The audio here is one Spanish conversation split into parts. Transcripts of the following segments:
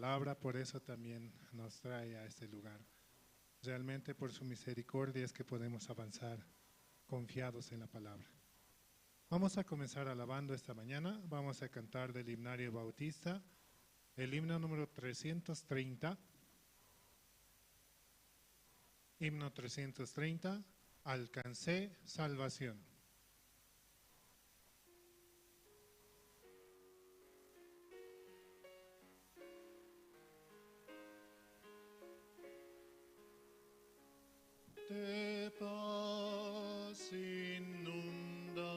palabra, por eso también nos trae a este lugar. Realmente por su misericordia es que podemos avanzar confiados en la palabra. Vamos a comenzar alabando esta mañana. Vamos a cantar del himnario bautista, el himno número 330. Himno 330, alcancé salvación. De paz inundada,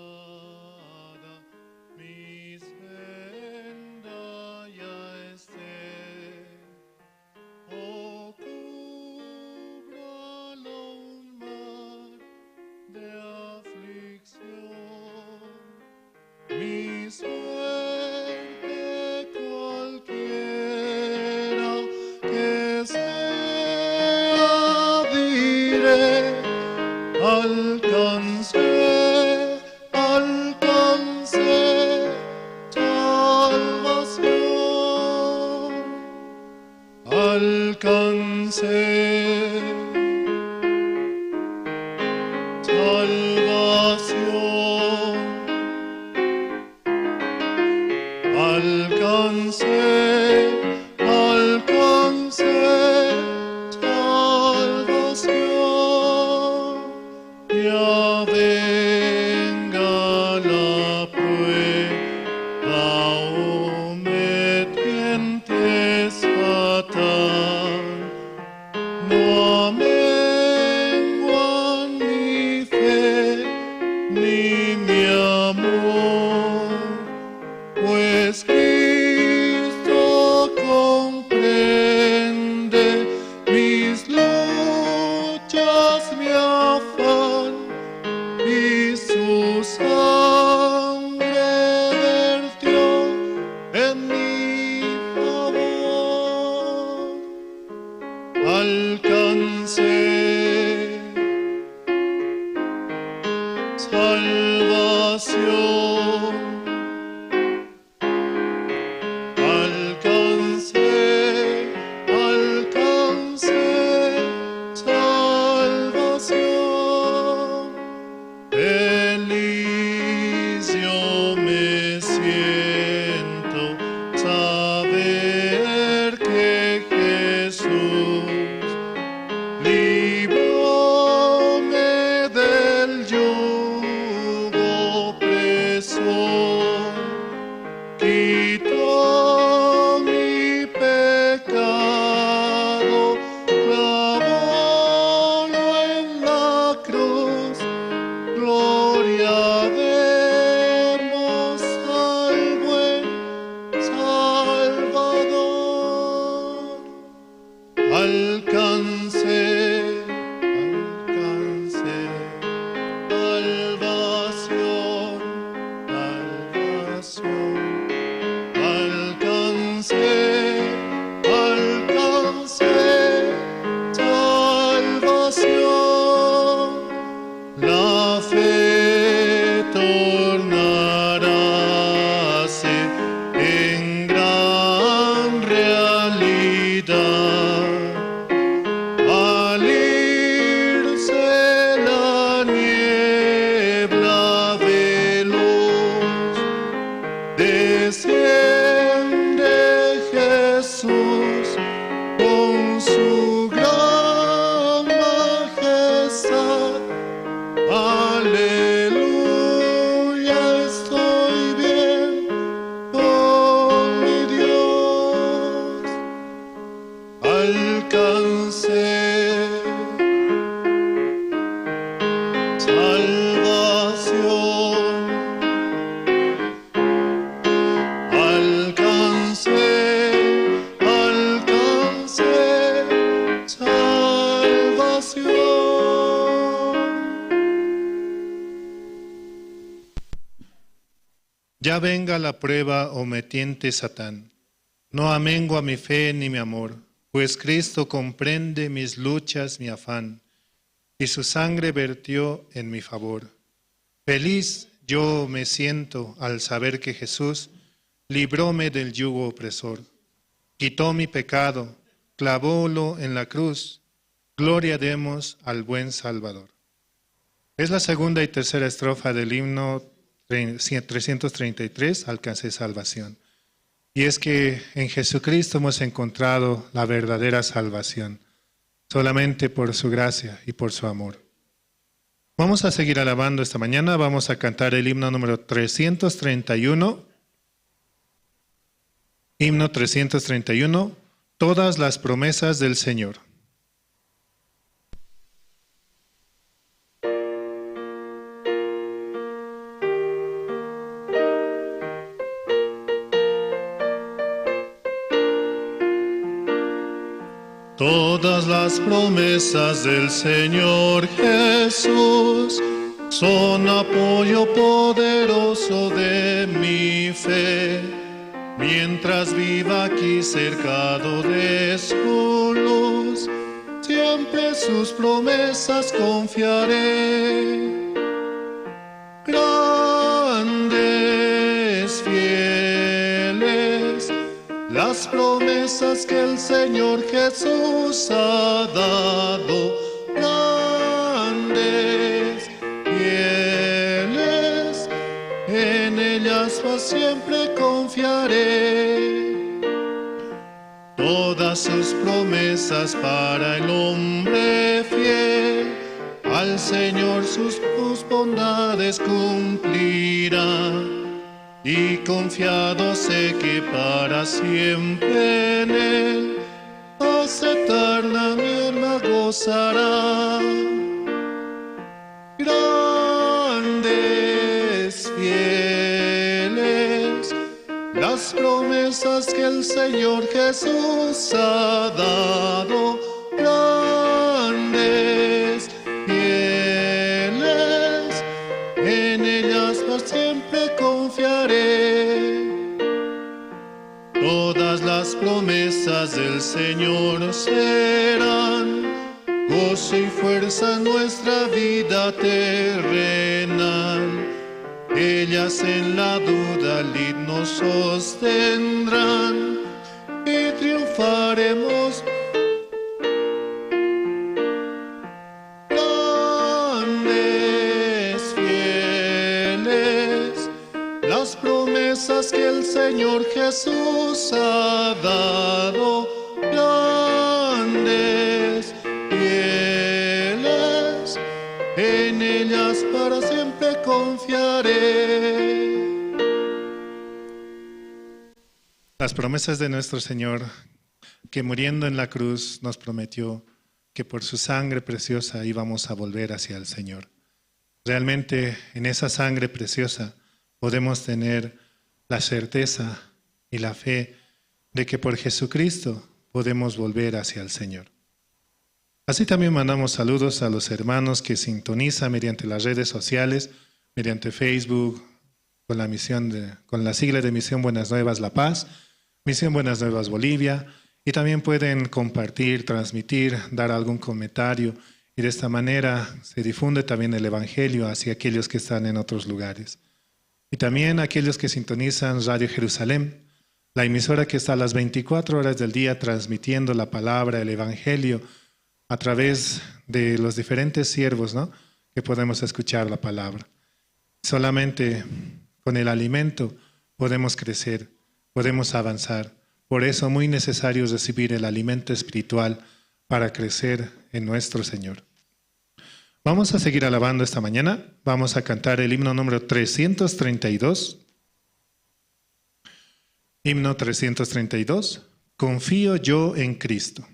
mi senda ya esté. Oh, cúbralo un mar de aflicción, mi suerte cualquiera que sea, diré, alcancé, alcancé salvación, alcancé salvación, alcancé, alcancé salvación. Ya venga la prueba, oh me tientes fatal, no amenguan mi fe ni mi amor, pues Cristo comprende mis luchas, mi afán, y su sangre vertió en mi favor. Alcancé salvación, alcancé, alcancé salvación. Feliz yo me siento saber que Jesús libróme del yugo opresor, quitó mi pecado, clavólo en la cruz. Gloria demos al buen Salvador. Alcancé, alcancé salvación, salvación. Alcancé, alcancé salvación. La fe tornaráse en gran realidad al irse la niebla veloz. Desciende Jesús con su gran majestad. Aleluya, estoy bien con mi Dios. Alcancé salvación, alcancé, alcancé salvación. Ya venga la prueba, oh me tiente Satán, no amengua mi fe ni mi amor, pues Cristo comprende mis luchas, mi afán, y su sangre vertió en mi favor. Feliz yo me siento al saber que Jesús libróme del yugo opresor, quitó mi pecado, clavólo en la cruz. Gloria demos al buen Salvador. Es la segunda y tercera estrofa del himno 333, Alcancé salvación. Y es que en Jesucristo hemos encontrado la verdadera salvación, solamente por su gracia y por su amor. Vamos a seguir alabando esta mañana, vamos a cantar el himno número 331. Himno 331, todas las promesas del Señor. Todas las promesas del Señor Jesús son apoyo poderoso de mi fe. Mientras viva aquí cercado de su luz, siempre sus promesas confiaré. Grandes, fieles, las promesas que el Señor Jesús ha dado. Grandes, fieles, en ellas para siempre confiaré. Todas sus promesas para el hombre fiel, al Señor sus bondades cumplirá. Y confiado sé que para siempre en Él, paz eterna mi alma gozará. Grandes, fieles, las promesas que el Señor Jesús ha dado. Grandes, fieles, en ellas para siempre confiaré. Todas las promesas del Señor serán gozo y fuerza en nuestra vida terrenal. Ellas en la duda lid nos sostendrán y triunfaremos. Grandes, fieles, las promesas que el Señor Jesús ha dado. Grandes, fieles, en ellas para siempre confiaré. Las promesas de nuestro Señor, que muriendo en la cruz nos prometió que por su sangre preciosa íbamos a volver hacia el Señor. Realmente en esa sangre preciosa podemos tener la certeza y la fe de que por Jesucristo podemos volver hacia el Señor. Así también mandamos saludos a los hermanos que sintonizan mediante las redes sociales, mediante Facebook, con la sigla de Misión Buenas Nuevas La Paz, Misión Buenas Nuevas Bolivia, y también pueden compartir, transmitir, dar algún comentario, y de esta manera se difunde también el Evangelio hacia aquellos que están en otros lugares. Y también aquellos que sintonizan Radio Jerusalén, la emisora que está a las 24 horas del día transmitiendo la palabra, el Evangelio, a través de los diferentes siervos, ¿no?, que podemos escuchar la palabra. Solamente con el alimento podemos crecer, podemos avanzar. Por eso muy necesario es recibir el alimento espiritual para crecer en nuestro Señor. Vamos a seguir alabando esta mañana. Vamos a cantar el himno número 332. Himno 332. Confío yo en Cristo.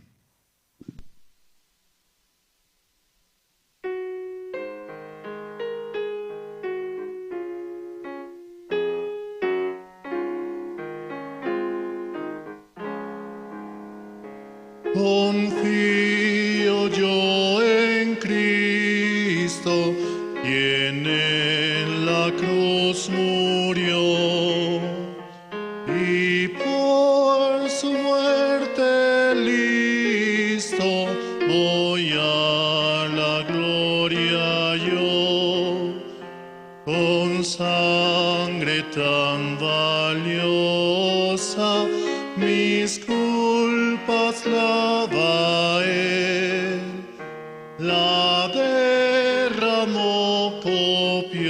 Confío yo en Cristo, quien en la cruz murió, y por su muerte listo voy a la gloria yo, con sangre tan valiosa mis derramó copiosa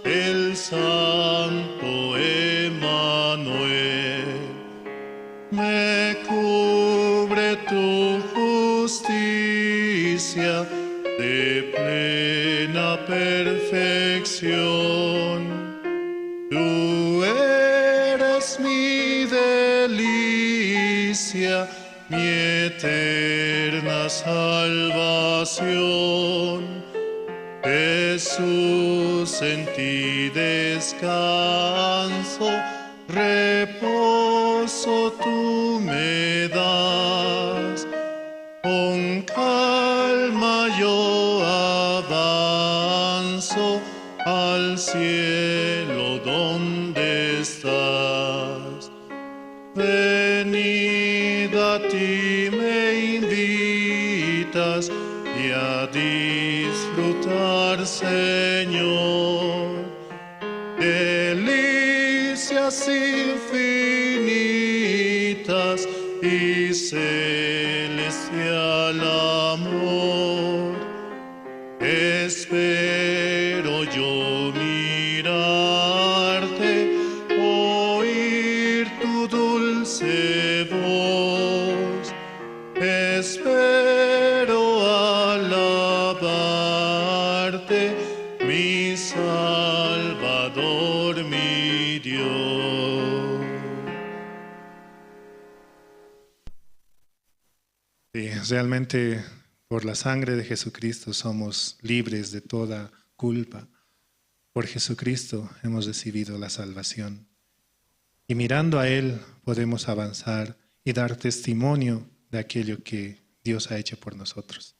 el santo Emmanuel. Me cubre tu justicia de plena perfección. Tú eres mi delicia, mi eterna salvación. Jesús, en ti descanso, reposo tú me das. Con calma yo avanzo al cielo donde estás. Venida a ti me invitas y a disfrutar, Señor, delicias infinitas y celestial amor. Espero yo mirarte, oír tu dulce voz. Espero alabarte, mi Salvador, mi Dios. Sí, realmente por la sangre de Jesucristo somos libres de toda culpa. Por Jesucristo hemos recibido la salvación. Y mirando a Él podemos avanzar y dar testimonio de aquello que Dios ha hecho por nosotros.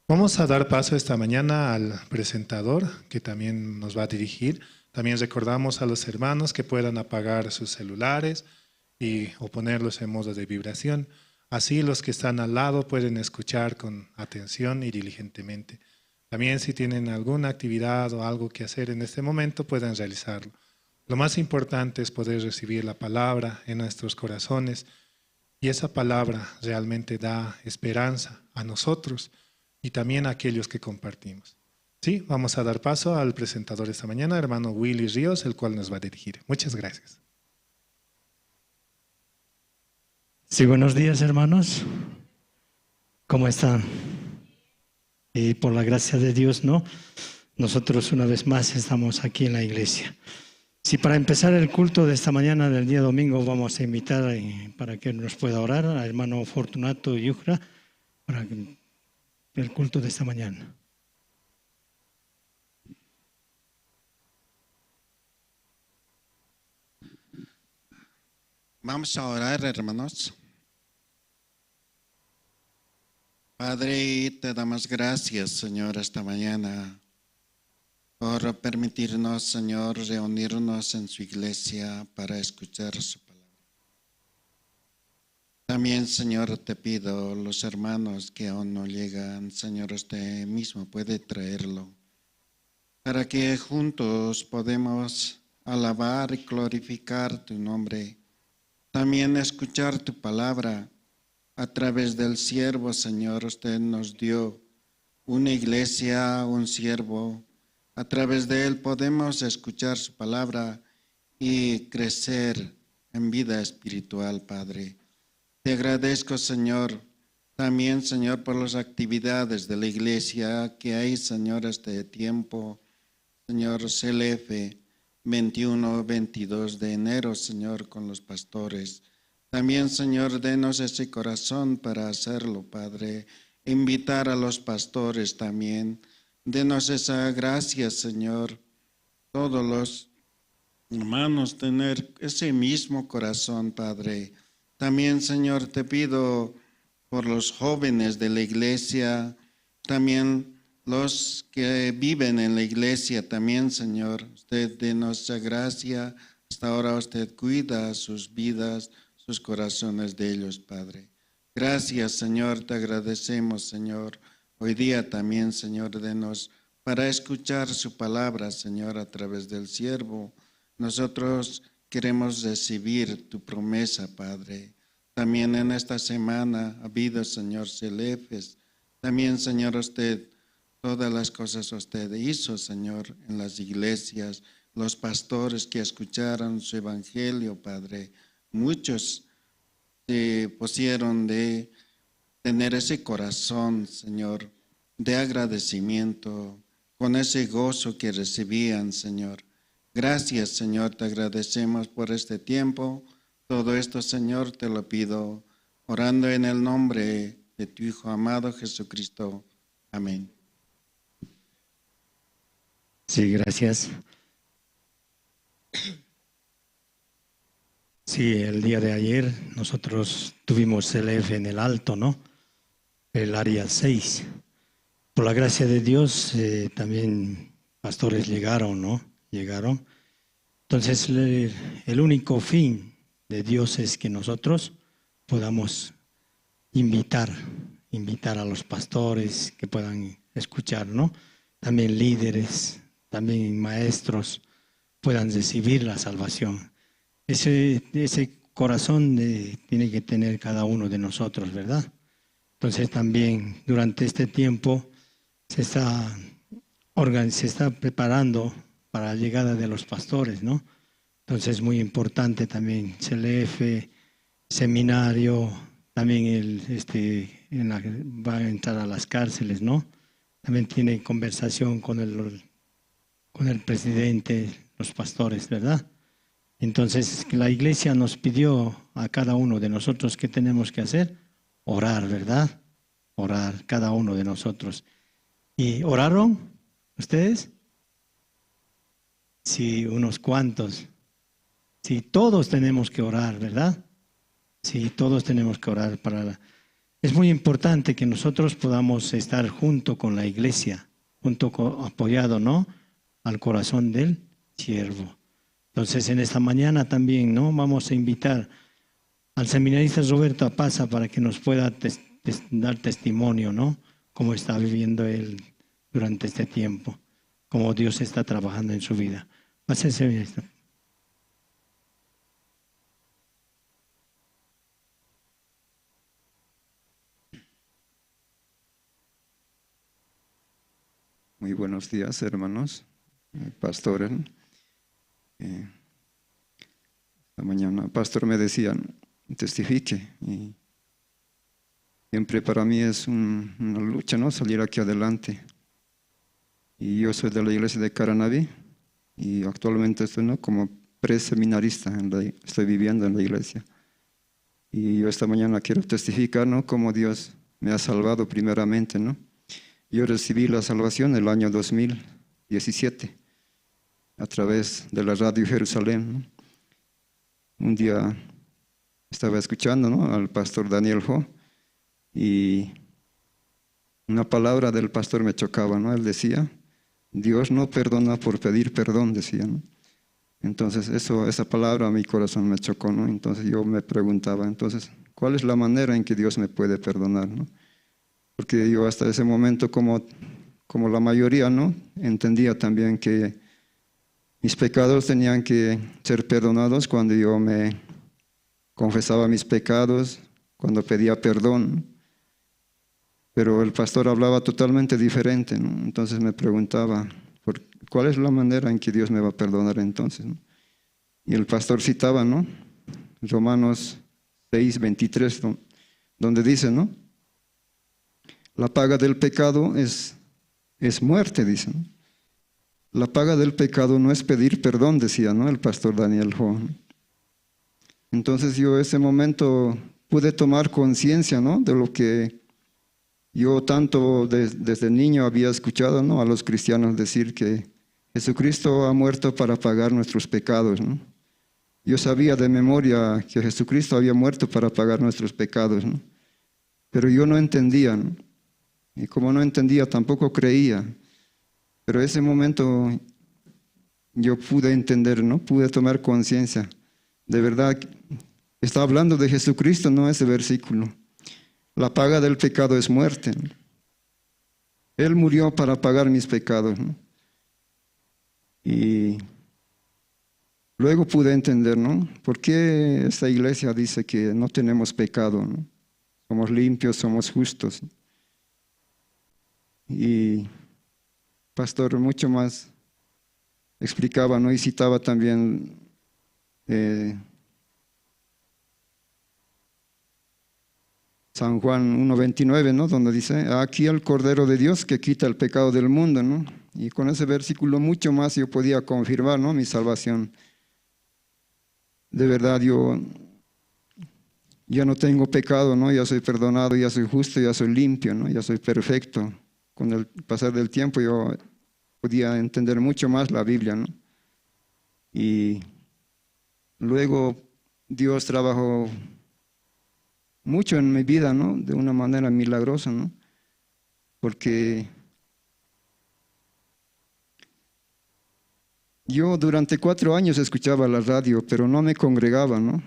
Vamos a dar paso esta mañana al presentador que también nos va a dirigir. También recordamos a los hermanos que puedan apagar sus celulares o ponerlos en modo de vibración. Así los que están al lado pueden escuchar con atención y diligentemente. También si tienen alguna actividad o algo que hacer en este momento, pueden realizarlo. Lo más importante es poder recibir la palabra en nuestros corazones y esa palabra realmente da esperanza a nosotros y también a aquellos que compartimos. Sí, vamos a dar paso al presentador esta mañana, hermano Willy Ríos, el cual nos va a dirigir. Muchas gracias. Sí, buenos días, hermanos. ¿Cómo están? Y por la gracia de Dios, ¿no? Nosotros una vez más estamos aquí en la iglesia. Sí, para empezar el culto de esta mañana del día domingo vamos a invitar para que nos pueda orar al hermano Fortunato Yujra para el culto de esta mañana. Vamos a orar, hermanos. Padre, te damos gracias, Señor, esta mañana por permitirnos, Señor, reunirnos en su iglesia para escuchar su palabra. También, Señor, te pido los hermanos que aún no llegan, Señor, usted mismo puede traerlo, para que juntos podamos alabar y glorificar tu nombre. También escuchar tu palabra a través del siervo, Señor. Usted nos dio una iglesia, un siervo. A través de él podemos escuchar su palabra y crecer en vida espiritual, Padre. Te agradezco, Señor, también, Señor, por las actividades de la iglesia que hay, Señor, este tiempo. Señor, CLF 21-22 de enero, Señor, con los pastores. También, Señor, denos ese corazón para hacerlo, Padre. Invitar a los pastores también. Denos esa gracia, Señor. Todos los hermanos tener ese mismo corazón, Padre. También, Señor, te pido por los jóvenes de la iglesia, también los que viven en la iglesia, también, Señor. Usted denos esa gracia. Hasta ahora usted cuida sus vidas, sus corazones de ellos, Padre. Gracias, Señor, te agradecemos, Señor. Hoy día también, Señor, denos para escuchar su palabra, Señor, a través del siervo. Nosotros queremos recibir tu promesa, Padre. También en esta semana ha habido, Señor, CLFs. También, Señor, usted, todas las cosas usted hizo, Señor, en las iglesias, los pastores que escucharon su evangelio, Padre. Muchos se pusieron de tener ese corazón, Señor, de agradecimiento, con ese gozo que recibían, Señor. Gracias, Señor, te agradecemos por este tiempo. Todo esto, Señor, te lo pido, orando en el nombre de tu Hijo amado Jesucristo. Amén. Sí, gracias. Sí, el día de ayer nosotros tuvimos el F en el alto, ¿no? El área 6. Por la gracia de Dios, también pastores llegaron, ¿no? Llegaron. Entonces, el único fin de Dios es que nosotros podamos invitar a los pastores que puedan escuchar, ¿no? También líderes, también maestros puedan recibir la salvación. Ese corazón tiene que tener cada uno de nosotros, ¿verdad? Entonces también durante este tiempo se está preparando para la llegada de los pastores, ¿no? Entonces es muy importante también CLF, seminario, también va a entrar a las cárceles, ¿no? También tiene conversación con el presidente, los pastores, ¿verdad? Entonces la iglesia nos pidió a cada uno de nosotros ¿qué tenemos que hacer? Orar, ¿verdad? Orar, cada uno de nosotros. ¿Y oraron ustedes? Sí, unos cuantos. Sí, todos tenemos que orar, ¿verdad? Sí, todos tenemos que orar Es muy importante que nosotros podamos estar junto con la iglesia, apoyado, ¿no? Al corazón del siervo. Entonces, en esta mañana también, ¿no? Vamos a invitar al seminarista Roberto Apaza para que nos pueda dar testimonio, ¿no? Cómo está viviendo él durante este tiempo, cómo Dios está trabajando en su vida. Pase, seminarista. Muy buenos días, hermanos, pastores. Esta mañana el pastor me decía, testifique. Y siempre para mí es una lucha, ¿no? Salir aquí adelante. Y yo soy de la iglesia de Caranaví y actualmente estoy, ¿no? Como preseminarista, estoy viviendo en la iglesia. Y yo esta mañana quiero testificar, ¿no? Cómo Dios me ha salvado primeramente, ¿no? Yo recibí la salvación en el año 2017 a través de la radio Jerusalén, ¿no? Un día estaba escuchando, ¿no? Al pastor Daniel Ho y una palabra del pastor me chocaba, ¿no? Él decía, Dios no perdona por pedir perdón, decía, ¿no? Entonces esa palabra a mi corazón me chocó, ¿no? Entonces yo me preguntaba, entonces, ¿cuál es la manera en que Dios me puede perdonar, ¿no? Porque yo hasta ese momento, como la mayoría, ¿no? Entendía también que mis pecados tenían que ser perdonados cuando yo me confesaba mis pecados, cuando pedía perdón. Pero el pastor hablaba totalmente diferente, ¿no? Entonces me preguntaba, ¿cuál es la manera en que Dios me va a perdonar entonces, ¿no? Y el pastor citaba, ¿no? Romanos 6:23, ¿no? Donde dice, ¿no? La paga del pecado es muerte, dicen. La paga del pecado no es pedir perdón, decía, ¿no? El pastor Daniel Ho. Entonces yo ese momento pude tomar conciencia, ¿no? De lo que yo tanto desde niño había escuchado, ¿no? A los cristianos decir que Jesucristo ha muerto para pagar nuestros pecados, ¿no? Yo sabía de memoria que Jesucristo había muerto para pagar nuestros pecados, ¿no? Pero yo no entendía, ¿no? Y como no entendía, tampoco creía. Pero ese momento yo pude entender, ¿no? Pude tomar conciencia. De verdad, está hablando de Jesucristo, no ese versículo. La paga del pecado es muerte, ¿no? Él murió para pagar mis pecados, ¿no? Y luego pude entender, ¿no? ¿Por qué esta iglesia dice que no tenemos pecado, ¿no? Somos limpios, somos justos. Y pastor mucho más explicaba, ¿no? Y citaba también San Juan 1:29, ¿no? Donde dice, aquí el Cordero de Dios que quita el pecado del mundo, ¿no? Y con ese versículo mucho más yo podía confirmar, ¿no? Mi salvación. De verdad, yo ya no tengo pecado, ¿no? Ya soy perdonado, ya soy justo, ya soy limpio, ¿no? Ya soy perfecto. Con el pasar del tiempo yo podía entender mucho más la Biblia, ¿no? Y luego Dios trabajó mucho en mi vida, ¿no? De una manera milagrosa, ¿no? Porque yo durante 4 años escuchaba la radio, pero no me congregaba, ¿no?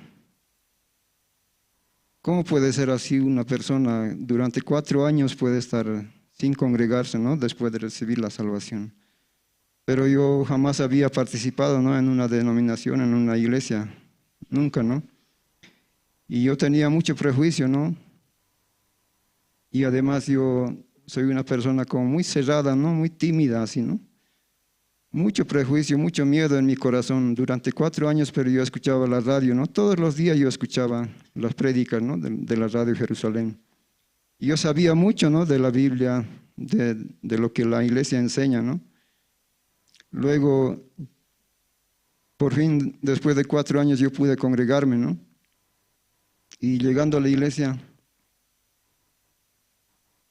¿Cómo puede ser así una persona durante 4 años puede estar sin congregarse, ¿no? Después de recibir la salvación. Pero yo jamás había participado, ¿no? En una denominación, en una iglesia, nunca, ¿no? Y yo tenía mucho prejuicio, ¿no? Y además yo soy una persona como muy cerrada, ¿no? Muy tímida, así, ¿no? Mucho prejuicio, mucho miedo en mi corazón. Durante 4 años, pero yo escuchaba la radio, ¿no? Todos los días yo escuchaba las prédicas, ¿no? De la radio Jerusalén. Y yo sabía mucho, ¿no? De la Biblia, de lo que la iglesia enseña, ¿no? Luego, por fin, después de 4 años, yo pude congregarme, ¿no? Y llegando a la iglesia,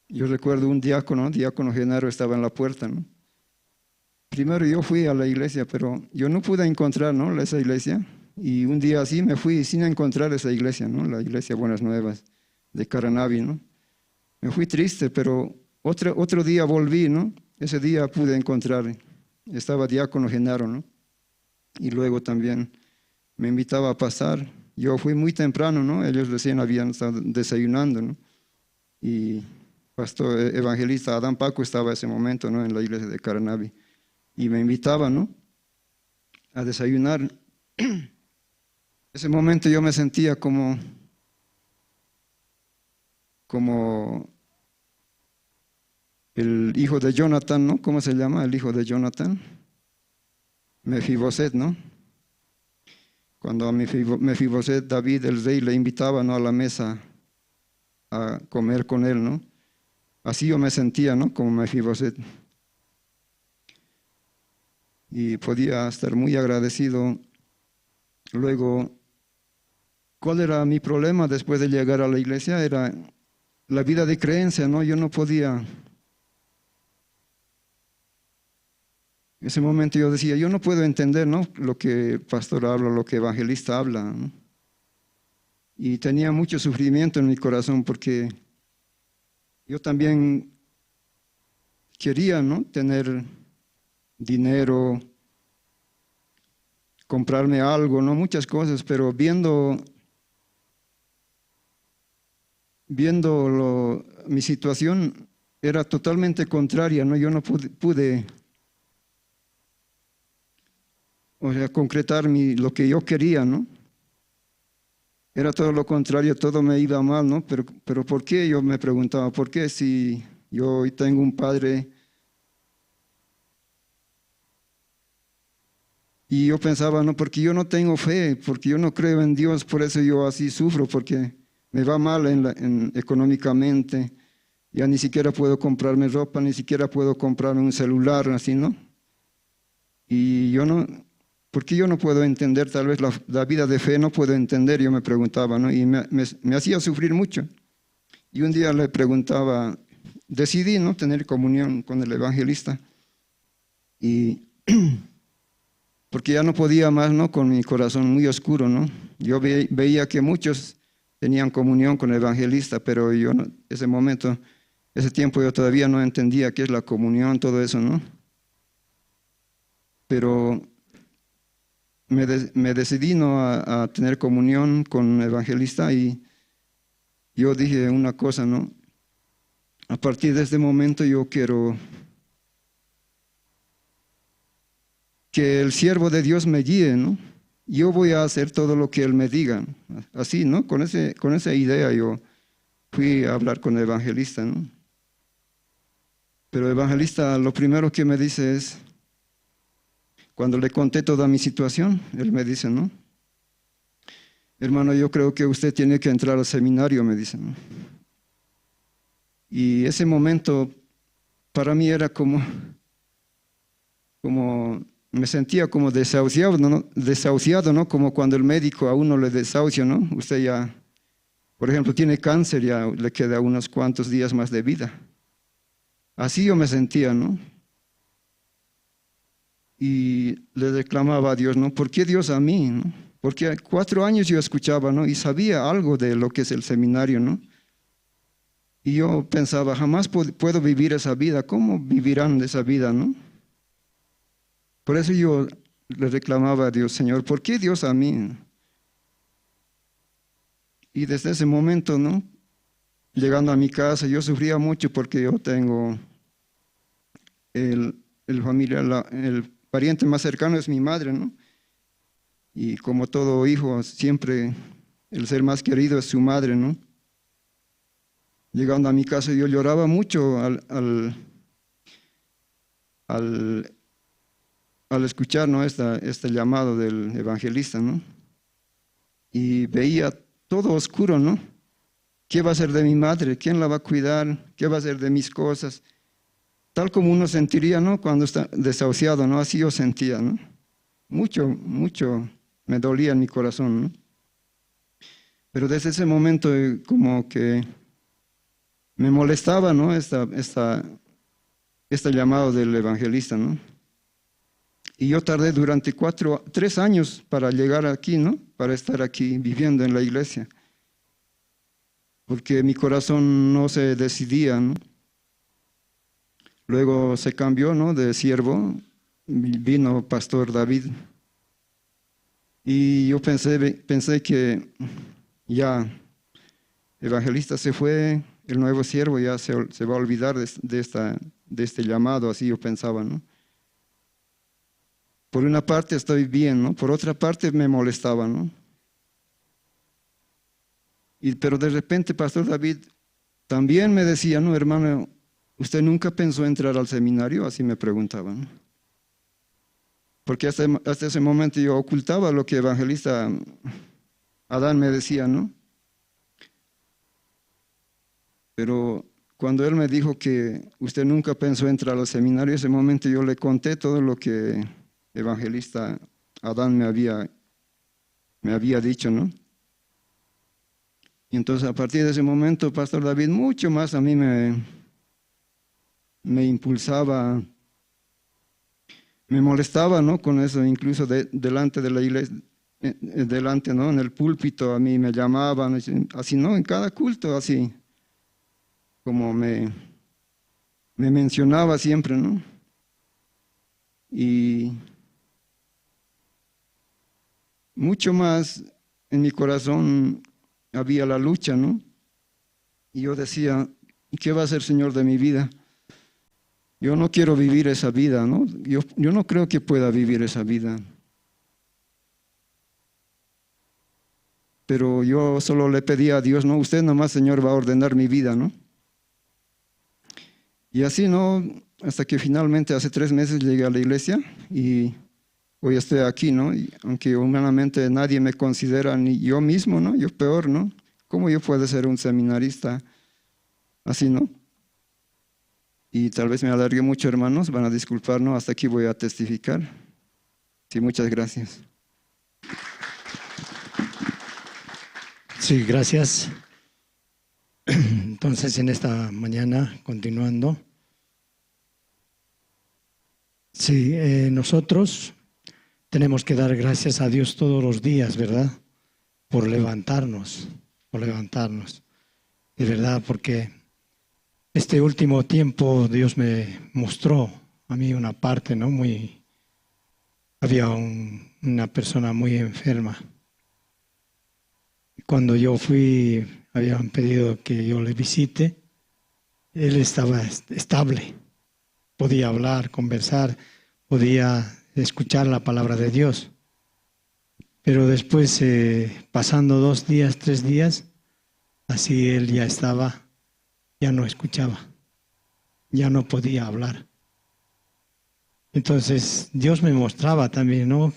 yo recuerdo un diácono Genaro estaba en la puerta, ¿no? Primero yo fui a la iglesia, pero yo no pude encontrar, ¿no? Esa iglesia. Y un día así me fui sin encontrar esa iglesia, ¿no? La iglesia Buenas Nuevas de Caranavi, ¿no? Me fui triste, pero otro día volví, ¿no? Ese día pude encontrar, estaba diácono Genaro, ¿no? Y luego también me invitaba a pasar. Yo fui muy temprano, ¿no? Ellos recién habían estado desayunando, ¿no? Y pastor evangelista Adán Paco estaba en ese momento, ¿no? En la iglesia de Caranavi. Y me invitaba, ¿no? A desayunar. Ese momento yo me sentía como el hijo de Jonathan, ¿no? ¿Cómo se llama el hijo de Jonathan? Mefiboset, ¿no? Cuando a Mefiboset, David, el rey, le invitaba, ¿no? A la mesa a comer con él, ¿no? Así yo me sentía, ¿no? Como Mefiboset. Y podía estar muy agradecido. Luego, ¿cuál era mi problema después de llegar a la iglesia? Era la vida de creencia, ¿no? Yo no podía. En ese momento yo decía, yo no puedo entender, ¿no? Lo que el pastor habla, lo que el evangelista habla, ¿no? Y tenía mucho sufrimiento en mi corazón porque yo también quería, ¿no? Tener dinero, comprarme algo, ¿no? Muchas cosas, pero viendo mi situación era totalmente contraria, ¿no? Yo no pude o sea, concretar lo que yo quería, ¿no? Era todo lo contrario, todo me iba mal, ¿no? Pero ¿por qué? Yo me preguntaba, ¿por qué si yo hoy tengo un padre? Y yo pensaba, no, porque yo no tengo fe, porque yo no creo en Dios, por eso yo así sufro, porque me va mal económicamente. Ya ni siquiera puedo comprarme ropa, ni siquiera puedo comprarme un celular, así, ¿no? Y yo no, ¿por qué yo no puedo entender tal vez la vida de fe? No puedo entender, yo me preguntaba, ¿no? Y me hacía sufrir mucho. Y un día le preguntaba, decidí, ¿no? Tener comunión con el evangelista. Y porque ya no podía más, ¿no? Con mi corazón muy oscuro, ¿no? Yo veía que muchos tenían comunión con el evangelista, pero yo ese tiempo yo todavía no entendía qué es la comunión, todo eso, ¿no? Pero me decidí, ¿no? a tener comunión con el evangelista y yo dije una cosa, ¿no? A partir de este momento yo quiero que el siervo de Dios me guíe, ¿no? Yo voy a hacer todo lo que Él me diga. Así, ¿no? Con esa idea yo fui a hablar con el evangelista, ¿no? Pero evangelista, lo primero que me dice es, cuando le conté toda mi situación, él me dice, ¿no? Hermano, yo creo que usted tiene que entrar al seminario, me dice, ¿no? Y ese momento para mí era como me sentía como desahuciado, ¿no? Desahuciado, ¿no? Como cuando el médico a uno le desahucia, ¿no? Usted ya, por ejemplo, tiene cáncer, ya le queda unos cuantos días más de vida. Así yo me sentía, ¿no? Y le reclamaba a Dios, ¿no? ¿Por qué Dios a mí, no? Porque 4 años yo escuchaba, ¿no? Y sabía algo de lo que es el seminario, ¿no? Y yo pensaba, jamás puedo vivir esa vida. ¿Cómo vivirán esa vida, no? Por eso yo le reclamaba a Dios, Señor, ¿por qué Dios a mí? Y desde ese momento, ¿no? Llegando a mi casa, yo sufría mucho porque yo tengo el pariente más cercano es mi madre, ¿no? Y como todo hijo, siempre el ser más querido es su madre, ¿no? Llegando a mi casa yo lloraba mucho al escuchar, ¿no? este llamado del evangelista, ¿no? Y veía todo oscuro, ¿no? ¿Qué va a ser de mi madre? ¿Quién la va a cuidar? ¿Qué va a ser de mis cosas? Tal como uno sentiría, ¿no? Cuando está desahuciado, ¿no? Así yo sentía, ¿no? Mucho me dolía en mi corazón, ¿no? Pero desde ese momento como que me molestaba, ¿no? Este llamado del evangelista, ¿no? Y yo tardé durante 3 años para llegar aquí, ¿no? Para estar aquí viviendo en la iglesia. Porque mi corazón no se decidía, ¿no? Luego se cambió, ¿no? De siervo, vino Pastor David. Y yo pensé que ya evangelista se fue, el nuevo siervo ya se va a olvidar de este llamado, así yo pensaba, ¿no? Por una parte estoy bien, ¿no? Por otra parte me molestaba, ¿no? Pero de repente Pastor David también me decía, no, hermano, ¿usted nunca pensó entrar al seminario? Así me preguntaban. Porque hasta ese momento yo ocultaba lo que evangelista Adán me decía, ¿no? Pero cuando él me dijo que usted nunca pensó entrar al seminario, ese momento yo le conté todo lo que evangelista Adán me había dicho, ¿no? Y entonces a partir de ese momento, Pastor David, mucho más a mí me impulsaba, me molestaba, ¿no? Con eso, incluso delante de la iglesia, delante, ¿no? En el púlpito a mí me llamaban, así, ¿no? En cada culto, así, como me mencionaba siempre, ¿no? Y mucho más en mi corazón había la lucha, ¿no? Y yo decía, ¿qué va a ser, Señor, de mi vida? Yo no quiero vivir esa vida, ¿no? Yo no creo que pueda vivir esa vida. Pero yo solo le pedía a Dios, ¿no? Usted nomás, Señor, va a ordenar mi vida, ¿no? Y así, ¿no? Hasta que finalmente hace 3 meses llegué a la iglesia y hoy estoy aquí, ¿no? Y aunque humanamente nadie me considera, ni yo mismo, ¿no? Yo peor, ¿no? ¿Cómo yo puedo ser un seminarista así, no? Y tal vez me alargue mucho, hermanos, van a disculpar, ¿no? Hasta aquí voy a testificar. Sí, muchas gracias. Sí, gracias. Entonces, en esta mañana, continuando. Sí, nosotros tenemos que dar gracias a Dios todos los días, ¿verdad? Por levantarnos, de verdad, porque este último tiempo Dios me mostró a mí una parte, ¿no? Había una persona muy enferma. Cuando yo fui, habían pedido que yo le visite, él estaba estable, podía hablar, conversar, podía escuchar la palabra de Dios. Pero después, pasando 2 días, 3 días, así él ya no escuchaba. ya no podía hablar. Entonces Dios me mostraba también, ¿no?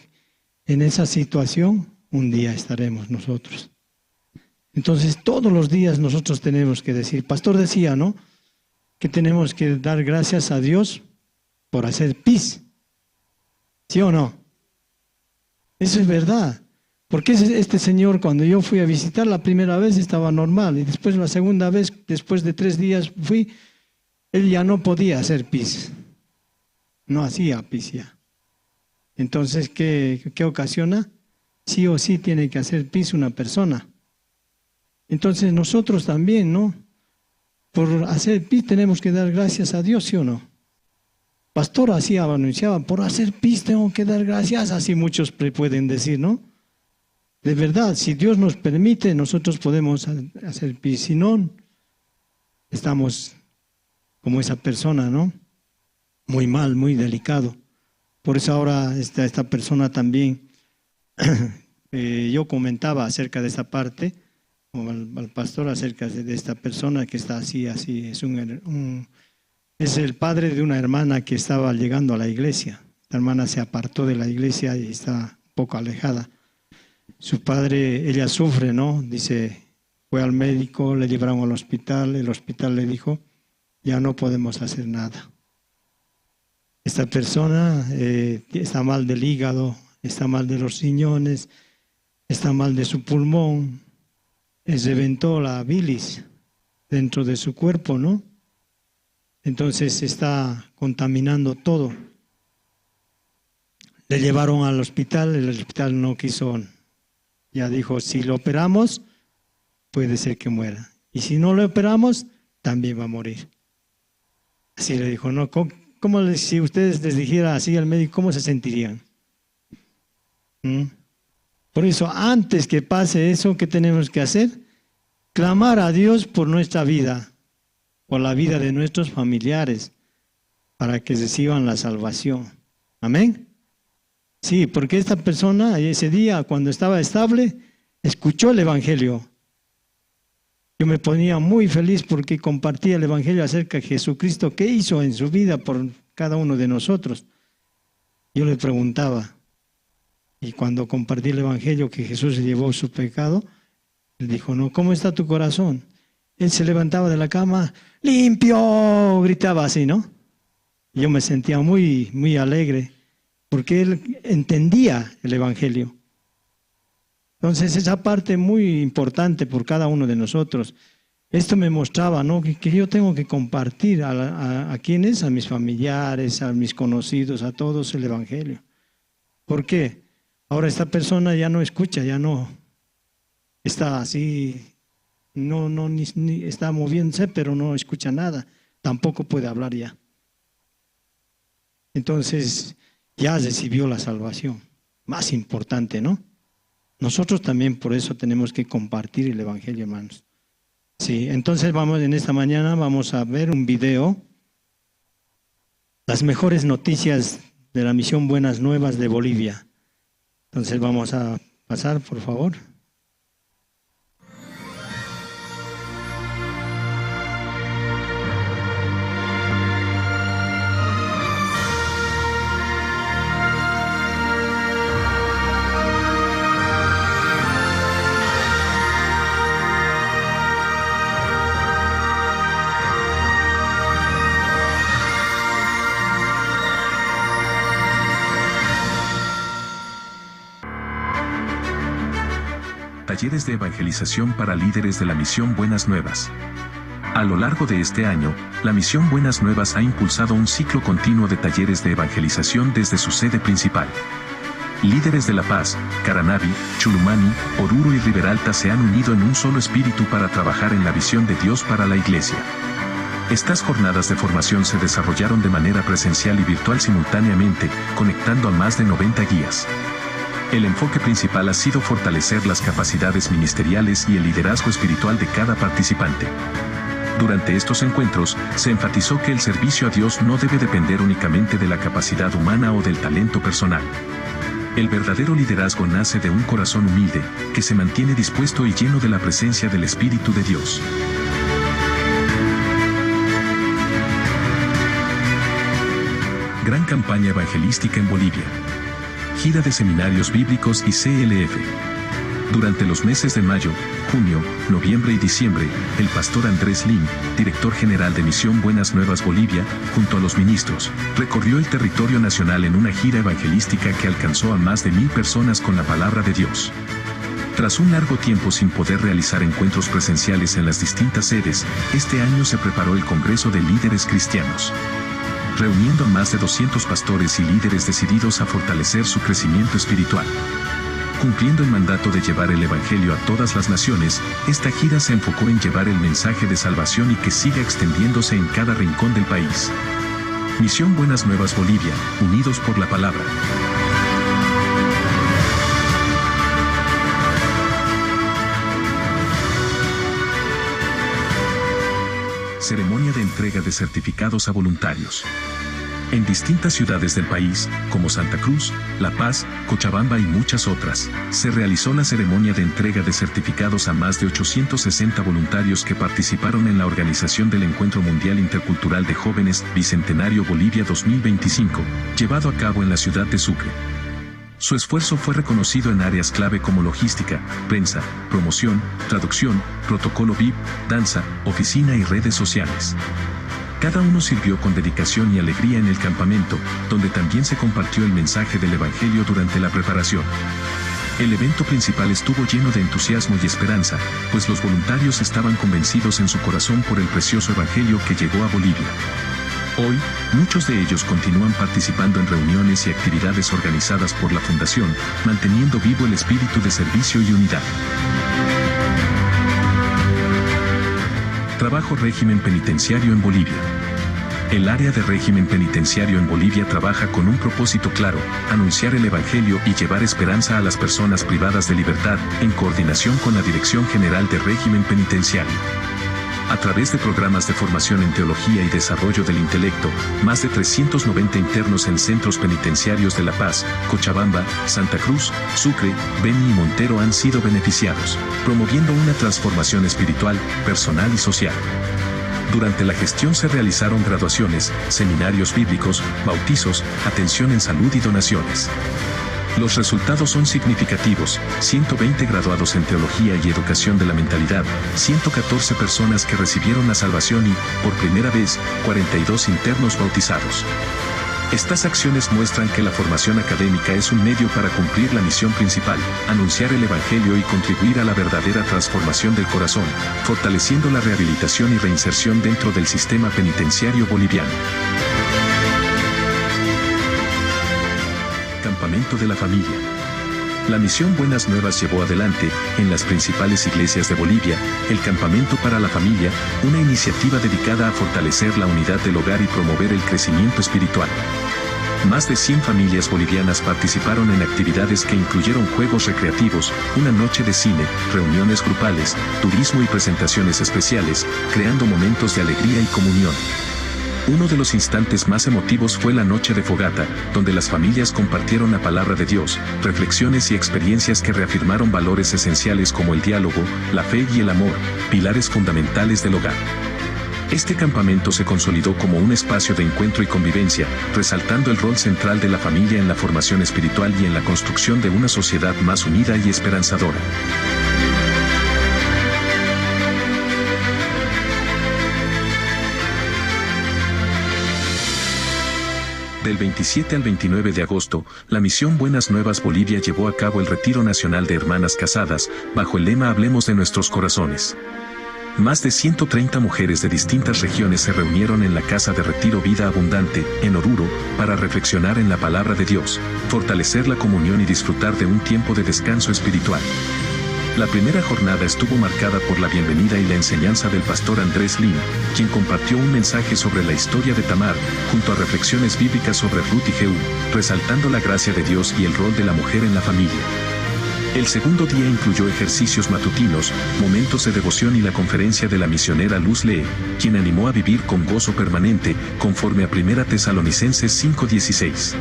En esa situación un día estaremos nosotros. Entonces todos los días nosotros tenemos que decir, pastor decía, ¿no? Que tenemos que dar gracias a Dios por hacer pis. ¿Sí o no? Eso es verdad. Porque este señor, cuando yo fui a visitar la primera vez estaba normal, y después la segunda vez, después de 3 días fui, él ya no podía hacer pis. No hacía pis ya. Entonces, ¿qué ocasiona? Sí o sí tiene que hacer pis una persona. Entonces nosotros también, ¿no? Por hacer pis tenemos que dar gracias a Dios, ¿sí o no? Pastor así anunciaba, por hacer pis tengo que dar gracias, así muchos pueden decir, ¿no? De verdad, si Dios nos permite, nosotros podemos hacer pis. Si no, estamos como esa persona, ¿no? Muy mal, muy delicado. Por eso ahora esta persona también, yo comentaba acerca de esta parte, al pastor acerca de esta persona que está así, es el padre de una hermana que estaba llegando a la iglesia. La hermana se apartó de la iglesia y está un poco alejada. Su padre, ella sufre, ¿no? Dice, fue al médico, le llevaron al hospital, el hospital le dijo, ya no podemos hacer nada. Esta persona está mal del hígado, está mal de los riñones, está mal de su pulmón, reventó la bilis dentro de su cuerpo, ¿no? Entonces está contaminando todo. Le llevaron al hospital, el hospital no quiso, ya dijo, si lo operamos, puede ser que muera. Y si no lo operamos, también va a morir. Así le dijo, ¿no? Si ustedes les dijera así al médico, ¿cómo se sentirían? Por eso, antes que pase eso, ¿qué tenemos que hacer? Clamar a Dios por nuestra vida, por la vida de nuestros familiares, para que reciban la salvación. ¿Amén? Sí, porque esta persona ese día, cuando estaba estable, escuchó el Evangelio. Yo me ponía muy feliz porque compartía el Evangelio acerca de Jesucristo, qué hizo en su vida por cada uno de nosotros. Yo le preguntaba, y cuando compartí el Evangelio que Jesús llevó su pecado, él dijo, no, ¿cómo está tu corazón? Él se levantaba de la cama, ¡limpio! Gritaba así, ¿no? Yo me sentía muy, muy alegre, porque él entendía el Evangelio. Entonces, esa parte muy importante por cada uno de nosotros. Esto me mostraba, ¿no? Que yo tengo que compartir a quienes, a mis familiares, a mis conocidos, a todos el Evangelio. ¿Por qué? Ahora esta persona ya no escucha, ya no está así, ni está moviéndose, pero no escucha nada. Tampoco puede hablar ya. Entonces, ya recibió la salvación. Más importante, ¿no? Nosotros también por eso tenemos que compartir el Evangelio, hermanos. Sí, entonces en esta mañana vamos a ver un video. Las mejores noticias de la Misión Buenas Nuevas de Bolivia. Entonces vamos a pasar, por favor. Talleres de evangelización para líderes de la Misión Buenas Nuevas. A lo largo de este año, la Misión Buenas Nuevas ha impulsado un ciclo continuo de talleres de evangelización desde su sede principal. Líderes de La Paz, Caranavi, Chulumani, Oruro y Riberalta se han unido en un solo espíritu para trabajar en la visión de Dios para la Iglesia. Estas jornadas de formación se desarrollaron de manera presencial y virtual simultáneamente, conectando a más de 90 guías. El enfoque principal ha sido fortalecer las capacidades ministeriales y el liderazgo espiritual de cada participante. Durante estos encuentros, se enfatizó que el servicio a Dios no debe depender únicamente de la capacidad humana o del talento personal. El verdadero liderazgo nace de un corazón humilde, que se mantiene dispuesto y lleno de la presencia del Espíritu de Dios. Gran campaña evangelística en Bolivia. Gira de seminarios bíblicos y CLF. Durante los meses de mayo, junio, noviembre y diciembre, el pastor Andrés Lim, director general de Misión Buenas Nuevas Bolivia, junto a los ministros, recorrió el territorio nacional en una gira evangelística que alcanzó a más de 1000 personas con la palabra de Dios. Tras un largo tiempo sin poder realizar encuentros presenciales en las distintas sedes, este año se preparó el Congreso de Líderes Cristianos, reuniendo a más de 200 pastores y líderes decididos a fortalecer su crecimiento espiritual. Cumpliendo el mandato de llevar el Evangelio a todas las naciones, esta gira se enfocó en llevar el mensaje de salvación y que siga extendiéndose en cada rincón del país. Misión Buenas Nuevas Bolivia, unidos por la palabra. Ceremonia de entrega de certificados a voluntarios. En distintas ciudades del país, como Santa Cruz, La Paz, Cochabamba y muchas otras, se realizó la ceremonia de entrega de certificados a más de 860 voluntarios que participaron en la organización del Encuentro Mundial Intercultural de Jóvenes Bicentenario Bolivia 2025, llevado a cabo en la ciudad de Sucre. Su esfuerzo fue reconocido en áreas clave como logística, prensa, promoción, traducción, protocolo VIP, danza, oficina y redes sociales. Cada uno sirvió con dedicación y alegría en el campamento, donde también se compartió el mensaje del Evangelio durante la preparación. El evento principal estuvo lleno de entusiasmo y esperanza, pues los voluntarios estaban convencidos en su corazón por el precioso Evangelio que llegó a Bolivia. Hoy, muchos de ellos continúan participando en reuniones y actividades organizadas por la Fundación, manteniendo vivo el espíritu de servicio y unidad. Trabajo régimen penitenciario en Bolivia. El área de régimen penitenciario en Bolivia trabaja con un propósito claro: anunciar el Evangelio y llevar esperanza a las personas privadas de libertad, en coordinación con la Dirección General de Régimen Penitenciario. A través de programas de formación en teología y desarrollo del intelecto, más de 390 internos en centros penitenciarios de La Paz, Cochabamba, Santa Cruz, Sucre, Beni y Montero han sido beneficiados, promoviendo una transformación espiritual, personal y social. Durante la gestión se realizaron graduaciones, seminarios bíblicos, bautizos, atención en salud y donaciones. Los resultados son significativos: 120 graduados en Teología y Educación de la Mentalidad, 114 personas que recibieron la salvación y, por primera vez, 42 internos bautizados. Estas acciones muestran que la formación académica es un medio para cumplir la misión principal: anunciar el Evangelio y contribuir a la verdadera transformación del corazón, fortaleciendo la rehabilitación y reinserción dentro del sistema penitenciario boliviano. Campamento de la Familia. La Misión Buenas Nuevas llevó adelante, en las principales iglesias de Bolivia, el Campamento para la Familia, una iniciativa dedicada a fortalecer la unidad del hogar y promover el crecimiento espiritual. Más de 100 familias bolivianas participaron en actividades que incluyeron juegos recreativos, una noche de cine, reuniones grupales, turismo y presentaciones especiales, creando momentos de alegría y comunión. Uno de los instantes más emotivos fue la noche de fogata, donde las familias compartieron la palabra de Dios, reflexiones y experiencias que reafirmaron valores esenciales como el diálogo, la fe y el amor, pilares fundamentales del hogar. Este campamento se consolidó como un espacio de encuentro y convivencia, resaltando el rol central de la familia en la formación espiritual y en la construcción de una sociedad más unida y esperanzadora. Del 27 al 29 de agosto, la Misión Buenas Nuevas Bolivia llevó a cabo el Retiro Nacional de Hermanas Casadas, bajo el lema Hablemos de nuestros corazones. Más de 130 mujeres de distintas regiones se reunieron en la Casa de Retiro Vida Abundante, en Oruro, para reflexionar en la palabra de Dios, fortalecer la comunión y disfrutar de un tiempo de descanso espiritual. La primera jornada estuvo marcada por la bienvenida y la enseñanza del pastor Andrés Lim, quien compartió un mensaje sobre la historia de Tamar, junto a reflexiones bíblicas sobre Ruth y Jehú, resaltando la gracia de Dios y el rol de la mujer en la familia. El segundo día incluyó ejercicios matutinos, momentos de devoción y la conferencia de la misionera Luz Lee, quien animó a vivir con gozo permanente, conforme a 1 Tesalonicenses 5:16.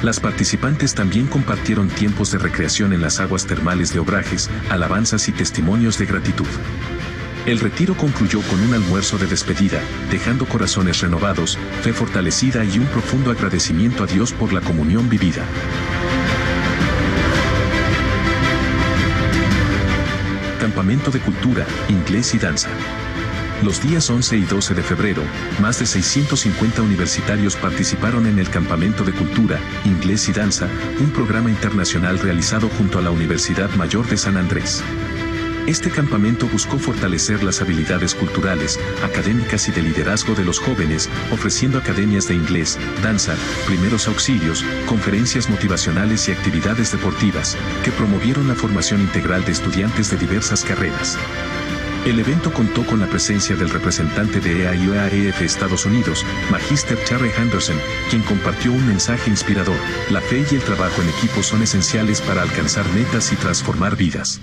Las participantes también compartieron tiempos de recreación en las aguas termales de Obrajes, alabanzas y testimonios de gratitud. El retiro concluyó con un almuerzo de despedida, dejando corazones renovados, fe fortalecida y un profundo agradecimiento a Dios por la comunión vivida. Campamento de Cultura, Inglés y Danza. Los días 11 y 12 de febrero, más de 650 universitarios participaron en el Campamento de Cultura, Inglés y Danza, un programa internacional realizado junto a la Universidad Mayor de San Andrés. Este campamento buscó fortalecer las habilidades culturales, académicas y de liderazgo de los jóvenes, ofreciendo academias de inglés, danza, primeros auxilios, conferencias motivacionales y actividades deportivas, que promovieron la formación integral de estudiantes de diversas carreras. El evento contó con la presencia del representante de EAIOAEF Estados Unidos, Magister Charlie Henderson, quien compartió un mensaje inspirador: la fe y el trabajo en equipo son esenciales para alcanzar metas y transformar vidas.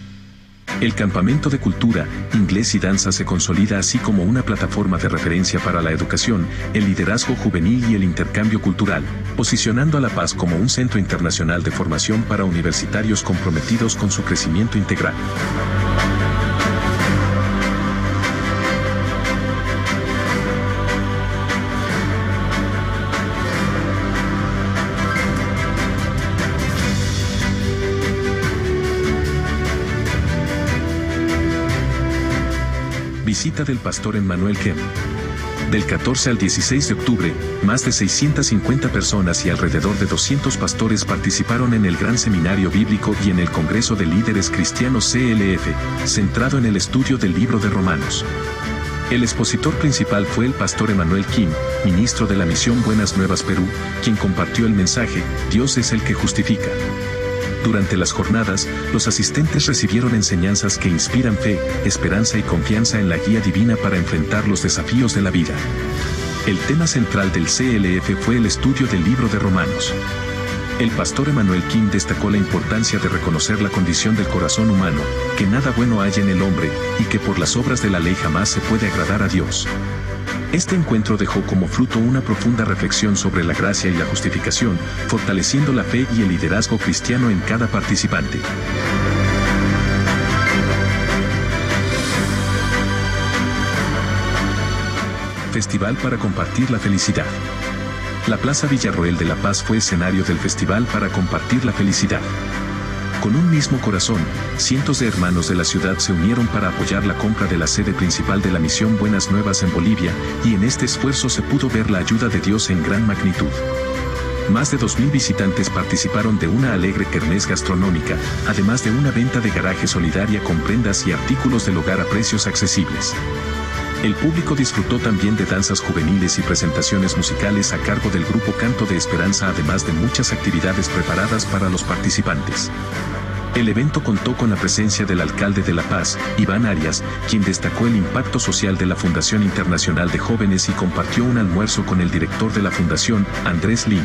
El Campamento de Cultura, Inglés y Danza se consolida así como una plataforma de referencia para la educación, el liderazgo juvenil y el intercambio cultural, posicionando a La Paz como un centro internacional de formación para universitarios comprometidos con su crecimiento integral. Visita del pastor Emmanuel Kemp. Del 14 al 16 de octubre, más de 650 personas y alrededor de 200 pastores participaron en el Gran Seminario Bíblico y en el Congreso de Líderes Cristianos CLF, centrado en el estudio del libro de Romanos. El expositor principal fue el pastor Emmanuel Kim, ministro de la Misión Buenas Nuevas Perú, quien compartió el mensaje: Dios es el que justifica. Durante las jornadas, los asistentes recibieron enseñanzas que inspiran fe, esperanza y confianza en la guía divina para enfrentar los desafíos de la vida. El tema central del CLF fue el estudio del libro de Romanos. El pastor Emmanuel Kim destacó la importancia de reconocer la condición del corazón humano, que nada bueno hay en el hombre, y que por las obras de la ley jamás se puede agradar a Dios. Este encuentro dejó como fruto una profunda reflexión sobre la gracia y la justificación, fortaleciendo la fe y el liderazgo cristiano en cada participante. Festival para compartir la felicidad. La Plaza Villarroel de La Paz fue escenario del Festival para compartir la felicidad. Con un mismo corazón, cientos de hermanos de la ciudad se unieron para apoyar la compra de la sede principal de la Misión Buenas Nuevas en Bolivia, y en este esfuerzo se pudo ver la ayuda de Dios en gran magnitud. Más de 2.000 visitantes participaron de una alegre kermés gastronómica, además de una venta de garaje solidaria con prendas y artículos del hogar a precios accesibles. El público disfrutó también de danzas juveniles y presentaciones musicales a cargo del grupo Canto de Esperanza, además de muchas actividades preparadas para los participantes. El evento contó con la presencia del alcalde de La Paz, Iván Arias, quien destacó el impacto social de la Fundación Internacional de Jóvenes y compartió un almuerzo con el director de la fundación, Andrés Lim.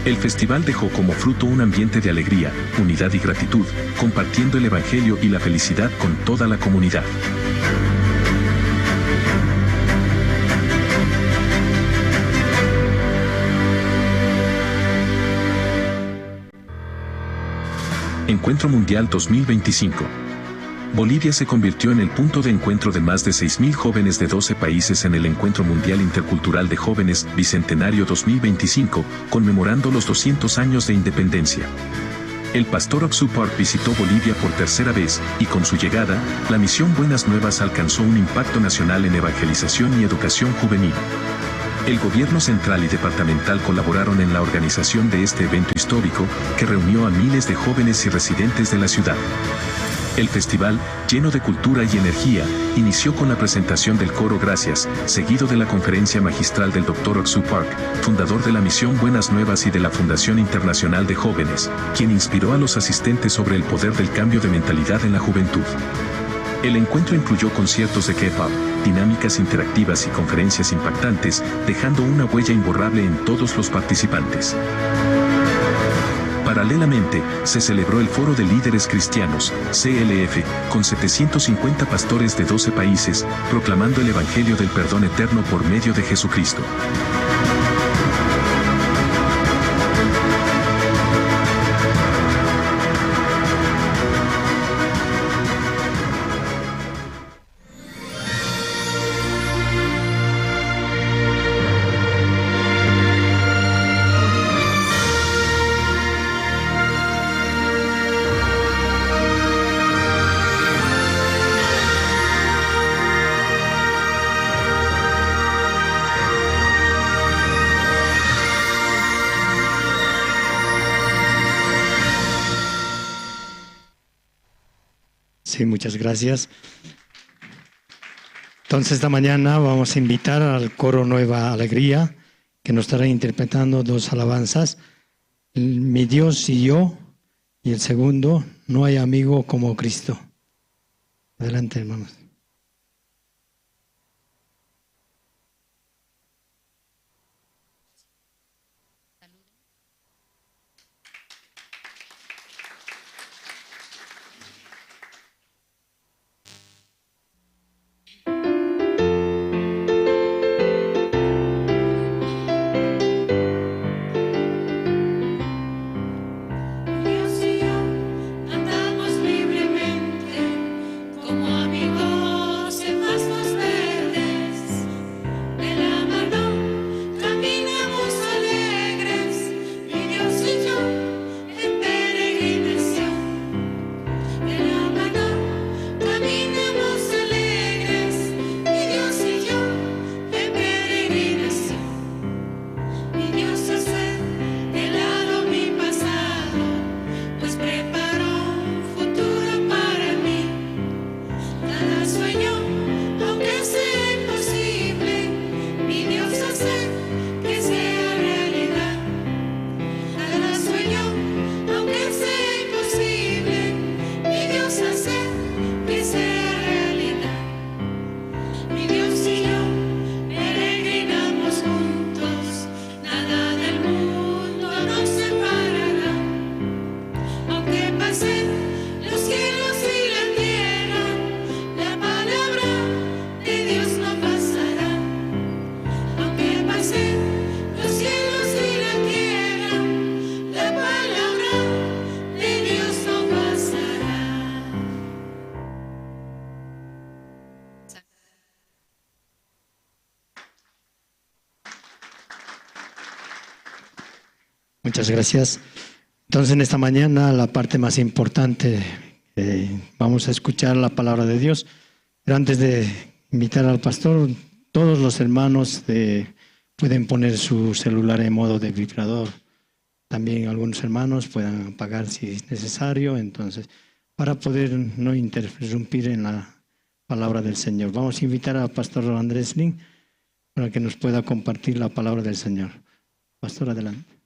El festival dejó como fruto un ambiente de alegría, unidad y gratitud, compartiendo el evangelio y la felicidad con toda la comunidad. Encuentro Mundial 2025. Bolivia se convirtió en el punto de encuentro de más de 6.000 jóvenes de 12 países en el Encuentro Mundial Intercultural de Jóvenes Bicentenario 2025, conmemorando los 200 años de independencia. El pastor Oxu Park visitó Bolivia por tercera vez, y con su llegada, la Misión Buenas Nuevas alcanzó un impacto nacional en evangelización y educación juvenil. El gobierno central y departamental colaboraron en la organización de este evento histórico, que reunió a miles de jóvenes y residentes de la ciudad. El festival, lleno de cultura y energía, inició con la presentación del coro Gracias, seguido de la conferencia magistral del Dr. Oxu Park, fundador de la Misión Buenas Nuevas y de la Fundación Internacional de Jóvenes, quien inspiró a los asistentes sobre el poder del cambio de mentalidad en la juventud. El encuentro incluyó conciertos de K-pop, dinámicas interactivas y conferencias impactantes, dejando una huella imborrable en todos los participantes. Paralelamente, se celebró el Foro de Líderes Cristianos, CLF, con 750 pastores de 12 países, proclamando el Evangelio del perdón eterno por medio de Jesucristo. Sí, muchas gracias. Entonces, esta mañana vamos a invitar al coro Nueva Alegría, que nos estará interpretando 2 alabanzas. Mi Dios y yo, y el segundo, no hay amigo como Cristo. Adelante, hermanos. Dios y yo andamos libremente como amigos en pastos verdes. De la mano caminamos alegres, mi Dios y yo en peregrinación. De la mano caminamos alegres, mi Dios y yo en peregrinación. Mi Dios hace de lado mi pasado, pues preparó un futuro para mí. Cada sueño, aunque sea imposible, mi Dios hace que sea realidad. Cada sueño, aunque sea imposible, mi Dios hace que sea realidad. Mi Dios y yo peregrinamos juntos, nada del mundo nos separará. Aunque pasen los cielos y la tierra, la palabra de Dios no pasará. Aunque pasen los cielos y la tierra, la palabra de Dios no pasará. Muchas gracias. Entonces, en esta mañana, la parte más importante, vamos a escuchar la palabra de Dios. Pero antes de invitar al pastor, todos los hermanos pueden poner su celular en modo de vibrador. También algunos hermanos puedan apagar si es necesario. Entonces, para poder no interrumpir en la palabra del Señor, vamos a invitar al pastor Andrés Lin para que nos pueda compartir la palabra del Señor. Pastor, adelante.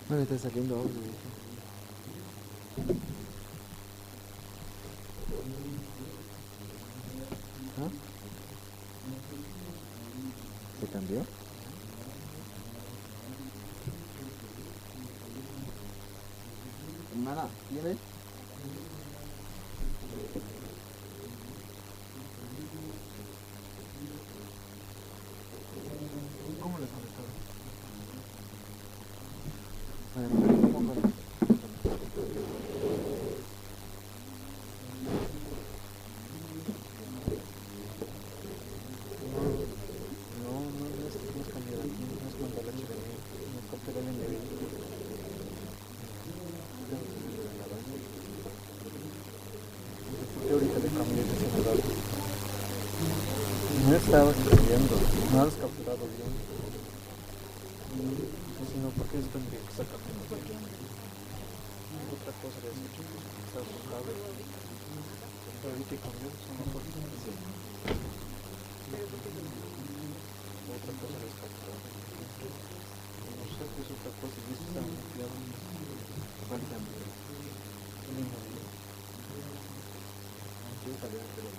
No me está saliendo audio. serio? Hermana, ¿tienes? ¿Cómo les han estado? A ver, pero ¿cómo van? No es cambiar aquí, no es mandar la chimenea, no es cortar el individuo. ¿Por qué ahorita le cambié ese celular? No estaba cambiando, no has capturado bien. Sino porque es donde saca otra cosa de eso, está buscado. Pero ahorita cambió, son las cosas que se otra cosa de capturado. No sé qué es otra cosa, y eso está ampliado. Falta lindo. Sí, está bien, pero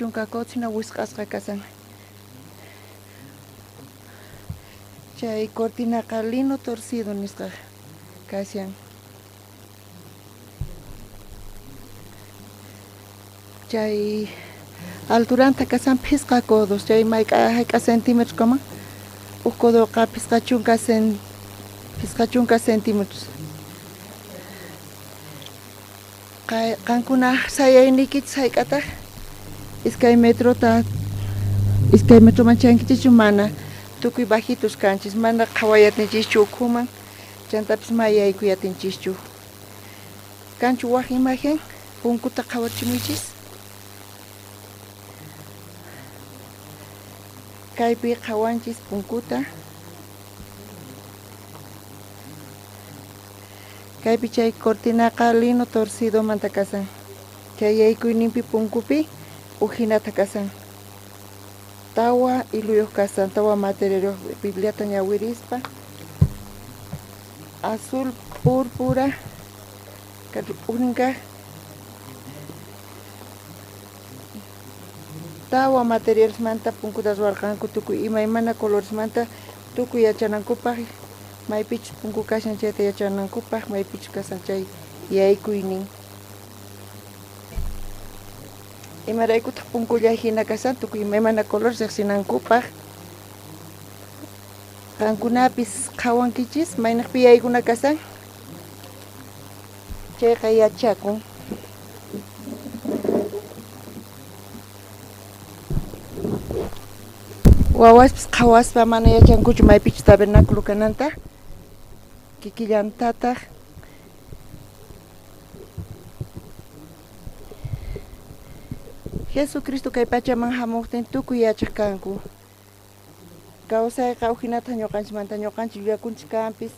chunka cocina wisq'asqa kasan. Chay cortinaqa lino torcido nisqa kashan. Chay alturanta kasan phisqa codos, chay mayqa centímetros kama. Codoqa phisqa chunka centímetros. Qankuna sayaynikichis hayk'ataq iskay metro manchankichis mana tukuy bajitos kanchis mana qhawayatinchikchu ukhuman chantapis mayaykuyatinchikchu. Kanchu waq imagen punkuta qhawachimunchis. Kaypi qhawanchis punkuta. Kaypi chay cortinaqa lino torcido manta kasan. Chay yaykuyninpi punkupi ujinata kasan. Tawa iluyuq kasan, tawa material bibliata ñawirispa. Azul púrpura uninqa tawa materiales manta punkuta ruwarqanku tukuy imaymana colores manta tukuy yachanankupaq maypichus punku kashan chayta yachanankupaq maypichus kasan chay yaykuynin. Imaraykutaq punkulla hina kasan tukuy imaymana colores riqsinankupaq. Qankunapis qhawankichis maynaqpi yaykuna kasan chayqa yachakun. Wawaspis qhawaspa mana yachankuchu maypichus tabernáculo kananta kikillantataq Jesucristo kay pachaman hamuqtin tukuy yachaq kanku. Kawsayqa ujinata ñuqanchimanta ñuqanchis llullakunchis kanpis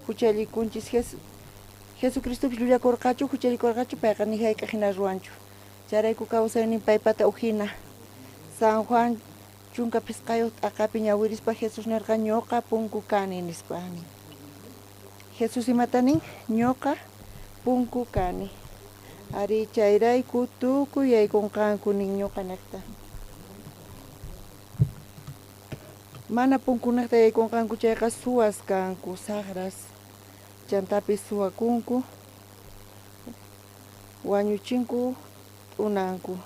huchallikunchis Jesucristopis llullakurqachu huchallikurqachu payqa ni hayk'a hina ruwanchu. Charayku kawsaynin paypata ujina. San Juan chunka pisqayuq t'aqapi ñawirispa Jesus nirqa ñuqa punku kani nispani. Jesus imatanin ñuqa punku kani. Ari chayrayku tukuy yaykunqanku nin ñuqa niqta. Mana punkunaqta yaykunqanku chayqa suwas kanku, sagras. Chantapis suwakunku, wañuchinku, t'unanku.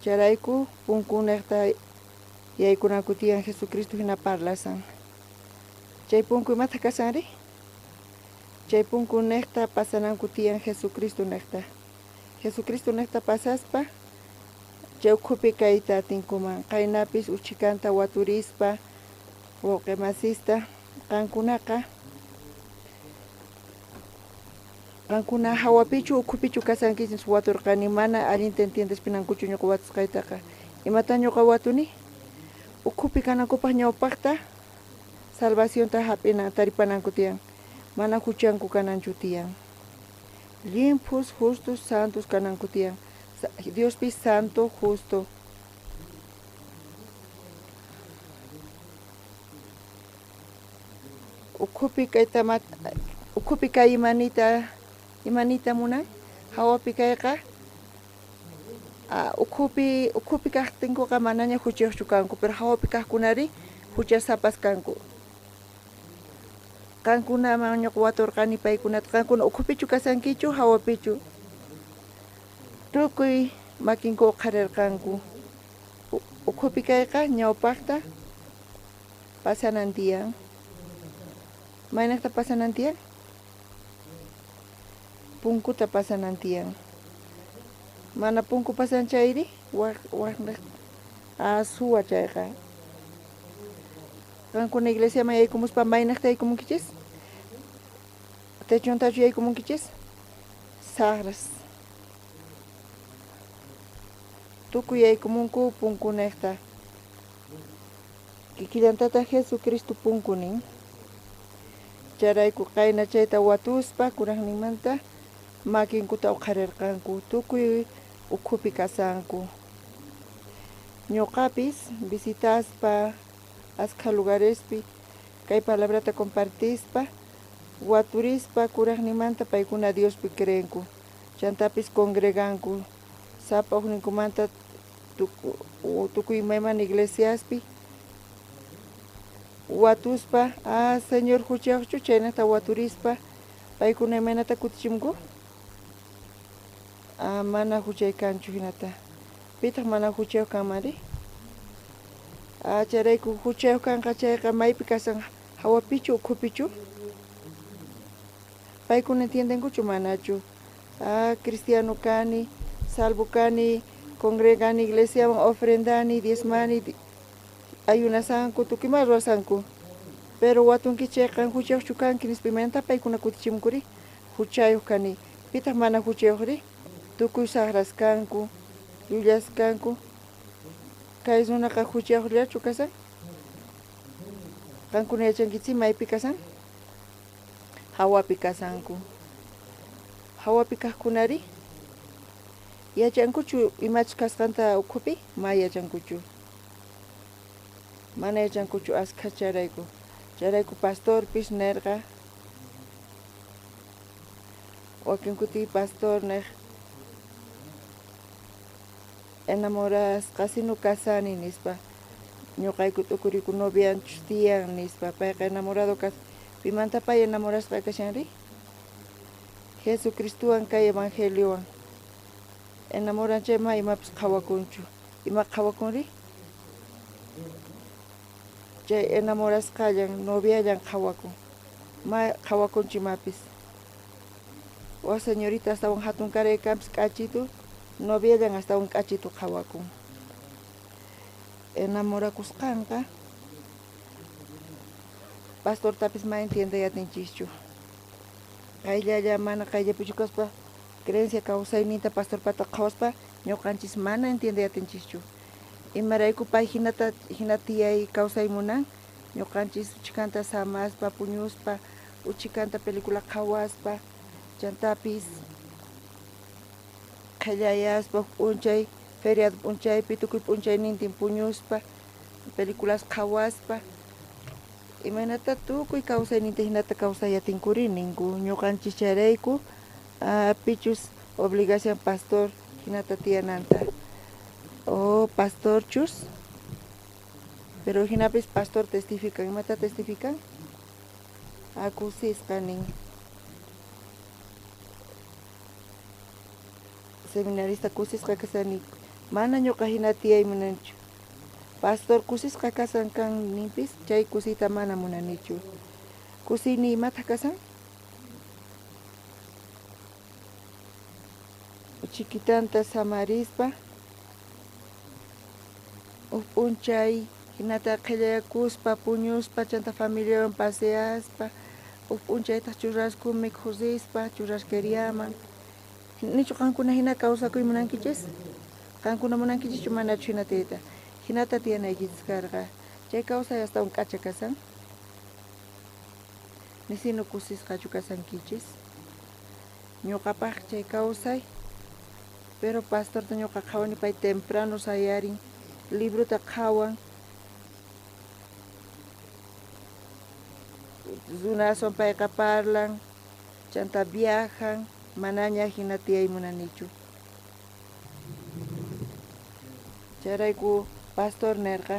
Charayku punkunaqta yaykunanku tiyan Jesucristo hina parlasan. Chay punku imata kasanri? Chay punku niqta pasananku tiyan Jesucristo niqta. Jesucristo niqta pasaspa chay ukhupi kayta tinkuman. Qaynapis uchikanta waturispa woqe masista qankuna hawapichu ukhupichu kasankichis waturqani mana allinta entiendespiñankuchu ñuqa watusqaytaqa. Imata ñuqa watuni? Ukhupi kanankupaq ñawpaqta salvacionta hap'ina taripananku tiyan. Mana huchanku kananchu tiyan. Limpos, justos, santos kananku tiyan. Diospis santo, justo. Ukhupi kay imanita munan hawapi kayqa ukhupi kaqtinkuqa manaña huchiyuqchu kanku, pero hawapi kaqkunari huchasapas kanku. Qankunaman ñuqa waturqani paykunata, qankuna ukhupichu kasankichu hawapichu. Tukuy makinku qarirqanku. Ukhupi kayqa ñawpaqta pasanantiyan. Maynaqta pasanantiyan? Punkuta pasanantiyan. Mana punku pasanchayri suwa chayqa. Qankuna iglesiaman yaykumuspa maynaqta yaykumunkichis? Techuntachu yaykumunkichis? Sagras. Tukuy yaykumunku punku niqta. Kikillantata Jesucristo punkunin. Charayku qayna chayta watuspa kuraqninmanta makinkuta uqharirqanku, tukuy ukhupi kasanku. Ñuqapis visitaspa asqa lugarespi kay palabrata compartispa waturispa kuraqninmanta paykuna Diospi creenku. Chantapis congreganku. Sapa hukninkumanta tukuy mayman iglesiaspi watuspa señor huchaqchu chaynata waturispa paykuna imaynata kutichimku mana huchay kanchu hinata pitaq mana huchaw kanmari charayku huchaw kanqa chayqa maypi kasan hawapichu ukhupichu paykuna entiendenkuchu manachu cristiano kani salvo kani congregani iglesiaman ofrendani diezmani ayunasanku tukima ruwasanku pero watunki chayqa huchayuqchu kanki nispa imaynata paykuna kutichimkuri huchayuq kani pitaq mana huchayuqri tukuy saqras kanku llullas kanku kay runaqa huchayuqllachu kasan qankuna yachankichik maypi kasan hawapi kasanku hawapi kaqkunari yachankuchu imachus kasqanta ukhupi ma yachankuchu mana yachankuchu askha charayku pastorpis nerqa wakin kuti pastor ner enamorasqasinu kasani nispa ñuqayku tukuriku novianchus tiyan nispa payqa enamorado pimanta pay enamorasqa kashanri Jesucristuwan kay evangeliowan enamoranchayma imapis qhawakunchu ima qhawakunri chay enamorasqallan noviallan qhawakun ma qhawakunchu imapis o señorita astawan hatun karaykanpis k'achitu noviallan astawan k'achitu qhawakun enamorakusqanqa pastortapis ma entiendeyatinchikchu qayllalla mana qayllapichu kaspa creencia kawsayninta pastorpata qhawaspa ñuqanchis mana entiendeyatinchikchu imarayku pay hina tiyay kawsaymunan ñuqanchis uchikanta samaspa puñuspa uchikanta pelicula qhawaspa chantapis qillayaspa p'unchay feriado p'unchaypi tukuy p'unchaynintin puñuspa películas qhawaspa imaynata tukuy kawsayninta hinata kawsayatinkurin ninku ñuqanchis charayku pichus obligación pastor hinata tiyananta pastorchus pero hinapis pastor testifican imata testifican akusisqa nin seminarista kusisqa kasani mana ñuqa hina tiyay munanchu pastor kusisqa kasan kan ninpis chay kusita mana munanichu kusini imata kasan chiquitanta samarispa p'unchay hinata qhillayakuspa puñuspa chanta familiawan paseaspa p'unchayta churrasku mikhusispa churrasqueriaman nichu qankuna hina kawsakuy munankichis qankuna munankichis manachu hina tiyayta hinata tiyanaykichis karqa chay kawsay astawan k'acha kasan nisinu kusisqachu kasankichis ñuqapaq chay kawsay pero pastorta ñuqa qhawani pay temprano sayarin libruta qhawan runason payqa parlan chanta viajan manaña hina tiyay munanichu charayku pastor nerqa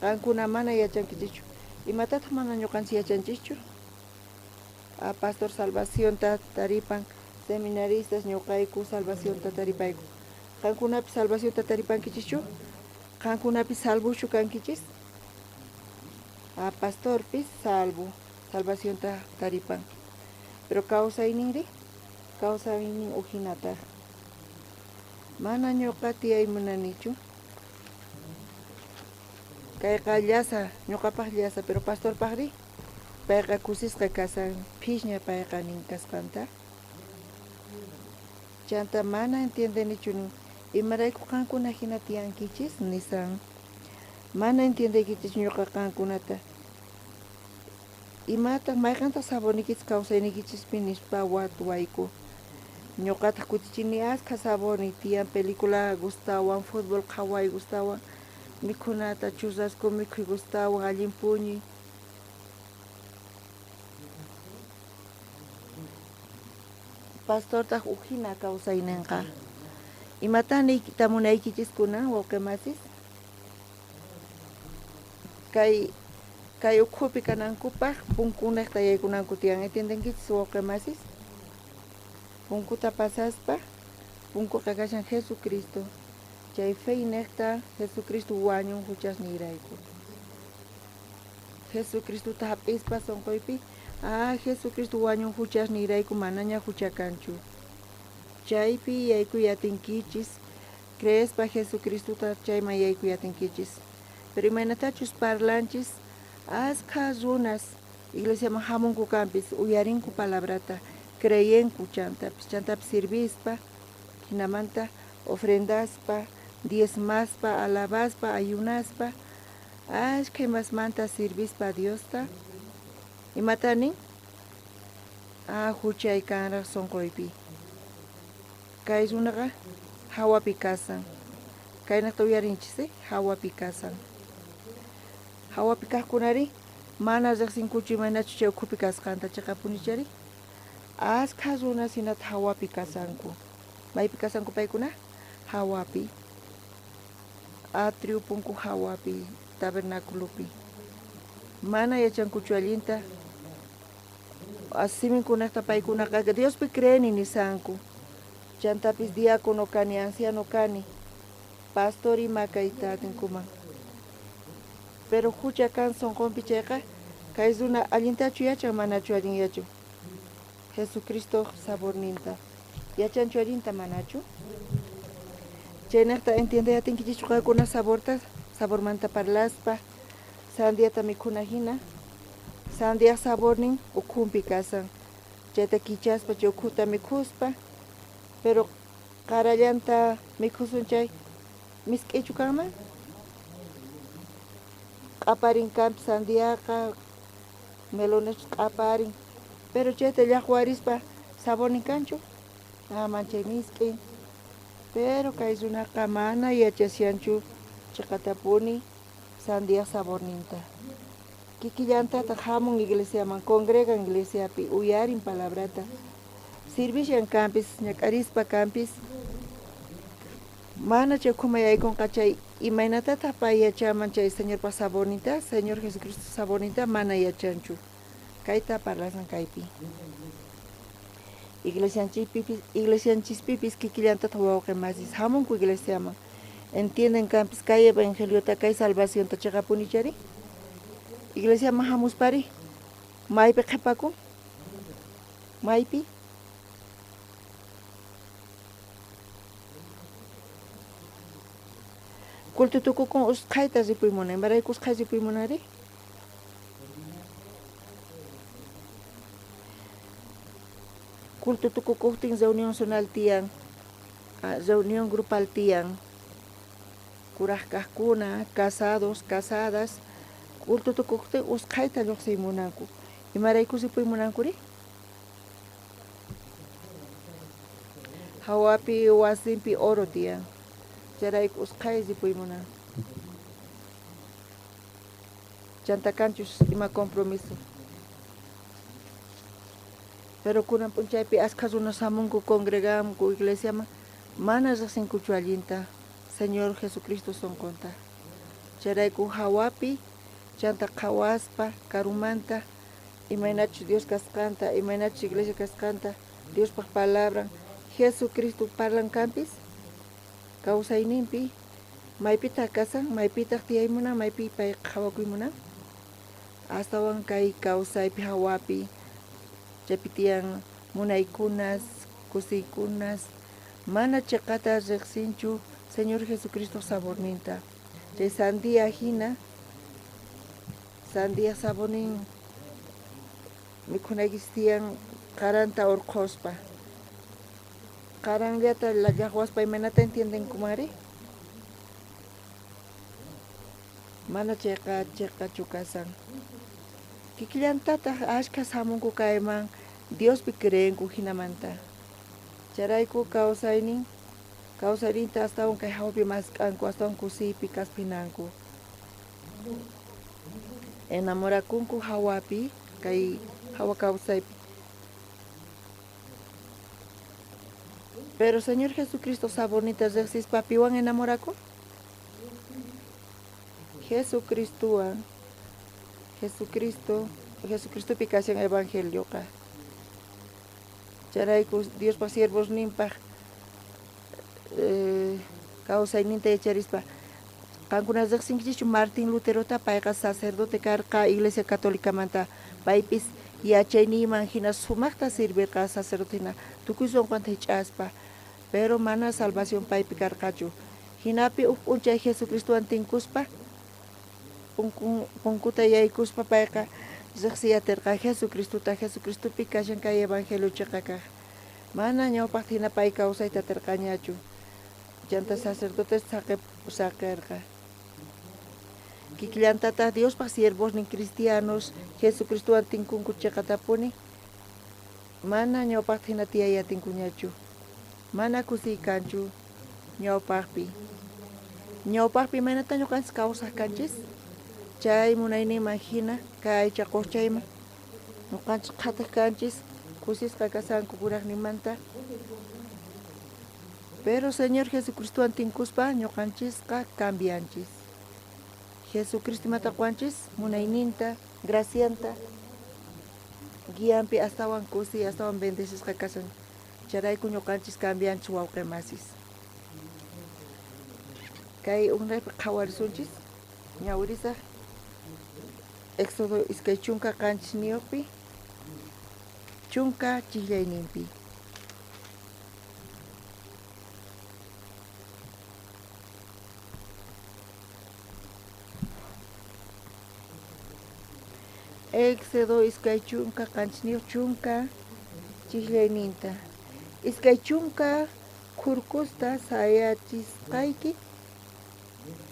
qankuna mana yachankichichu imatataq mana ñuqanchis yachanchikchu pastor salvacionta taripan seminaristas ñuqayku salvacionta taripayku qankunapi salvacionta taripankichischu qankunapi salvuschu kankichis pastorpis salvacionta taripan pero kawsayninri kawsaynin uhinata mana ñuqa tiyay munanichu kayqa llasa ñuqapaq llasa pero pastorpaqri payqa kusisqa kasan phiña payqa nin kasqanta chanta mana entiendenichu imarayku qankuna hina tiyankichis nisan mana entiendekichis ñuqa qankunata imata mayqantaq sabonikichis kawsaynikichis nispa watuwayku ñuqataq kutichini asqa saboni tiyan película gustawan fútbol qhaway gustawan mikhunata churrasku mikhuy gustawan allin puñuy pastortaq uhina kawsayninqa Imatani tamunaykichiskuna wawqimasis kay ukhupi kanankupaq punkunaqta yaykunanku tiyan entiendenkichis wawqimasis punkuta pasaspa punkuqa kashan Jesucristo chay feynekta Jesucristo wañun huchas nirayku Jesucristuta hap'ispa sonqoypi Jesucristo wañun huchas nirayku manaña huchakanchu chaypi yaykuyatinkichis creespa Jesucristuta chayman yaykuyatinkichis pero imaynatachus parlanchis asqa runas iglesiaman hamunku kanpis uyarinku palabrata creyenku chantapis sirvispa hinamanta ofrendaspa diezmaspa alabaspa ayunaspa ashkha imasmanta sirvispa Diosta imatanin huchay kanraq sonqoypi kay runaqa hawapi kasan kaynaqta uyarinchis hawapi kasan hawapi kaqkunari mana riqsinkuchu imanachu chay ukhupi kasqanta chaqapunichari asqa runas hinata hawapi kasanku maypi kasanku paykuna hawapi atrio punku hawapi tabernaculopi mana yachankuchu allinta asiminkunaqta paykunaqa Diospi creeni nisanku chantapis diácono kani anciano kani pastor ima kayta tinkuman pero hucha kan sonqonpi chayqa kay runa allintachu yachan manachu allin yachun Jesucristo saborninta yachanchu allinta manachu chaynaqta entiendeyatinkichis chuqakuna sabormanta parlaspa sandiata mikhuna hina sandia sabornin ukhunpi kasan chayta kichaspa chay ukhuta mikhuspa pero qarallanta mikhusun chay misk'ichu kanman q'aparin kanpi sandiaqa melonachu q'aparin pero chayta llaqwarispa sabornin kanchu manchay misk'i pero kay runaqa mana yachasyanchu chaqatapuni sandia saborninta kikillantataq hamun iglesiaman congregan iglesiapi uyarin palabrata sirvishan kampis ñak'arispa kampis mana chay ukhuma yaykunqa chay imaynatataq pay yachaman chay señorpa saborninta señor Jesucristo saborninta mana yachanchu kayta parlasan kaypi iglesianchispipis kikillantataq wawqimasis hamunku iglesiaman entienden kampis kay evangeliota kay salvacionta chaqapunichari iglesiaman hamuspari maypi qhipakun maypi culto tukukun usqhayta ripuymunay marayku usqhay ripuymunari culto tukukuptin reunión zonal tiyan reunión grupal tiyan kuraq kaqkuna casados casadas culto tukukuptin usqhayta lluqsiymunanku imarayku ripuymunankuri hawapi wasinpi oro tiyan chayrayku usqhay ripuymunan chantakanchus ima compromiso pero kunan punchaypi asqa runas hamunku congregamunku iglesiaman mana riqsinkuchu allinta Señor Jesucristo sonqonta chayrayku hawapi chanta qhawaspa karumanta imaynachu Dios kasqanta imaynachu iglesia kasqanta Diospaq palabran Jesucristo parlan kampis kawsayninpi maypitaq kasan maypitaq tiyaymunan maypi pay qhawakuymunan astawan kay kawsaypi hawapi chaypi tiyan munaykunas kusiykunas mana chaqata riqsinchu Señor Jesucristo saborninta chay sandia hina sandia sabornin mikhunaykis tiyan qaranta urquspa qaranllata llaqwaspa imanata entienden kumari mana chayqa kasan kikillantataq ashkhas hamunku kayman Diospi creenku hinamanta charayku kawsayninta astawan kay hawapi masq'anku astawan kusiypi kaspinanku enamorakunku hawapi kay hawa kawsaypi Pero Señor Jesucristo sabonitas dexis papiwan enamoraco. Jesucristo picación evangelio ka. Charaykus Dios pa siervos nimpa causa ininta echarispa. Kankunas dexinkichu Martín Lutero ta payqa sacerdote karqa Iglesia Católica manta paypis yachayni imagina sumaqta sirvirqa sacerdote hina tukuy sonqanta hich'aspa. Pero mana salvación paypi karqachu. Hinapi p'unchay Jesucristo tinkuspa punkuta yaykuspa payqa riqsiyatirqa Jesucristopi kashan kay evangelio chiqqa. Mana ñawpaq hina pay kawsayta tirqañachu. Llanta sacerdotes saqirqa. Kikllantata Diospaq siervos ni cristianos Jesucristo tinkunku chiqatapuni. Mana ñawpaq hina tiyaya tinkuñachu. Mana kusiykanchu ñawpaqpi. Ñawpaqpi manata ñuqanchis kawsaq kanchis. Chay munayni imagina kay chaquchayman ñuqanchis qhatuq kanchis kusisqa kasanku kuraqnimanta. Pero Señor Jesucristo tinkuspa ñuqanchisqa cambianchis. Jesucristo mataquanchis munayninta, gracianta, guianpi astawan kusi, astawan bendecesqa kasan. Charayku ñuqanchis cambianchis wawqimasis. Kay unaypi qhawarisunchis ñawirisaq Éxodo iskay chunka qanchis niyuqpi chunka chillayninpi. Éxodo iskay chunka qanchis niyuq chunka chillayninta. Iskay chunka kurkusta sayachisqayki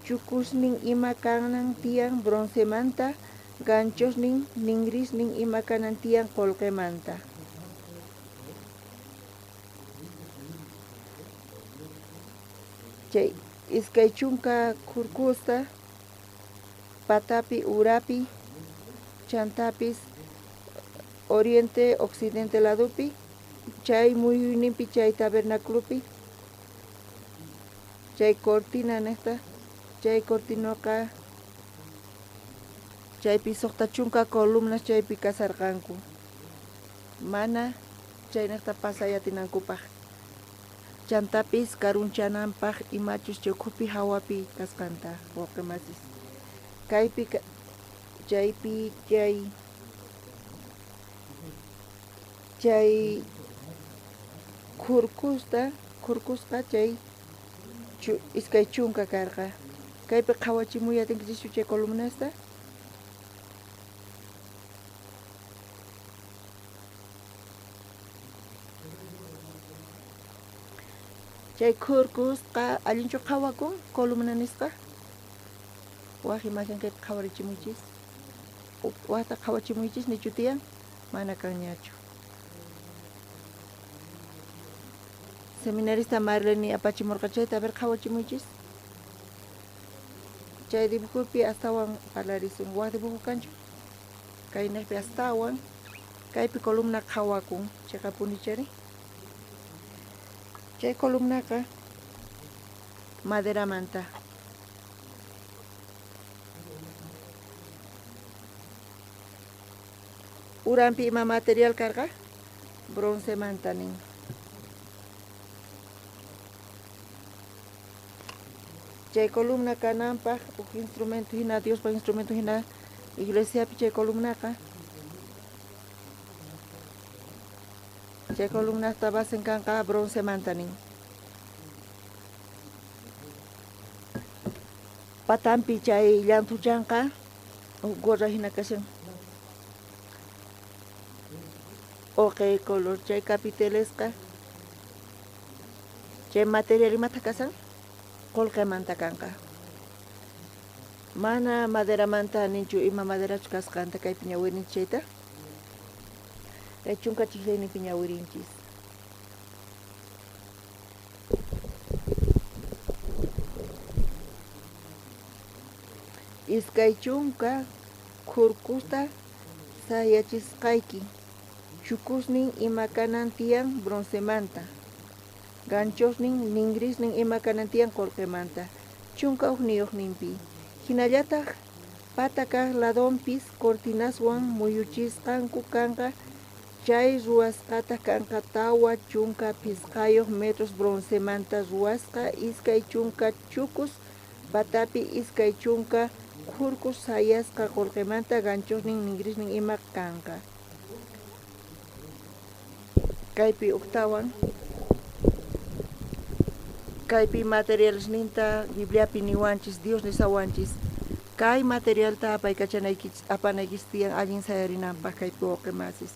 chukusnin ima kanan tiyan broncemanta ganchosnin ningrisnin ima kanan tiyan qolqemanta. Chay iskay chunka kurkusta patapi urapi chantapis oriente occidente ladopi chay muyuyninpi chay tabernáculopi chay cortina nesta chay cortinoqa chaypi suqta chunka columnas chaypi kasarqanku. Mana chay nesta pasayatinankupaq. Chantapis karunchananpaq imachus chukhupi hawapi kasqanta wawqimasis. Kaypi chaypi chay kurkusqa chay iskay chunka karqa. Kaypi qhawachimuyatinkichu chay columnasta. Chay kurkusqa allinchu qhawakun columna nisqa. Waq imagen kay qhawarichimunchis. Waqta qhawachimunchis nichu tiyan mana kanñachu. Seminarista Marlene apachimurqa chayta ver qhawachimunchis. Chay dibujupi astawan parlarisun. Waq dibuju kanchu. Kaynaypi astawan kaypi columna qhawakun chayqa punichari. Chay columnaqa maderamanta. Urampi ima material karqa bronzemanta nin. Chay columna kananpaq instrumento hina Diospa instrumento hina iglesiapi chay columnaqa chay columnasta basen kanqa bronzemanta nin. Patampi chay llantuchanqa gorra hina kashan. Okay color chay capitelesqa chay material imata kasan qolqemanta kanqa. Mana maderamanta ninchu ima maderachu kasqanta kaypi ñawirinchis chayta. Kay chunka chiklayninpi ñawirinchis. Iskay chunka kurkusta sayachisqayki chukusnin ima kanan tiyan bronzemanta ganchosnin ningrisnin ima kanantian kolqemanta chunka uqniyuqninpi hinallataq patakaq ladonpis cortinaswan muyuchisqanku kanqa chay ruwasqata kanqa tawa chunka pisqayuq metros broncemanta ruwasqa iskay chunka chukus patapi iskay chunka qurqus sayasqa qullqimanta ganchosnin ningrisnin ima kanqa kaypi uktawan kaypi materialesninta Bibliapi niwanchis Dios nisawanchis kay materialta apanaykis tiyan allin sayarinanpaq kaypi wawqimasis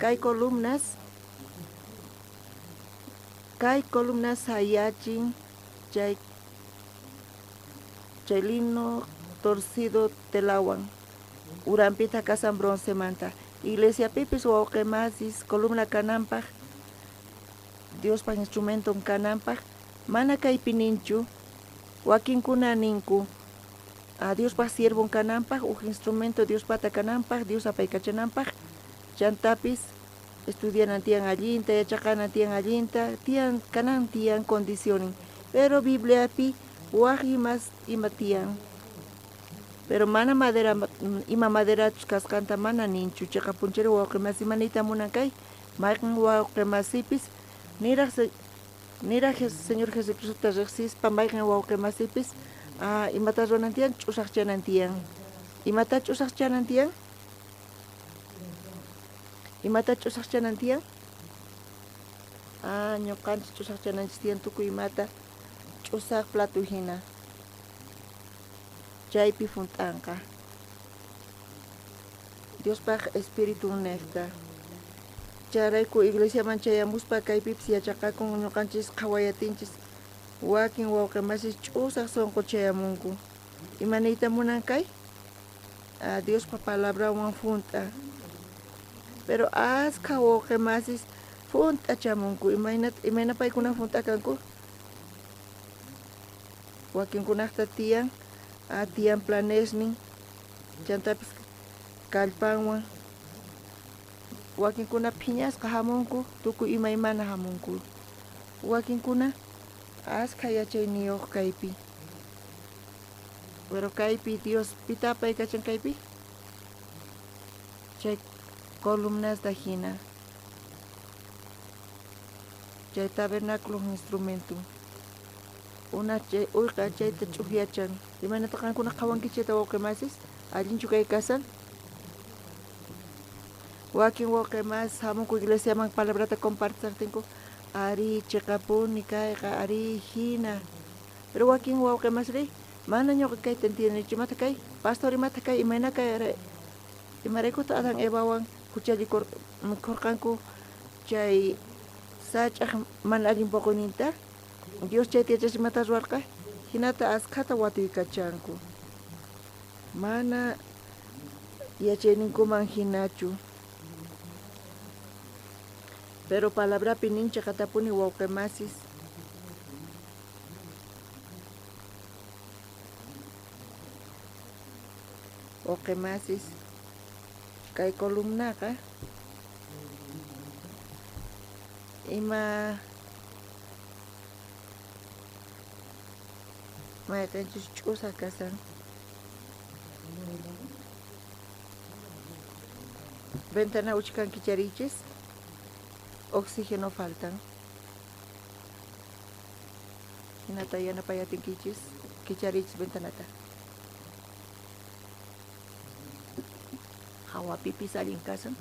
kay columnas sayachin chay lino torcido telawan urampita kasan broncemanta iglesiapipis wawqimasis columna kananpaq Diospaq instrumento kananpaq mana kaypi ninchu wakinkuna ninku Diospaq siervon kananpaq uq instrumento Diospata kananpaq Dios apaykachananpaq chantapis estudianan tiyan allinta yachaqanan tiyan allinta tiyan kanan tiyan condicionin pero Bibliapi waqimas ima tiyan pero mana madera ima maderachus kasqanta mana ninchu chayqa punchari wawqimas imanita munan kay mayqan wawqimasipis niraq Señor Jesucristo riqsispa mayqan wawqimasipis imata runan tiyan ch'usaqchanan tiyan imata ch'usaqchanan tiyan imata ch'usaqchanan tiyan ñuqanchis ch'usaqchananchis tiyan tukuy imata ch'usaq plato hina chaypi funt'anqa Diospaq espiritu necta chayrayku iglesiaman chayamuspa kaypipis yachaqakun ñuqanchis qhawayatinchis wakin wawqimasis ch'usaq sunqu chayamunku imanayta munan kay Diospa palabrawan funt'a pero asqa wawqimasis funt'achamunku imayna paykuna funt'akanku wakinkunaqta tiyan tiyan planesnin chantapis kallpanwan wakinkuna phiñasqa hamunku tukuy imaymana hamunku wakinkuna asqa yachayniyuq kaypi pero kaypi Dios pita apaykachan kaypi chay columnasta hina chay tabernáculo instrumento una chay uyqa chayta ch'uqyachan imanata qankuna qawanki chayta wawqimasis allinchu kay kasan wakin wawqimas hamunku iglesiaman palabrata compartisaqtinku ari chiqapuni kayqa ari hina pero wakin wawqimasri mana ñuqa kayta entiendichu imata kay pastor imata kay imayna kay imaraykuta Adan Evawan kuchallikurqanku chay sach'aq mana allin puquninta Dios chayta yachas imata ruwarqa hinata askhata watuykachanku mana yachayninkuman hinachu pero palabrapi nin chaqatapuni wawqimasis kay columnaqa ima mayqanchis ch'usa kasan ventana uchkan kicharichis oxígeno faltan hinata yanapayatinkichis kicharichis ventanata hawapipis allin kasan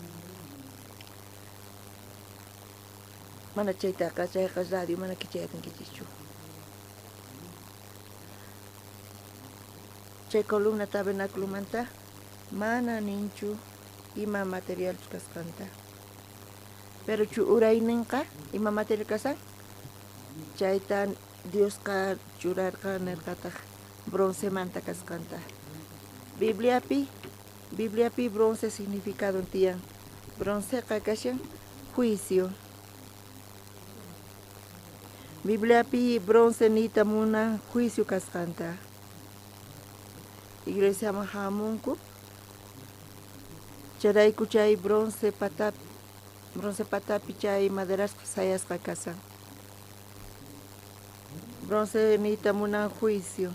mana chaytaqa chayqa radio mana kichayatinkichishchu chay columna tabernaculumanta mana ninchu ima material kasqanta pero chu urayninqa ima material kasan chayta Diosqa churarqa nirqataq broncemanta kasqanta Bibliapi bronce significado tiyan bronceqa kashan juicio Bibliapi bronce nita munan juicio kasqanta iglesia hamunku charayku chay bronce patapi chay maderas sayasqa kasan bronce nita munan juicio.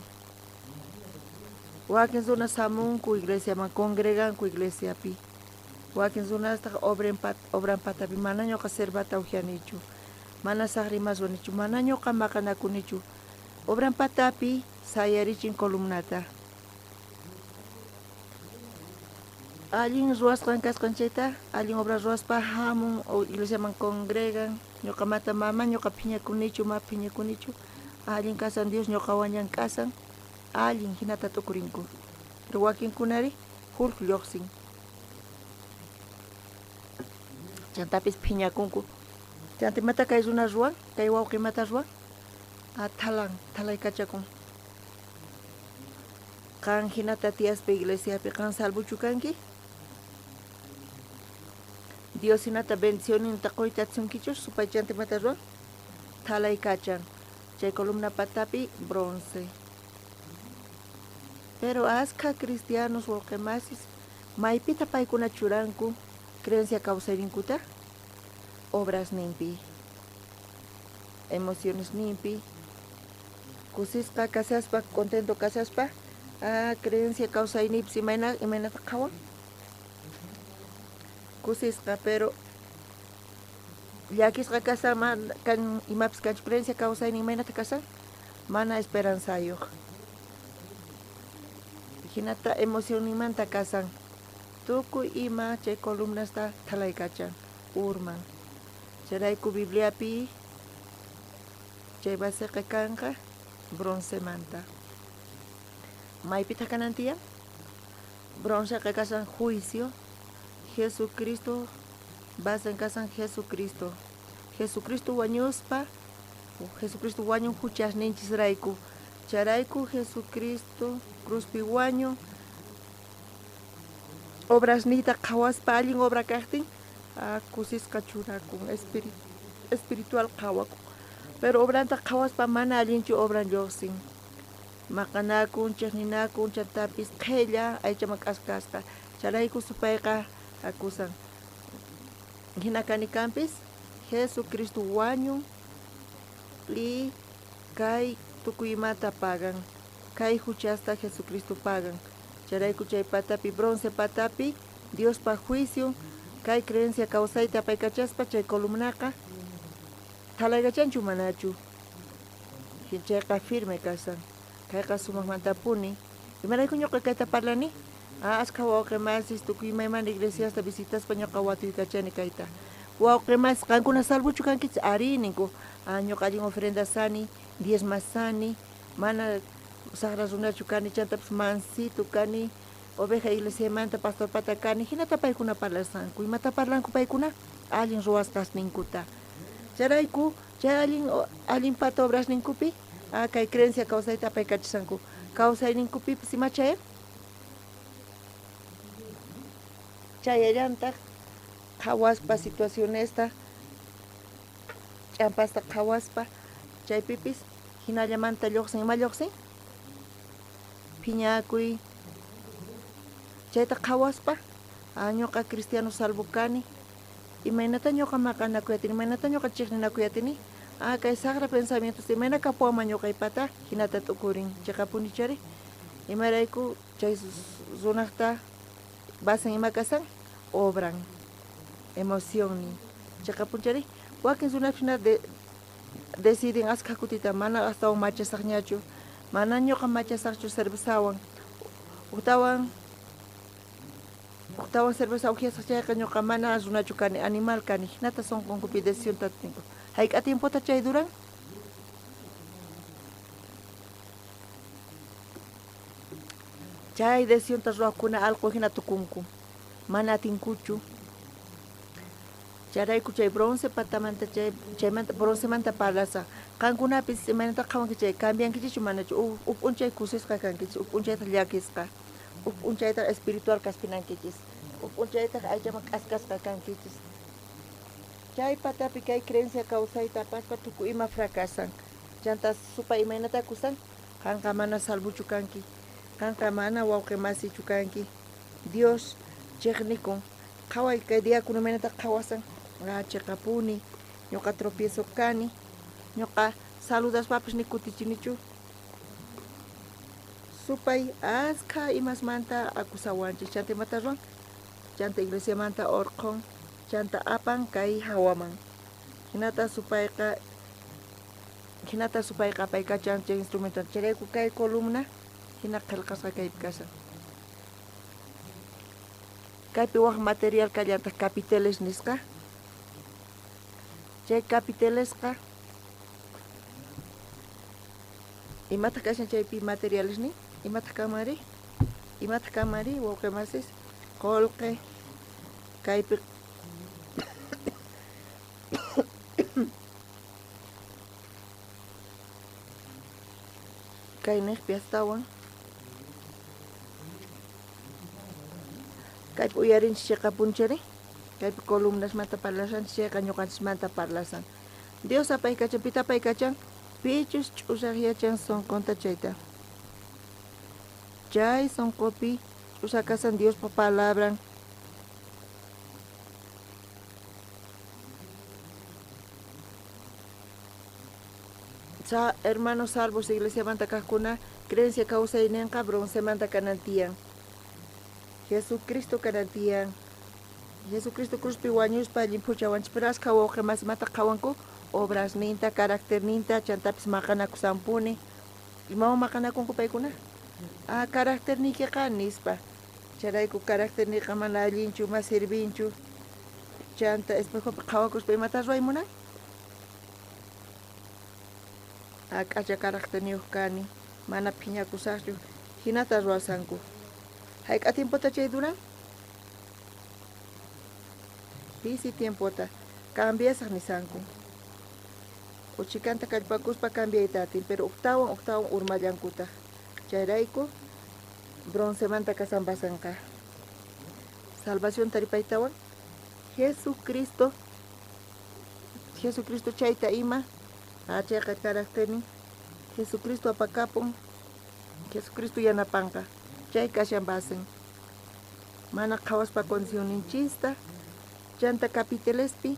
Wakin zona samun ku iglesia man congregan ku iglesia pi. Wakin zona hasta obran patapi mana nyoka serbata ujianichu. Mana sagrimas onichu mana nyoka makanakunichu. Obran patapi saya richin columnata. Alguien ruas cancas concheta, alguien obras ruas pa hamun o iglesia man congregan, nyoka mata mama, nyoka piña kunichu, ma piña kunichu, alguien casan Dios, nyoka wanyan casan, alguien hinata tokurinku. Pero wakin kunari, hulk yoxin. Chantapis piña kunku. Chanti mata kay una ruan, kay wauki mata ruan, a talay kachakun. Kan hinata tias pe iglesia pe kan salbuchu kanki. Dios inata bendicionin takoita tsunkichos supaychante matarron talay kachan chay columna patapi bronce. Pero asca cristianos walkemasis maipita paikuna churanku creencia causerinkuta obras nimpi emociones nimpi kusisqa kasaspa contento kasaspa creencia causainipsi imena takawan kusisqa pero llakisqa kasa kan imapas kanchu creencia causaini imaynata kasan mana esperanzayuq hinata emocionimanta kasan tukuy ima chay columnasta thallaykachan urman chayrayku bibliapi chay baseqa kanqa bronce-manta maypita kanantiyan bronceqa kasan juicio Jesucristo basen kasan Jesucristo wañuspa Jesucristo wañun huchasninchis rayku charayku Jesucristo cruzpi wañun obras nita qhawaspa allin obra kaqtin kusisqa churakun espiritual qhawakun pero obranta qhawaspa mana allinchu obran lluqsin maqanakun chiqninakun chantapis qhella aychaman k'askasqa charayku supayqa acusan hinakani campis Jesucristo wañun y kay tukuyimata pagan kay huchasta Jesucristo pagan charayku chay patapi bronce patapi Dios pa juicio kay creencia causayta paykachaspa chay columnaqa thalaygachanchu manachu chayqa firme kasan kayqa sumaqmanta puni imarayku ñuqa kayta parlani asqa wawqimasis tukuy imaymana iglesiasta visitaspa ñuqa watuykachani kayta wawqimasis qankuna salbuchu kankichis ari ninku ñuqa allin ofrenda sani diezma sani mana saqra runachu kani chantapis mansito kani oveja iglesiamanta pastor pata kani hinata paykuna parlasanku imata parlanku paykuna allin ruwasqas ninkuta charayku chay allin pata obras ninkupi kay creencia causayta paykachisanku causay ninkupi simachaya chayallanta qhawaspa situación esta ch'ampasta qhawaspa chaypipis hinallamanta lluqsin ima lluqsin phiñakuy chayta qhawaspa ñuqa cristiano salvo kani imaynata ñuqa maqanakuyatini imaynata ñuqa chiqninakuyatini kay sagra pensamientos imayna kapuwanman ñuqaypata hinata t'ukurin chayqa punichari imarayku chay runaqta basen ima kasan obran emoción ni chayqa punchari wakin runapina deciden asqa kutita mana astawan machasaqñachu mana ñuqa machasaqchu cervezawan uktawan cerveza ujiasaq chayqa ñuqa mana runachu kani animal kani hinata sonqunkupi decisión tatinku hayk'a tiempota chay duran chay decisionta ruwaqkuna allqu hina tukunku mana atinkuchu charayku chay bronce patamanta chaymanta broncemanta parlasa qankunapis imaynata qhawanki chay cambiankichichu manachu up'unchay kusisqa kankichis up'unchayta llakisqa up'unchayta espiritual kaspinankichis up'unchayta aychaman k'askasqa kankichis chay patapi kay creencia causayta paspa tukuy ima fracasan chanta supa imaynata kusan qanqa mana salvuchu kanki qanqa mana wawqimasichu kanki Dios chiqnikun qhaway kay diakuna imaynata qhawasan chayqa puni ñuqa tropiezo kani ñuqa saludas papas ni kutichinichu. Supay aska imas manta akusawanchi chante matarron, chante iglesia manta orkon, chanta apan kai hawaman. Hinata supayqa payqa chante instrumento chereku kai columna, hina qelqasqa kai casa. Kaypi waq material kallanta capiteles nisqa. Chay capitelesqa imata kashan chaypi materiales ni imata kamari wawqi masis qolqi kaypi kay niqpi astawan kaypi uyarinchis chayqa punchari kaypi columnas manta parlasanchis chayqa ñuqanchis manta parlasan Dios apay kachan pita apay kachan pichus ch'usaq yachan sonqonta chayta chay sonqopi ch'usakasan Dios pa palabran hermanos salvos iglesia manta kaqkuna creencia kawsayninqa bronce manta kanantiyan Jesucristo kanantiyan Jesucristo cruzpi wañuspa llimpuchawanchis pero aska wawqi masiymanta qawanku obras ninta, carácter ninta, chantapis maqanakusampuni imawan maqanakunku paykuna carácter nikiqa nispa charayku carácter niqa mana allinchu mas sirvinchu chanta espejopi qawakuspa imata ruwaymunan k'acha carácter niyuq kani mana phiñakusaqchu hinata ruwasanku hayk'a tiempota chay duran pisi tiempota cambiasaq nisanku uchikanta kallpakuspa cambiaytatin pero uktawan urmallankuta chayrayku bronce-manta kasanpasanqa salvación taripaytawan Jesucristo chayta ima chayqa carácternin Jesucristo apakapun Jesucristo yanapanqa chay kashanpasin mana qhawaspa condicionninchista chanta capitelespi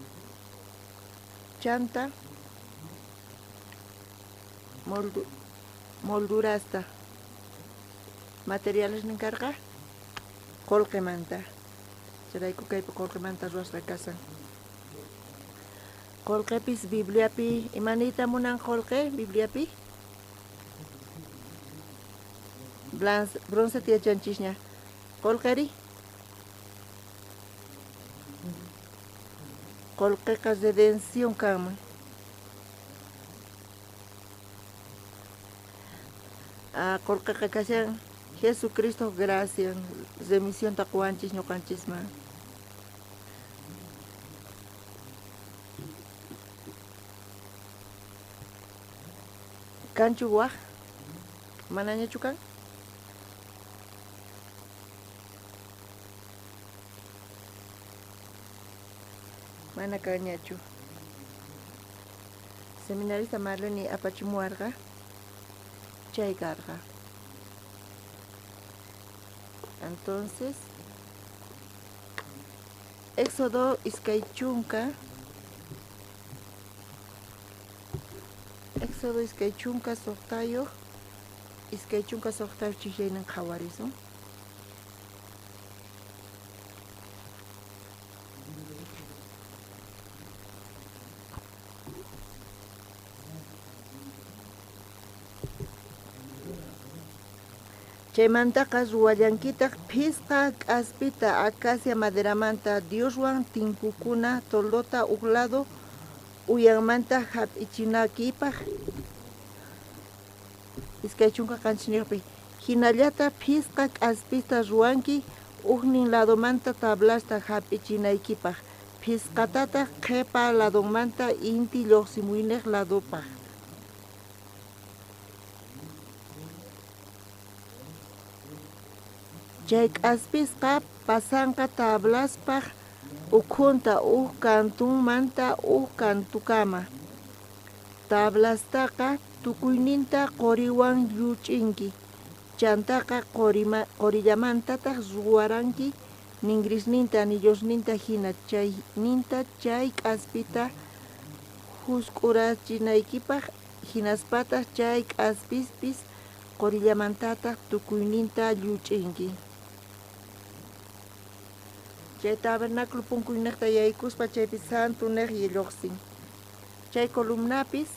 chanta moldurasta materiales ninkarqa qolqimanta charayku kaypi qolqimanta ruwasqa kasan qolqipis Bibliapi imanita munan qolqi Bibliapi bronce tiyachanchisña qolqiri qolqiqa redención kanman qolqiqa kashan Jesucristo gracia remisión taquwanchis ñuqanchisman kanchu waq manañachu kan mana kanñachu seminarista Marlene apachimuwarqa chay karqa entonces Éxodo iskay chunka soqtayuq iskay chunka soqtayuq chishaynin qhawarisun chaymantaqa ruwallankitaq phisqa k'aspita acacia maderamanta Dioswan tinkukuna toldota uk lado uyanmanta hap'ichinakipaq iskay chunka qanchinirpi hinallata phisqa k'aspita ruwanki uknin ladomanta tablasta hap'ichinaykipaq phisqatataq qhipa ladonmanta inti lluqsimuyniq ladopaq chay k'aspisqa pasanqa tablaspaq ukhunta kantunmanta kantukama tablastaqa tukuyninta qoriwan lluch'inki chantaqa qorillamantataq ruwaranki ningrisninta anillosninta hina chay k'aspita husk'urachinaykipaq hinaspata chay k'aspispis qorillamantata tukuyninta lluch'inki. Chay tabernáculo punkuynaqta yaykuspa chaypi santo naq lluqsin. Chay columnapis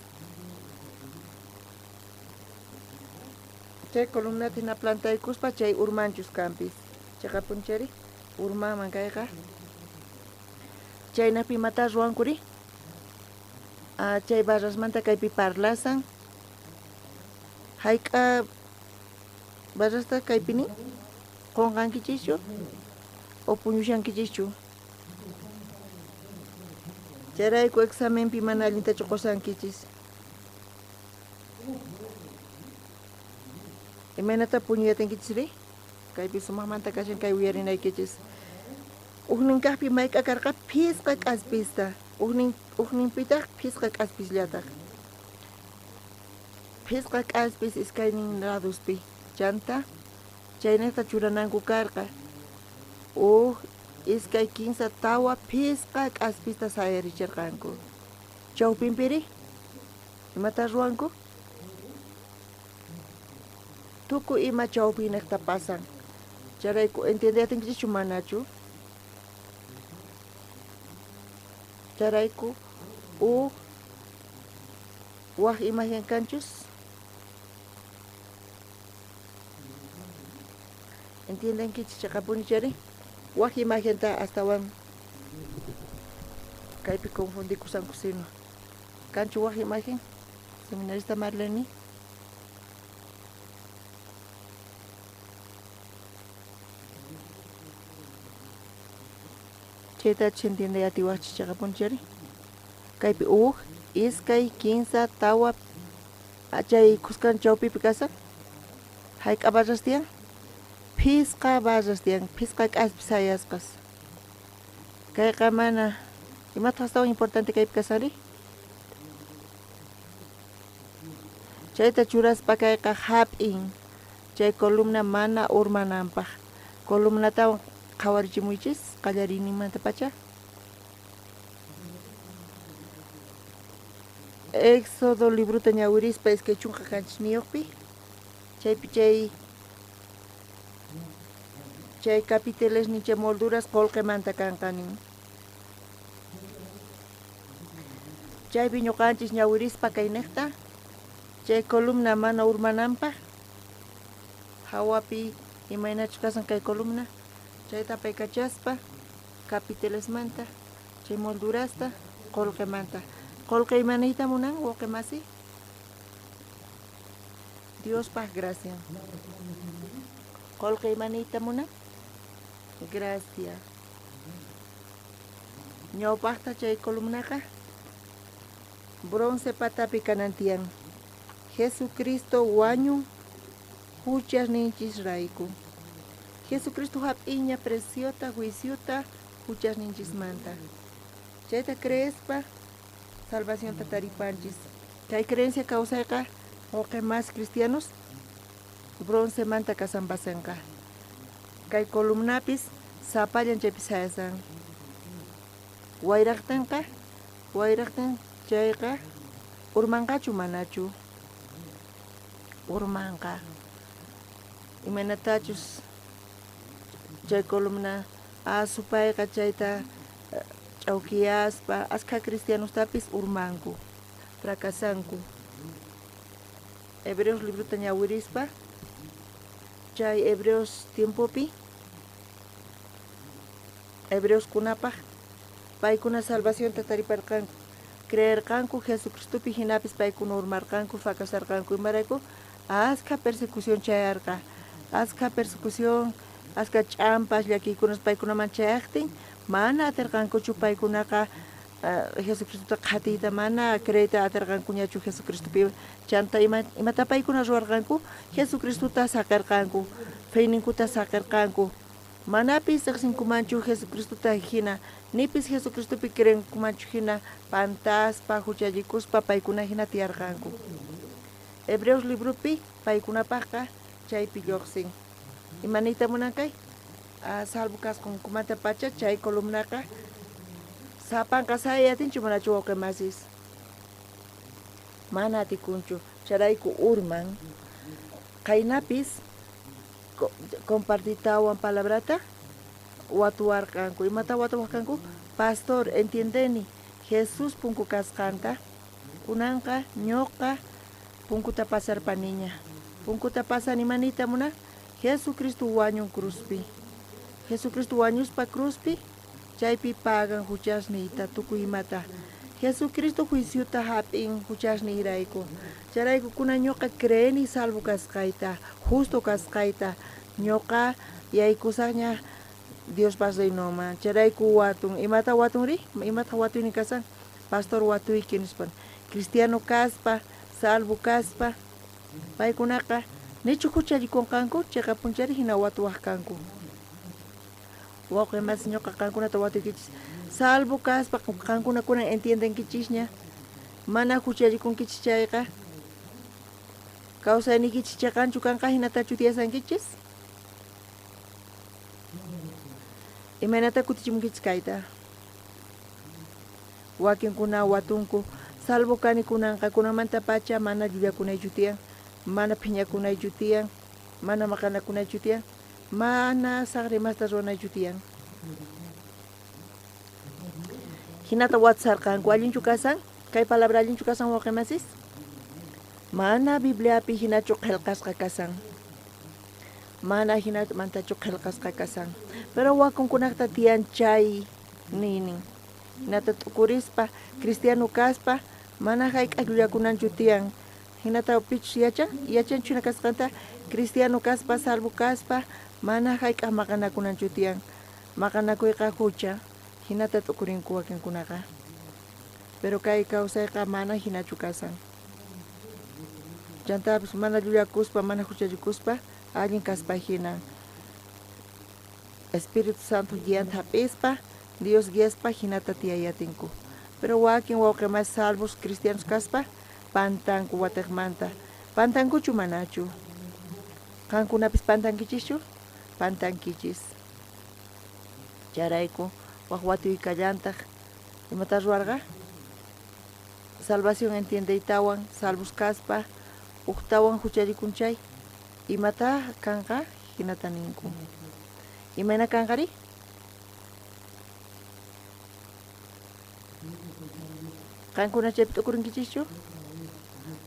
chay columnata hina plantaykuspa chay urmanchus kampis. Chayqa punchari urmaman kayqa. Chaynapi mata ruwankuri. Chay barrasmanta kaypi parlasan. Hayk'a barrasta kaypini qunqankichischu o puñushankichischu. Chayrayku examenpi mana allintachu qusankichis. Imaynata puñuyatinkichis kaypi sumaqmanta kashan kay uyarinaykichis. Uhnin kaqpi mayqa karqa phisqa k'aspista. Uhninpitaq phisqa k'aspisllatak. Phisqa k'aspis iskaynin ladospi chanta chaynata churananku karqa. Iskay 15 tawa phisqa k'aspista sayarichirqanku. Chawpinpiri imata ruwanku? Tukuy ima chawpinaqta pasan. Chayrayku entendiyatinkichu manachu? Chayrayku waq imagen kanchus? Entiendenkichis chayqa punichari? Waq imagenta astawan kaypi confundikusanku sino. Kanchu waq imagen? Seminarista Marlene? Chayta entiende atiwaqchis chayqa punchari? Kaypi iskay 15 tawa chay kuskan chawpipi kasan? Hayk'a barras tiyan? Phisqa barras tiyan, phisqa k'aspi sayasqas. Kayqa mana imata astawan importante kaypi kasari? Chayta churaspa kayqa hap'in chay columna mana urmananpaq. Columnatawan qhawarichimuychis qallarinimanta pacha. Éxodo libruta ñawirispa iskay chunqa kanchis niyuqpi. Chaypi chay capiteles ni chay molduras qollqimanta kanqanin. Chaypi ñuqanchis ñawirispa kay niqta chay columna mana urmananpaq hawapi imaynachus kasan kay columna chayta paykachaspa capitelesmanta chay moldurasta qollqimanta. Qollqa imanayta munan wawqimasi? Diospaq gracia. Qollqa imanayta munan? Gracia. Ñawpaqta chay columnaqa bronce patapi kanantiyan. Jesucristo wañun huchasninchis rayku. Jesucristo hap'iña preciota juiciota huchasninchismanta. Chayta creespa salvación tataripanchis. Kay creencia causayqa más cristianos bronce manta kasanpasanqa. Kay columnapis sapallan chaypi sayasan. Wayraqtan chayqa urmanqachu manachu? Urmanqa. Imanatachus chay columna supayqa chayta ch'awkiyaspa askha cristianostapis urmanku, fracasanku. Hebreos libruta ñawirispa chay Hebreos tiempopi Hebreos kunapaq paykuna salvación tatariparqanku, creerqanku Jesucristopi hinapis paykuna urmarqanku, fracasarqanku imarayku askha persecución chayarqa, askha persecución, askha ch'ampas llakiykunas paykunaman chayaqtin mana atirqankuchu paykunaqa Jesucristo qhatiyta mana creyta atirqankuñachu Jesucristopi chanta imata paykuna ruwarqanku Jesucristota saqirqanku, feyninkuta saqirqanku, manapis riqsinkumanchu Jesucristota hina, nipis Jesucristopi creenkumanchu hina pantaspa, huchallikuspa paykuna hina tiyarqanku. Hebreos librupi paykunapaqqa chaypi lluqsin. Imanayta munankay? Salvo kasqunkumanta pacha chay columnaqa sapanqa sayatinchu manachu wawqimasis. mana atikunchu charayku urman kaynapis compartitawan palabrata watuwarkanku imata watuwarkanku pastor entiendeni Jesús punku kasqanta kunanqa ñuqa punkuta pasarpaniña punkuta pasani manita muna Jesucristo wañun cruzpi Jesucristo wañuspa cruzpi chaypi pagan huchasniyta tukuy imata Jesucristo juiciuta hap'in huchasniyrayku charayku kuna ñuqa creeni salvo kasqayta justo kasqayta ñuqa yaykusaqña Dios pasaynoman charayku watun imata watunri imata watuyni kasan pastor watuyki nispan cristiano kaspa salvo kaspa paykunaqa nichu huchallikunqanku chayqa punchari hina watuwaqkanku wawqi mas ñuqa qankunata watuykichis salvo kaspa qankuna kunan entiendenkichisña mana huchallikunkichis chayqa kawsaynikichis chaqanchu kanqa hinatachu tiyasankichis imaynata kutichimunkichis kayta wakinkuna watunku salvo kani kunanqa kunamanta pacha mana llullakunaychu tiyan mana phiñakunaychu tiyan mana maqanakunaychu tiyan mana saqrimasta ruwanaychu tiyan hinata watasarqanku allinchu kasan kay palabra allinchu kasan wawqimasis mana Bibliapi hinachu qillqasqa kasan mana hinamantachu qillqasqa kasan pero wakunkunaqta tiyan chay ninin hinata tukurispa cristiano kaspa mana hayk'aq llullakunanchu tiyan hinata pichus yachanchu hina kasqanta cristiano kaspa salvo kaspa mana hayk'aq maqanakunanchu tiyan maqanakuyqa hucha hinata tukurinku wakinkunaqa pero kay kawsayqa mana hinachu kasan chantapis mana llullakuspa mana huchallikuspa allin kaspa hina Espíritu Santo guianta hap'ispa Dios guiaspa hinata tiyayatinku pero wakin wawqimas salvos cristianos kaspa pantanku watiqmanta pantankuchu manachu qankunapis pantankichischu pantankichis charayku waq watuykallantaq imata ruwarqa salvación entiendeytawan salvos kaspa uqtawan hucharikunchay imata kanqa hinata ninku imayna kanqari qankuna chaypi tukurinkichishchu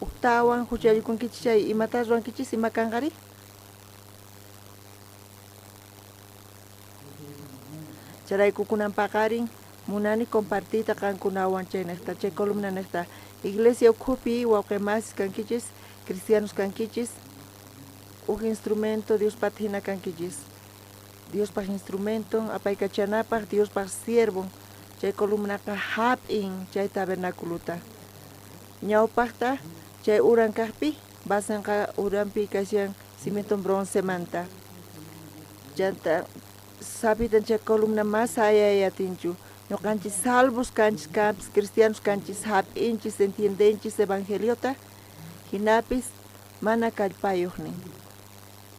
uqtawan hucharikunkichis chay imata ruwankichis ima kanqari charayku kunan paqarin munani compartita qankunawan chaynaqta chay columna naqta iglesia ukhupi wawqimasis kankichis cristianos kankichis uk instrumento Dios pata hina kankichis Dios paq instrumento apaykachanapaq Dios paq siervo chay columnaqa hap'in chay tabernáculuta ñawpaqta chay uran kaqpi basanqa uranpi kashan cimiento bronce manta chanta sapitan chay columna mas ayayatinchu ñuqanchis salvos kanchis kanpis cristianos kanchis hap'inchis entiendenchis evangeliota hinapis mana kallpayuqnin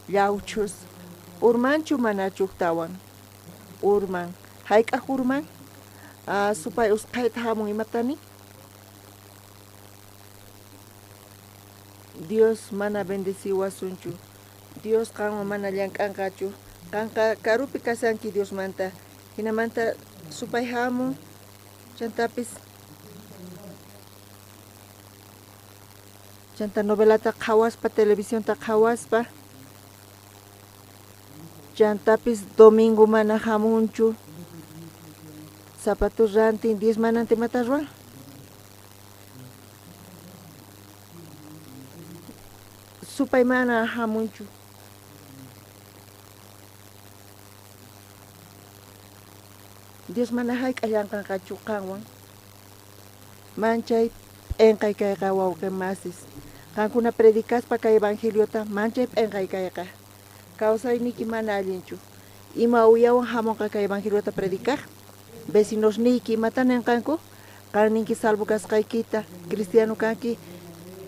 llawchus urmanchu manachu uqtawan urman hayk'aq urman supay usqayta hamun imatani Dios mana bendeciwasunchu Dios qanwan mana llank'anqachu qanqa karupi kasanki Dios manta hinamanta supay hamun chantapis chanta novelata qhawaspa televisiónta qhawaspa chantapis domingo mana hamunchu zapatos rantin 10 manante mata ruan supay mana hamunchu Dios mana hayk'allanqanqachu qanwan manchay p'enqay kayqa wawqimasis qankuna predicaspa kay evangeliota manchay p'enqay kayqa kawsayniki mana allinchu ima uyawan hamunqa kay evangeliota predicaq vecinos niki imata ninqanku qanninki salvo kasqaykita cristiano kanki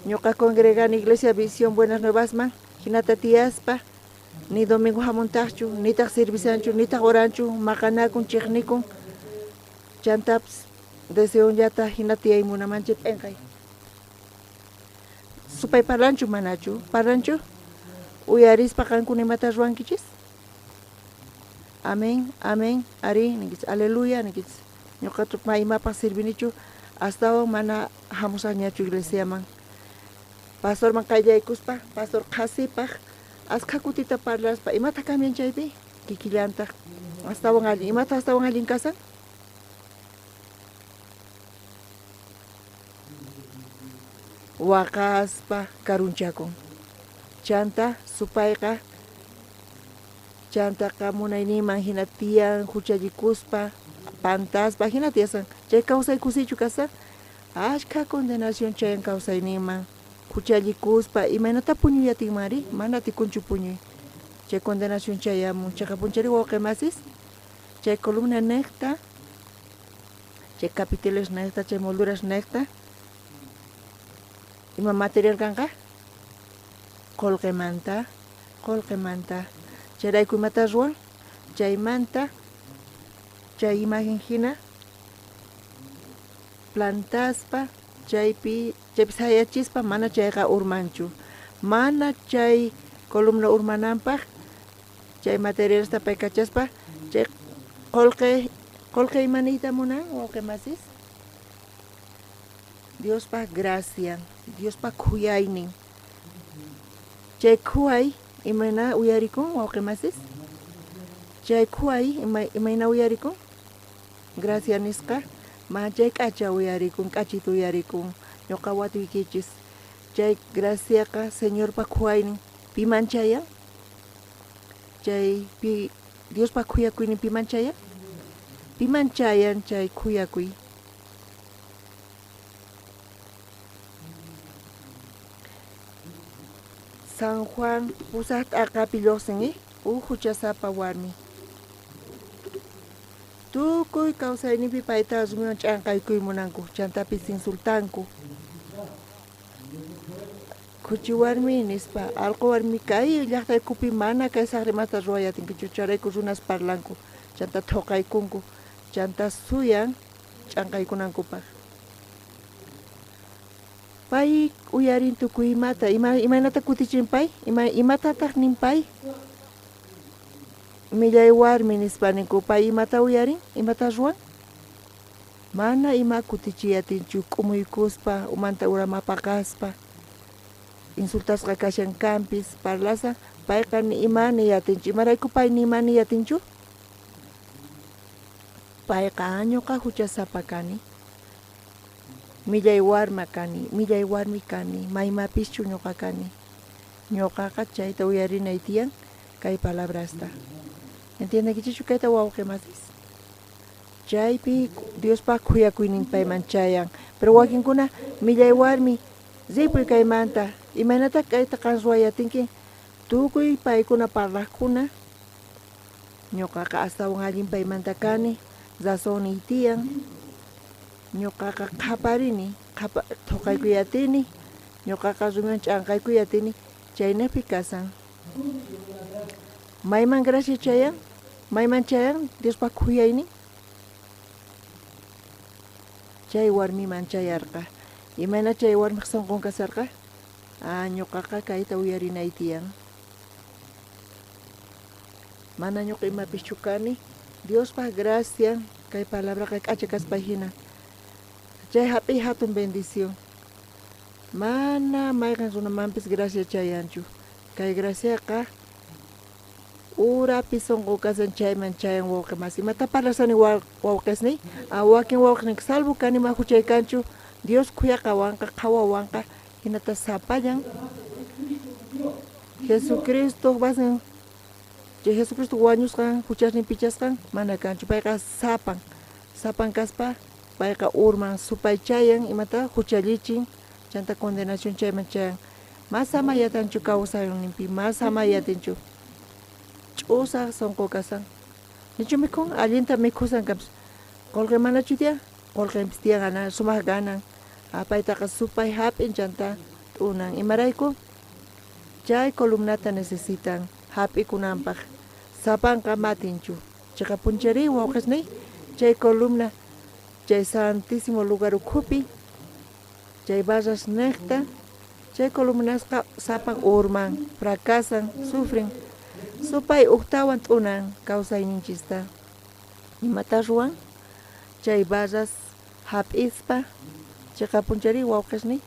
ñuqa congregani iglesia visión buenas nuevasman hinata tiyaspa ni domingo hamuntaqchu nitaq servisanchu nitaq oranchu maqanakun chiqnikun chantaps deseonllata hinata tiyaymunamanchip p'enqay supay parlanchu manachu parlanchu uyarispa kankuna imata ruankichis. Amén, amén, ari nikis aleluya nikis ñuqatu maymapas sirvinichu hasta mana hamusañachu iglesia man. Pastor man kayaykuspa, pastor qasipaq asqa kutita parlaspa imata cambian chaypi kikillantaq astawan allin imata astawan allin kasan. Waqaspa karunchakun chanta supayqa chantaqa munayniman hina tiyan huchallikuspa pantaspa hina tiyasan chay kawsaykusichu kasa ashka condenación chayan kawsayniman huchallikuspa imaynata puñuyatinmari mana tikunchu puñuy chay condenación chayamun chayqa punchari wawqimasis chay columna necta chay capiteles necta chay molduras necta ima material kanqa qolqemanta chayrayku imata ruwan chaymanta chay imagen hina plantaspa chaypi sayachispa mana chayqa urmanchu mana chay columna urmananpaq chay materialsta pay kachaspa chay qolqe imaniyta munan wawqimasis Diospa gracia Diospa khuyaynin chay khuay imayna uyarikun wawqimasis chay khuay imayna uyarikun gracia nisqa ma chay k'acha uyarikun k'achita uyarikun ñuqa watuykichischay graciaqa señorpa khuyaynin piman chaya chay Diospa khuyakuynin piman chaya piman chayan chay khuyakuy San Juan pusat aqapilloqsinmi huchasapa warmi tukuy kawsaynipi payta rumiwan ch'anqaykuymunanku chantapis insultanku kuchi warmi nispa allqu warmi kay llaqtaykupi mana kay saqrimasta ruwayatinkichu charayku runas parlanku chanta thoqaykunku chanta suyan ch'anqaykunankupaq pay uyarin tukuy imata imaynata kutichin pay imatataq nin pay millay warmi nispa ninku pay imata uyarin imata ruwan mana ima kutichiyatinchu k'umuykuspa umanta uramapaqaspa insultasqa kashankampis parlasa payqa ni ima niyatinchu imarayku pay ni ima niyatinchu payqa ñuqa huchasapa kani millay warmi kani maymapischu ñuqa kani ñuqaqa chayta uyarinay tiyan kay palabrasta entiendekichu kayta wawqimasis chaypi Diospa khuyakuynin payman chayan pero wakinkuna millay warmi ripuy kaymanta imaynata kayta qanruwayatinki tukuy paykuna parlaqkuna ñuqaqa astawan allin paymanta kani razoni tiyan ñuqaqa qhaparini thoqaykuyatini ñuqaqa rumiwan ch'anqaykuyatini chaynapi kasan mayman gracia chayan mayman chayan Diospa khuyaynin chay warmiman chayarqa imayna chay warmiqa sunqun kasarqa ñuqaqa kayta uyarinay tiyan mana ñuqa imapischu kani Diospa gracia kay palabraqa k'acha kaspay hina chay hapi hatun bendición mana mayqan runamanpis gracia chayanchu kay graciaqa urapi sunqu kasan chayman chayan wawqimas imata parlasani wawqisni wakin wawqinik salvo kanima huchaykanchu Dios khuyaqawanqa qhawawanqa hinata sapallan Jesucristo basan chay Jesucristo wañusqan huchasnin pichasqan mana kanchu payqa sapan kaspa payqa urman supay chayan imata huchallichin chanta condenación chayman chayan mas hamayatanchu kawsayninpi mas hamayatinchu ch'usaq sunqu kasan nichu mikhun allinta mikhusan kapis qolqi manachu tiyan qolqinpis tiyan ganan sumaq ganan paytaqa supay hap'in chanta t'unan imarayku chay columnata necesitan hap'ikunanpaq sapanqa matinchu chayqa punchari wawqisnay chay columna chay santísimo lugar ukhupi chay barras necta Chay columnasqa sapan urman, fracasan, sufren. Supay uktawan t'unan kawsayninchista. Imata ruwan? Chay barras hap'ispa, chayqa punchari wawqisni.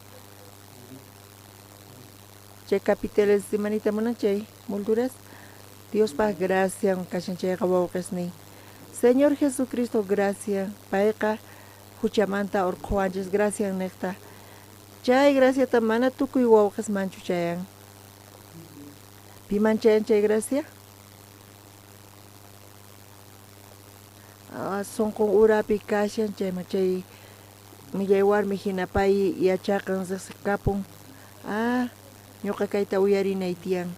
Chay capiteles de manita munan chay molduras. Dios pa gracia kashan chayqa wawqisni. Señor Jesucristo gracia, payqa huchamanta urquwanchis gracia niqta. Chay gracia ta mana tukuy wawqis manchu chayan. Piman chayan chay gracia? Sunqun urapi kashan chayma chay millay warmi hina pay yachaqan kapun. Ñuqa kayta uyarinay tiyan.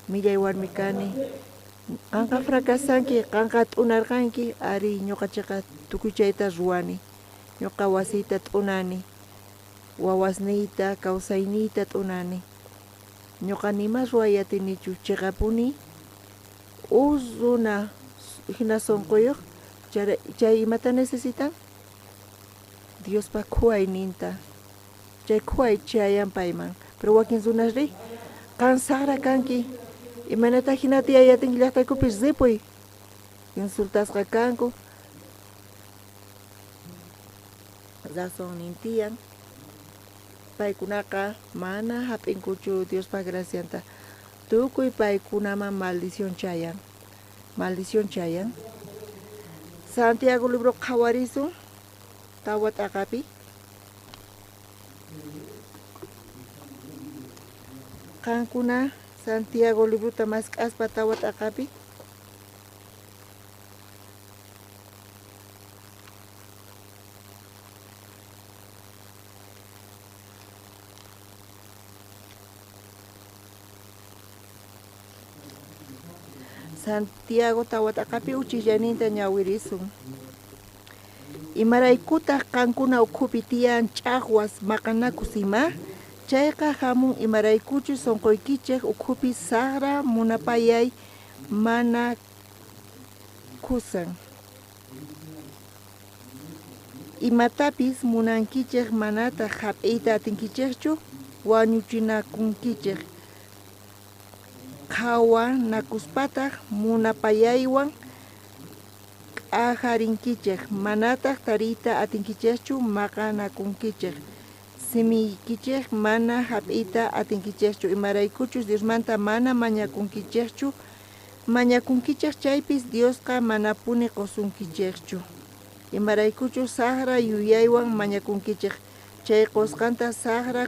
Millay warmi kani. Qanqa fracasanki, qanqa t'unarqanki, ari ñuqachiqa tukuy chayta ruwani. Ñuqa wasita t'unani. Wawasniyta, kawsayniyta t'unani. Ñuqa nima ruwayatinichu chiqapuni runa hina sunquyuq chay imata necesitan? Diospa khuayninta. Chay khuay chayan payman. Pero wakin runasri qansaqra kanki. Imanata hinata yayatinki llaqtaykupis zipuy. Insultasqa kanku. Razón nintiyan. Paykunaqa mana hap'inkuchu Diospa gracianta. Tukuy paykunaman maldición chayan. Maldición chayan. Santiago libro qhawarisun tawa t'aqapi. Qankuna Santiago libro tamasq'aspa tawa t'aqapi. Santiago tawa t'aqapi uchillaninta ñawirisun. Imaraykutaq qankuna ukhupi tiyan ch'aqwas maqanakus ima? Chayqa hamun imaraykuchu sunquykichik ukhupi saqra munapayay mana kusan. Imatapis munankichik manata hap'iyta atinkichikchu wañuchinakunkichik. Qhawa nakuspataq munapayaywan q'ajarinkichik manataq tariyta atinkichikchu maqanakunkichik. Simiykichik mana hap'iyta atinkichikchu imaraykuchus Diosmanta mana mañakunkichikchu. Mañakunkichik chaypis Diosqa manapuni qusunkichikchu. Imaraykuchus saqra yuyaywan mañakunkichik. Chay qusqanta saqra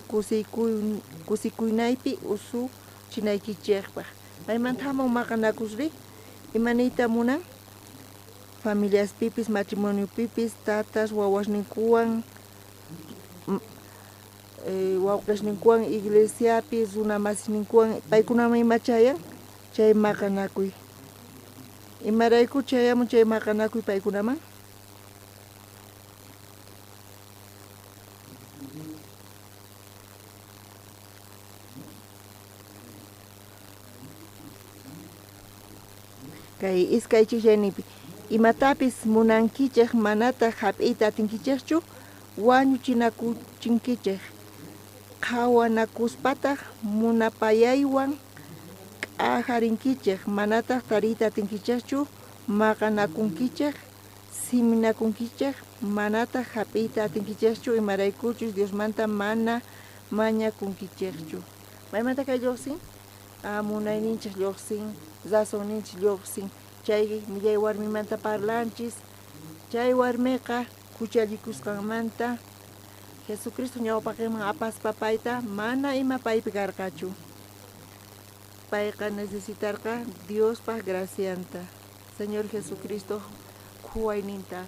kusikuynaypi usu chinaykichikpaq. Paymanta hamun maqanakusri imaniyta munan? Familiaspipis, matrimoniopipis, tatas, wawasninkuwan, wawqishninkuwan, iglesiapis, runamasisninkuwan, paykunaman ima chayan? Chay maqanakuy. Imarayku chayamun chay maqanakuy paykunaman? Kay iskay chikllanipi imatapis munankichik manata hap'iyta atinkichikchu wañuchinakuchinkichik. Qhawanakuspataq munapayaywan q'ajarinkichik manataq tariyta atinkichikchu maqanakunkichik siminakunkichik manataq hap'iyta atinkichikchu imaraykuchus Diosmanta mana mañakunkichikchu. Maymanta kay lluqsin? Munayninchik lluqsin, razonninchik lluqsin. Chay millay warmimanta parlanchis. Chay warmiqa kuchallikusqanmanta Jesucristo ñawpaqman apaspa payta mana ima paypi karqachu. Payqa necesitarqa Diospaq gracianta. Señor Jesucristo khuwayninta.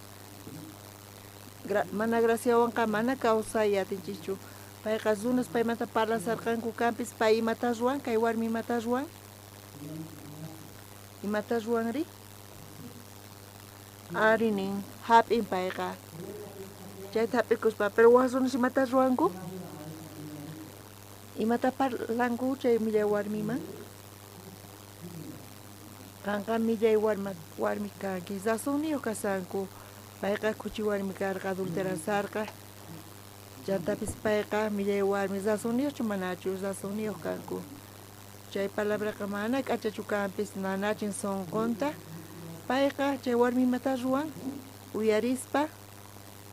Mana graciawanqa mana kawsay atinchichu. Payqa runas paymanta parlasarqanku kampis pay imata ruwan, kay warmi imata ruwan? Imata ruwanri? Arinin hap'in payqa. Chayta hap'ikuspa, pero wasunas imata ruwanku? Imata parlanku chay millay warmiman? Kanqa millay warmi kanki, razonniyo kasanku. Payqa kuchi warmi karqa, adulterasarqa. Chantapis payqa millay warmi zasuniyochu manachu zasuniyoq kanku. Chay palabraqa mana k'achachu kanpis nanachin sonqonta. Payqa chay warmimata ruwan uyarispa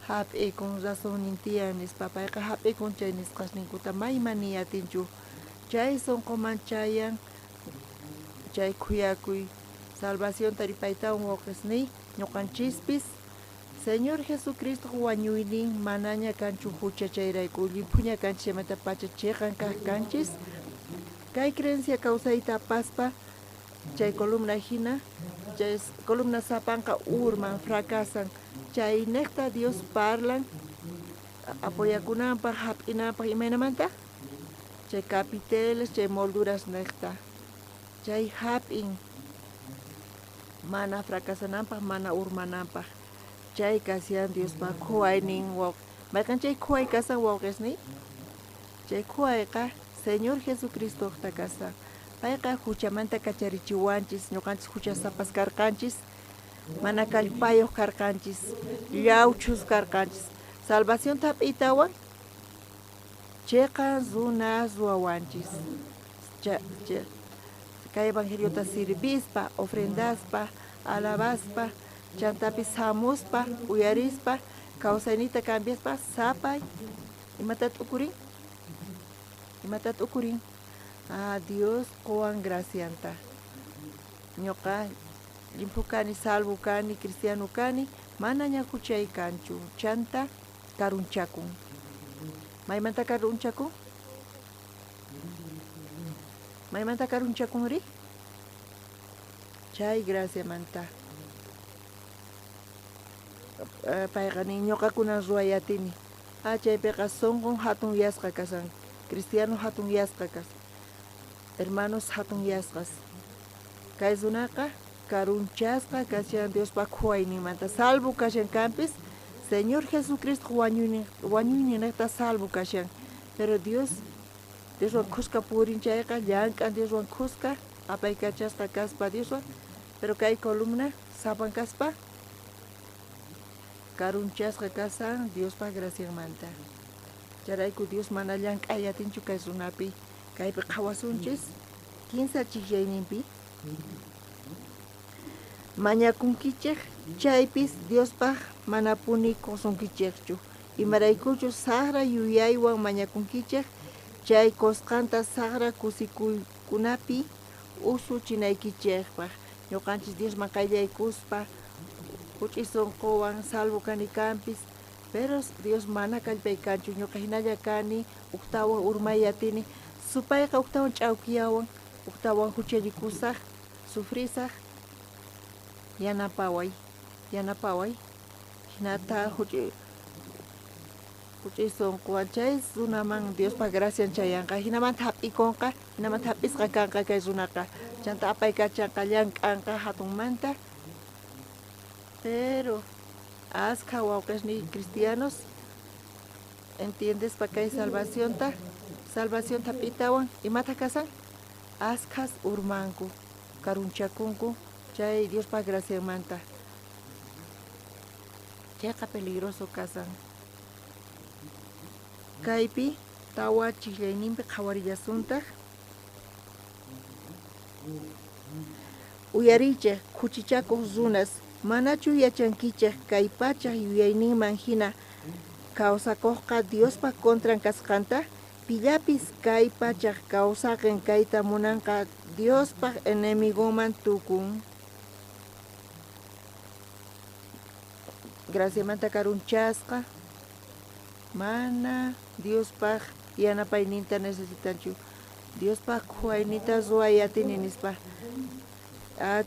hap'ikun rasunin tiyan nispa payqa hap'ikun chay nisqasninkuta mayman niyatinchu. Chay sonqoman chayan chay khuyakuy salvación taripaytawan wawqisniy ñuqanchispis Señor Jesucristo wañuynin manaña kanchu hucha chayrayku limpuña kanchis chaymanta pacha chiqan kaq kanchis kay creencia kawsayta paspa chay columna hina chay columna sapanqa urman fracasan chay necta Dios parlan apoyakunanpaq hap'inanpaq imaynamanta chay capiteles chay molduras necta chay hap'in mana fracasananpaq mana urmananpaq chay kasiyan Dios pa khuaynin waq mayqan chay khuay kasan wawqisni chay khuayqa Señor Jesucristo kasan payqa huchamanta kacharichiwanchis ñuqanchis huchasapas karqanchis mana kallpayuq karqanchis llawchus karqanchis salvación tap'iytawan chayqa runas wawanchis kay evangeliota sirvispa ofrendaspa alabaspa chantapis hamuspa uyarispa kawsaynita cambiaspa sapay imata t'ukurin Dios quwan gracianta ñuqa limpu kani salvo kani cristiano kani manaña huchay kanchu chanta karunchakun maymanta karunchakun maymanta karunchakunri chay gracia manta payqa nin ñuqakuna ruwayatini chaypiqa sonqon hatun yasqa kasan cristiano hatun yasqa kasan hermanos hatun yasqas kay runaqa karunchasqa kashan Diospa khuwaynimanta salvo kashan kanpis Señor Jesucristo wañuyninta salvo kashan pero Dioswan khusqa purin chayqa llank'an Dioswan khusqa apaykachasqa kaspa Dioswan pero kay columna sapan kaspa karunchasqa kasan Diospa graciamanta charayku Dios mana llank'ayatinchu kay runapi kaypi qhawasunchis kinsa chiqllayninpi mañakunkichik chaypis Diospaq mana punikusunkichikchu imaraykuchu saqra yuyaywan mañakunkichik chay qusqanta saqra kusikuykunapi usuchinaykichikpaq ñuqanchis Diosman qayllaykuspa huch'uy sunquwan salvo kani kanpis pero Dios mana kallpaykanchu ñuqa hinalla kani uqtawan urmayatini supayqa uqtawan ch'awkiyawan uqtawan huchallikusaq sufrisaq yanapaway hinata huch'uy sunquwan chay runaman Diospa gracian chayanqa hinamanta hap'ikunqa hinamanta hap'isqa kanqa kay runaqa chanta apaykachanqa llank'anqa hatunmanta pero asqa wawqisni cristianos entiendes pa kay salvación tap'itawan imata kasan asqas urmanku karunchakunku chay Diospa graciamanta chayqa peligroso kasan kaypi tawa chiqllayninpi qhawarillashuntaq uyarichik khuchichakuq runas manachu yachankichik kay pachaq yuyayninman hina kawsakuqqa Diospa contran kasqanta pillapis kay pachaq kawsaqin kayta munanqa Diospaq enemigoman tukun graciamanta karunchasqa mana Diospaq yanapayninta necesitanchu Diospaq khuwaynita ruwayatini nispa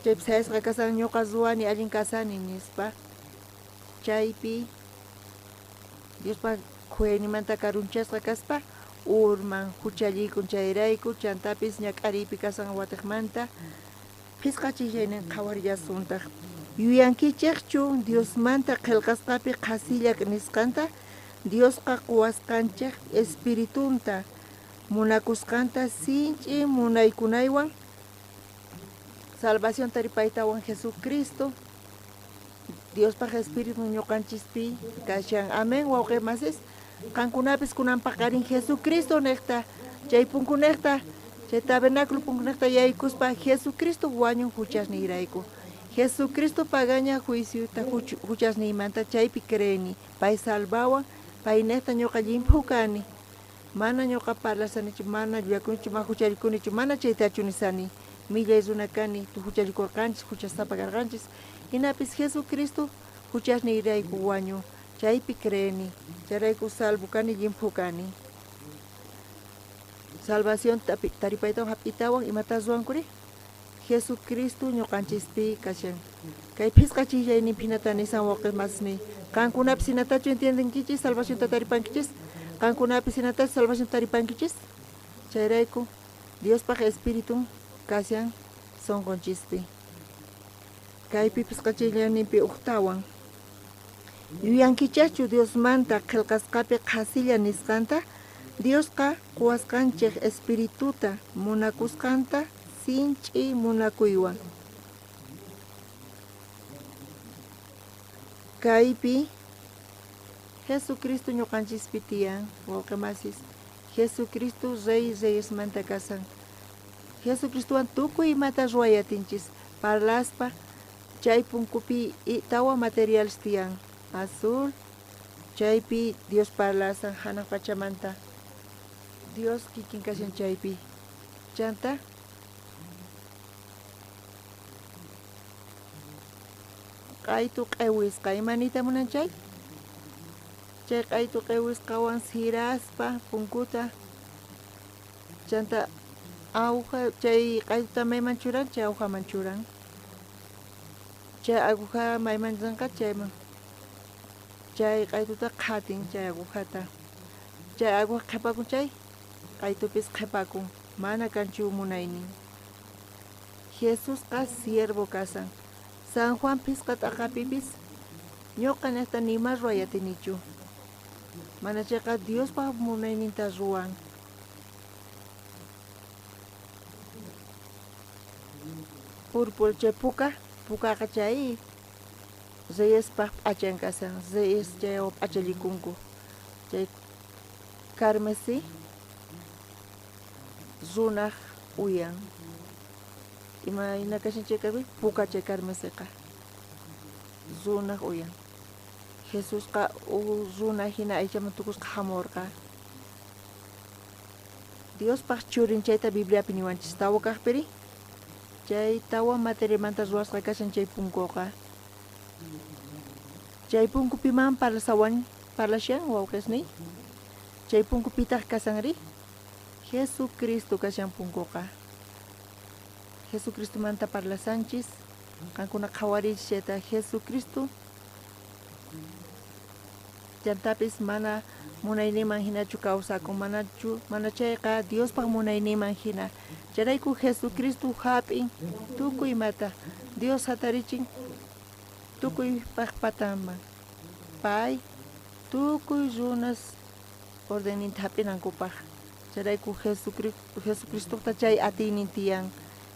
chaypis hayasqa kasan ñuqa ruwani allin kasani nispa chaypi Diospa khuwaynimanta karunchasqa kaspa urman huchallikun chayrayku chantapis ñak'ariypi kasan watiqmanta pisqachillaynin qhawarillashuntaq yuyankichikchu Diosmanta qillqasqapi qasillak nisqanta Diosqa quwasqanchik espiritunta munakusqanta sinch'i munaykunaywan salvación taripaytawan Jesucristo Diospaq espiritu ñuqanchispi kashan amén wawqi masis Kankunapis kunanpaqarin Jesucristo nekta chay punkunekta chay tabernáculo punkunekta yaykuspa Jesucristo wañun huchasniyrayku. Jesucristo pagaña juiciota huchasniymanta chaypi creeni pay salvawan pay nekta ñuqa limpu kani. Mana ñuqa parlasanichu, mana llakunichu, mana hucharikunichu, mana chaytachunisani. Millay runa kani, hucharikurqanchis, huchasapakarqanchis. Hinapis Jesucristo huchasniyrayku wañu, chaypi creeni, chayrayku salvo kani, limpu kani. Salvación taripaytawan hap'itawan imatas ruwankuri? Jesucristo ñuqanchispi kashan. Kay pisqachillaynin pinata nisan waqis masni. Kankunapis hinatachu entiendenkichis, salvación taripankichis. Kankunapis hinatachu salvación taripankichis. Chayrayku Diospaq espíritu kashan sonqonchispi. Kaypi pisqachillayninpi uqtawan. Yuyankichachu Diosmanta qillqasqapi qhasilla nisqanta, Diosqa quwasqanchik espirituta munakusqanta sinch'i munakuywan. Kaypi Jesucristo ñuqanchispi tiyan wawqimasis. Jesucristo Rey Reyesmanta kasan. Jesucristowan tukuy imata ruwayatinchis parlaspa chay punkupi tawa materiales tiyan. Azul, chaypi Dios parlasan hanaq pachamanta. Dios kikin kashan chaypi. Chanta q'aytu q'iwisqa imanita munan chay? Chay q'aytu q'iwisqawan siraspa punkuta chanta aguja chay q'aytuta mayman churan, chay agujaman churan. Chay aguja mayman llanqa chayman. Chay q'aytuta qhatin chay agujata. Chay aguja qhipakun chay q'aytupis qhipakun. Mana kanchu munaynin. Jesusqa siervo kasan. San Juan pisqa t'aqapipis ñuqa nesta nima ruwayatinichu. Mana chayqa Diospa munayninta ruwan. Purpur chay pukaqa chay Reyespaq p'achan kasan. Reyes chay p'achalikunku. Chay karmesi runaq uyan. Ima kashan chay karmi puka chay karmesiqa. Runaq uyan. Jesusqa runa hina aychaman tukusqa hamurqa. Diospaq churin chayta Bibliapi niwanchis tawa kaqpiri. Chay tawa materialmanta ruwasqa kashan chay punkuqa. Chay punkupiman parlashan wawqisni. Chay punkupitaq kasanri Jesucristo kashan punkuqa. Jesucristo manta parlasanchis kankuna qhawarich chayta Jesucristo llantapis mana munayniman hinachu kawsakun, mana chayqa Diospaq munayniman hina. Chayrayku Jesucristo hap'in tukuy mata Dios hatarichin tukuy paqpataman. Pay tukuy runas ordeninta hap'inankupaq. Chayrayku Jesucristoqa chay atiynin tiyan.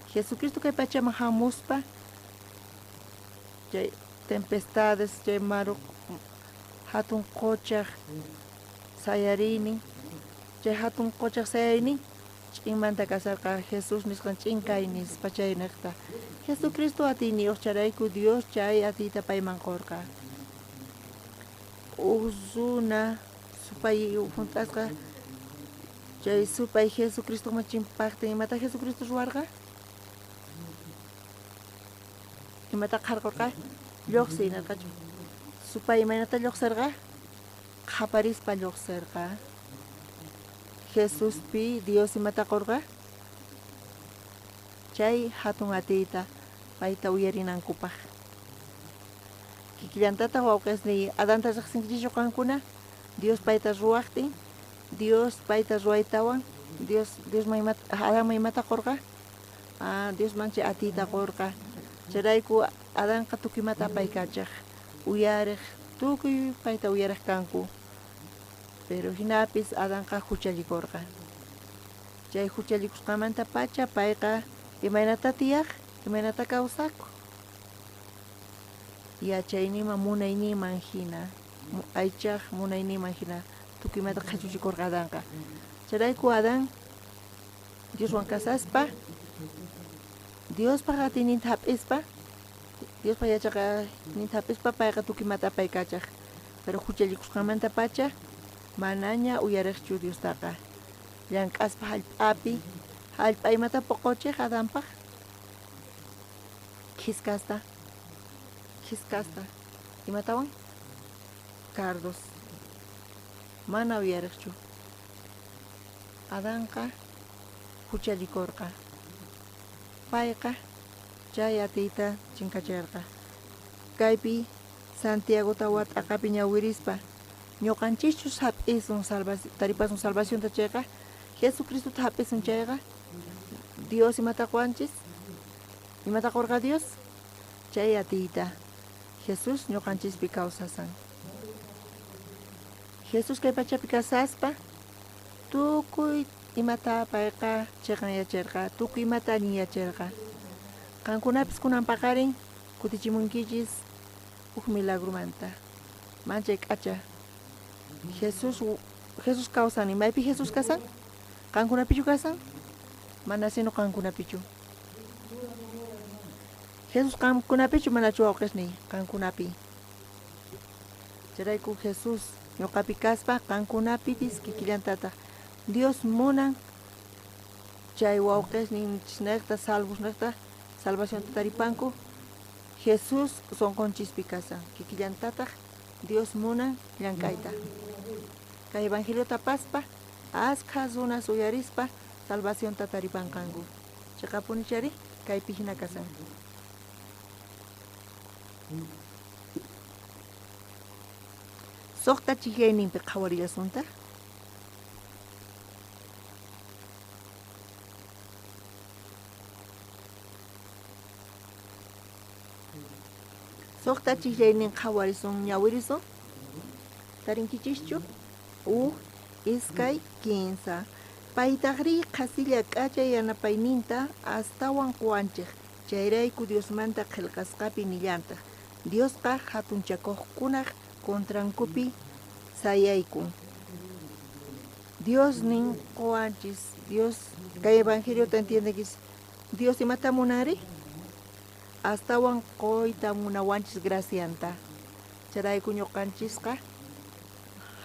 Jesucristo kay pachaman hamuspa chay tempestades, chay maru hatun qochaq sayarinin, chay hatun qochaq sayarinin ch'inmanta kasarqa Jesus nisqan ch'inkay nispa chay niqta. Jesucristo atiniyuq charayku Dios chay atiyta payman qurqa. Runa supay juntasqa chay supay Jesucristo chimpaqtin imata Jesucristo ruwarqa? Imata qarqurqa? Lluqsi narqachu. Supay imaynata lluqsirqa? Qhaparispa lluqsirqa. Jesuspi Dios imata qurqa? Chay hatun atiyta payta uyarinankupaq. Kikillantata wawqisni Adanta riqsinkichis qankuna Dios payta ruwaqtin, Dios payta ruwaytawan, Adanman imata qurqa? Dios manchi atiyta qurqa. Chayrayku Adanqa tukuymata apaykachaq. Uyariq, tukuy payta uyariq kanku. Pero hinapis Adanqa huchalikurqa. Chay huchalikusqamanta pacha payqa imaynata tiyaq, imaynata kawsaku. Yachaynima munayniman hina, aychaq munayniman hina tukuymanta qhaychuchikurqa Adanqa. Chayrayku Adán Dioswan kasaspa, Diospa qatininta hap'ispa, Diospa yachaqa ninta hap'ispa payqa tukuymanta apaykachaq. Pero huchallikushqanmanta pacha manaña uyariqchu Diostaqa. Llank'aspa hallp'api, hallp'aymanta puquchiq Adánpaq. Kiskasta, imatawan? Cardos. Mana uyariqchu. Adánqa huchallikurqa. Payqa chay atiyta chinkachirqa. Kaypi Santiagota wat'aqapi ñawirispa ñuqanchikchus hap'isun taripasun salvacionta chayqa Jesucristuta hap'isun chayqa Dios imataquanchis imataqurqa Dios chay atiyta Jesus ñuqanchispi kawsasan. Jesus kay pachapi kasaspa tukuy imata payqa chayqan yachirqa, tukuy imata allin yachirqa. Qankunapis kunan paqarin kutichimunkichis huk milagrumanta. Manchay k'acha. Jesus kawsan, imaypi Jesus kasan? Qankunapichu kasan? Mana sino qankunapichu. Jesus qankunapichu manachu wawqisni qankunapi. Chayrayku Jesus ñuqapi kaspa qankunapipis kikillantataq Dios munan chay wawqisninchisnaqta salvusnaqta salvacionta taripanku Jesus sonqonchispi kasan kikillantataq Dios munan llank'ayta. Kay evangeliota paspa asqa runas uyarispa salvacionta taripanqanku. Chaqapuni chari kaypi hina kasan. Soqta chiqyayninpi qhawarillasunta. Soqta chiqyaynin qhawarisun ñawirisun. Tarinkichischu iskay kinsa. Paytaqri qasilla k'achay yanapayninta astawan quwanchik. Chayrayku Diosmanta qillqasqapi nillantaq. Diosqa hatunchakuqkunaq contrankupi sayaykun. Dios nin quwanchis. Dios kay evangeliota entiendenkis. Dios imata munari? Astawan qoyta munawanchis gracianta. Chayrayku ñuqanchisqa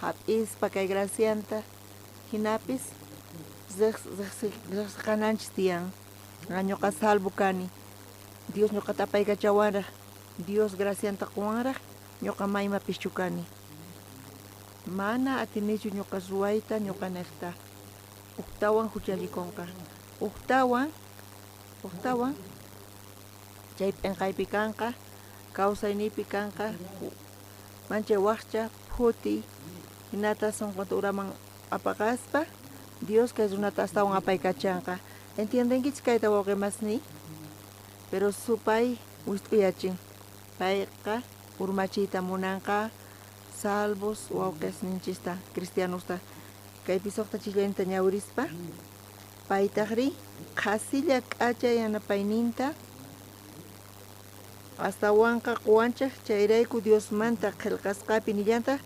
hap'ispa kay gracianta hinapis riqsiqananchis tiyan. Ñuqa salvo kani. Dios ñuqata apaykachawanraq. Dios gracianta quwanraq ñuqa maymapis chukani. Mana atinichu ñuqa ruwayta ñuqaniqta. Uqtawan huchallikunqa. Uqtawan chay p'inqaypi kanqa, kawsaynipi kanqa, manchay waqcha, phuti, hinata sunqunta uraman apaqaspa, Dios kay runata astawan apaykachanqa. Entiendenkichis kayta wawqimasni? Pero supay wisq'uyachin. Payqa urmachiyta munanqa, salvos wawqisninchista, cristianusta. Kaypi suqta chiqllayninta ñawirispa, paytaqri qasilla k'achay yanapayninta astawanqa quwanchaq chayrayku Diosmanta qillqasqapi nillantaq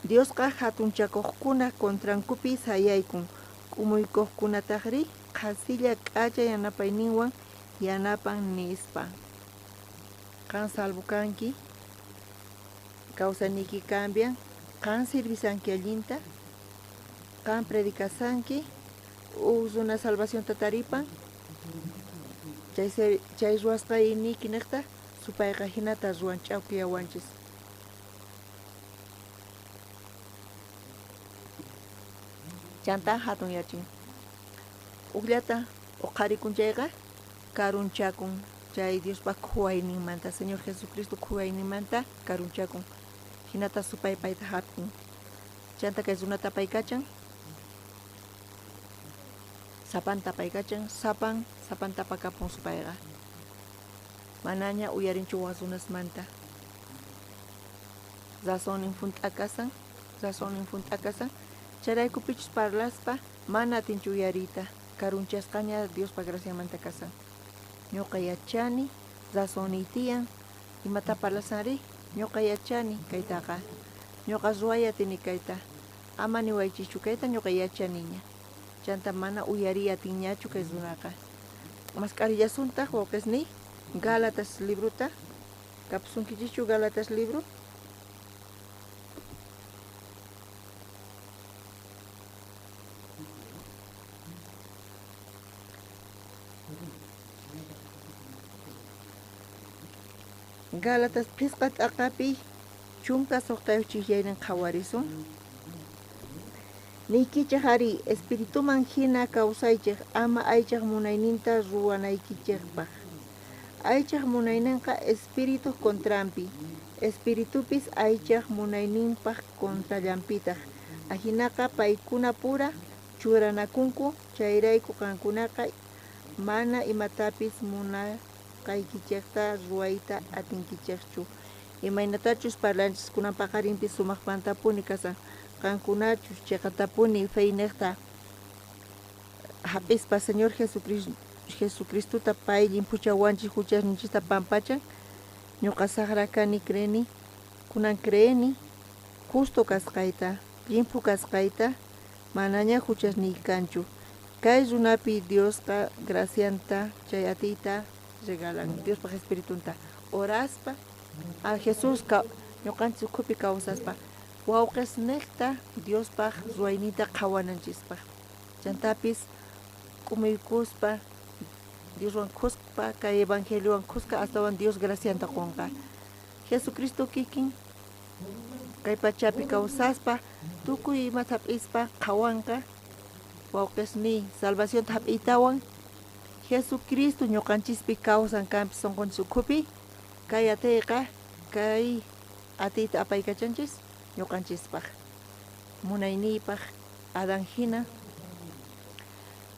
Diosqa hatunchakuqkuna contrankupi sayaykun. K'umuykuqkunataqri qasilla k'achay yanapayninwan yanapan nispa. Qan salvo kanki, kawsaniki cambian, qan sirvisanki allinta, qan predikasanki, usuna salvación tataripan, chay ruwasqayniki niqta supayqa hinata ruwan ch'awkiyawanchis. Chanta hatun yachin. Uqllata uqharikunchayqa karunchakun. Chay Diospa quwayninmanta, Señor Jesucristo quwayninmanta karunchakun. Hinata supay payta hapin. Chanta kay runata paykachan. Sapanta paykachan, sapanta pakapun supayqa. Manaña uyarinchu wasunasmanta. Razonin funt'akasan, charaykupichus parlaspa mana atinchu uyariyta. Karunchasqaña Diospa graciamanta kasan. Ñuqa yachani, razoniytiyan, imata parlasanri, ñuqa yachani kaytaqa. Ñuqa ruwayatini kayta. ama niwaychichu kayta ñuqa yachaniña. Chanta mana uyaría tiñachu kay runaqa. Mascarillasuntaq wawqisniy Gálatas libruta kapsunkichichu Gálatas libro. Gálatas pisqat aqapi chunka soqtayuchiyaynin qhawarisun. Niykichaq ari espirituman hina kawsaychaq ama aychaq munayninta ruwanaykichaqpaq. Aychaq munayninqa espiritu contrampi, espiritupis aychaq munayninpaq contrallampitaq. Ahinaqa paykuna pura churanakunku chayrayku qankunaqa mana imatapis munaqaykichaqta ruwayta atinkichaqchu. Imaynatachus parlanchis kunan paqarinpi sumaqpantapuni kasan qankunachus chiqatapuni feynaqta hap'ispa Señor Jesucristuta paylin puchawanchis huchasninchista pampachan ñuqa saqra kani creeni kunan creeni justo kasqayta limpu kasqayta manaña huchasniy kanchu. Kay runapi Diosqa gracianta chay atiyta regalan Diospa Espiritunta oraspa a Jesús ñuqanchis ukhupi kawsaspa wawqisniqta Diospaq ruwayniyta qhawananchispa. Chantapis kumuykuspa Dioswan kuspa kay evangeliowan kuska astawan Dios gracianta qunqa. Jesucristo kikin kay pachapi kawsaspa tukuy ima hap'ispa qhawanqa wawqisniy salvación hap'iytawan Jesucristo ñuqanchispi kawsan kanpis sunqunchis ukhupi kay atiyqa kay atiyta apaykachanchis ñuqanchispaq munayniypaq Adán hina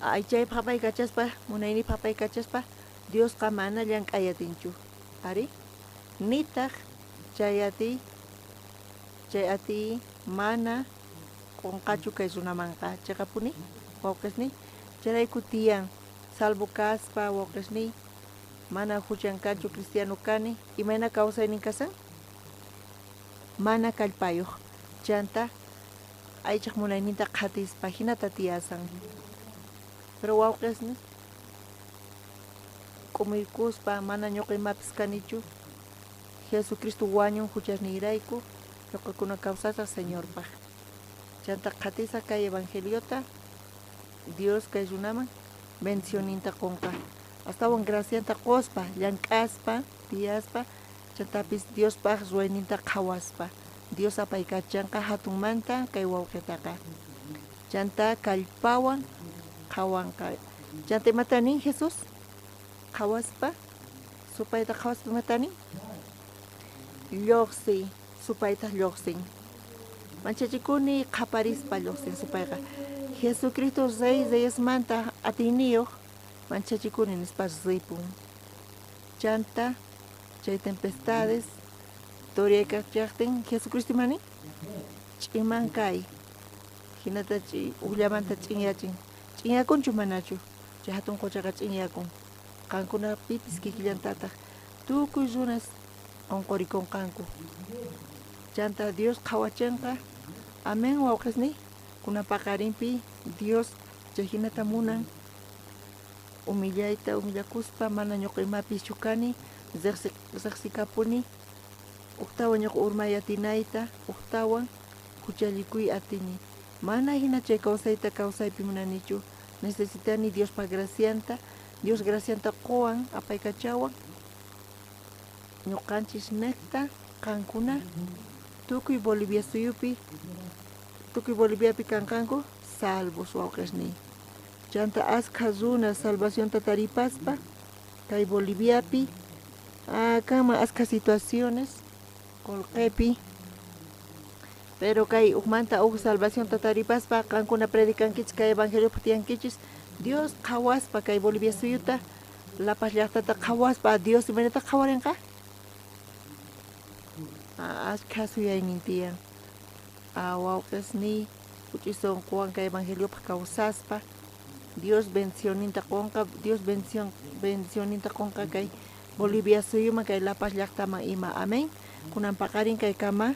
aychaypaq apaykachaspa munayniypaq apaykachaspa Diosqa mana llank'ayatinchu ari nitaq chay atiy mana qunqachu kay runamanqa chaqapuni wawqisniy chayrayku tiyan salvo kaspa wawqisniy mana huchankanchu cristiano kani imayna kawsaynin kasan mana kallpayuq chanta aychaq munayninta qhatispa hinata tiyasan. Pero wawqisniy kumuykuspa mana ñuqa imapis kanichu Jesucristo wañun huchasniyrayku ñuqakuna kawsasaq Señorpaq. Chanta qhatisa kay evangeliota Dios kay runaman bendicioninta qunqa. Astawan gracianta quspa, llank'aspa, tiyaspa, chantapis Diospaq ruwayninta qhawaspa. Dios apaykachanqa hatunmanta kay wawqitaqa. Chanta kallpawan qhawanqa. Chanta imatanin Jesús qhawaspa, supayta qhawaspa imatanin? Lluqsi, supayta lluqsin. Manchachikuni qhaparispa lluqsin supayqa. Jesucristo Rey Reyesmanta atiniyuq manchachikuni nispa ripun. Chanta chay tempestades turiaykachaqtin Jesucristo imani ch'imankay hinata uqllamanta ch'inyachin ch'inyakunchu manachu chay hatun quchaqa ch'inyakun qankunapipis kikillantataq tukuy runas onqurikunqanku. Chanta Dios qhawachinqa amen wawqisniy kunan paqarinpi Dios chay hinata munan umillakuspa mana ñuqa imapis chukani riqsikapuni uqtawan ñuqa urmayatinayta uqtawan huchallikuy atini mana hina chay kawsayta kawsaypi munanichu necesitani Diospa gracianta Dios gracianta quwan apaykachawan ñuqanchis necta qankuna tukuy Bolivia suyupi tukuy Boliviapi kanqanku salvos wawqisniy. Chanta askha runa salvación tataripaspa kay Boliviapi kama askha situaciones kolqepi pero kay uqmanta salvación tataripaspa qankuna predikankichis kay evangelio tiyankichis Dios qhawaspa kay Bolivia suyuta Lapas llaqtata qhawaspa Dios imanata qhawarinqa askha suyaynin tiyan wawqisniy huch'isonkuwan kay evangeliopa kawsaspa Dios bendicioninta qunqa Dios bendicioninta qunqa kay Bolivia suyuma kay Lapas llaqtaman ima amén kunan paqarin kay kama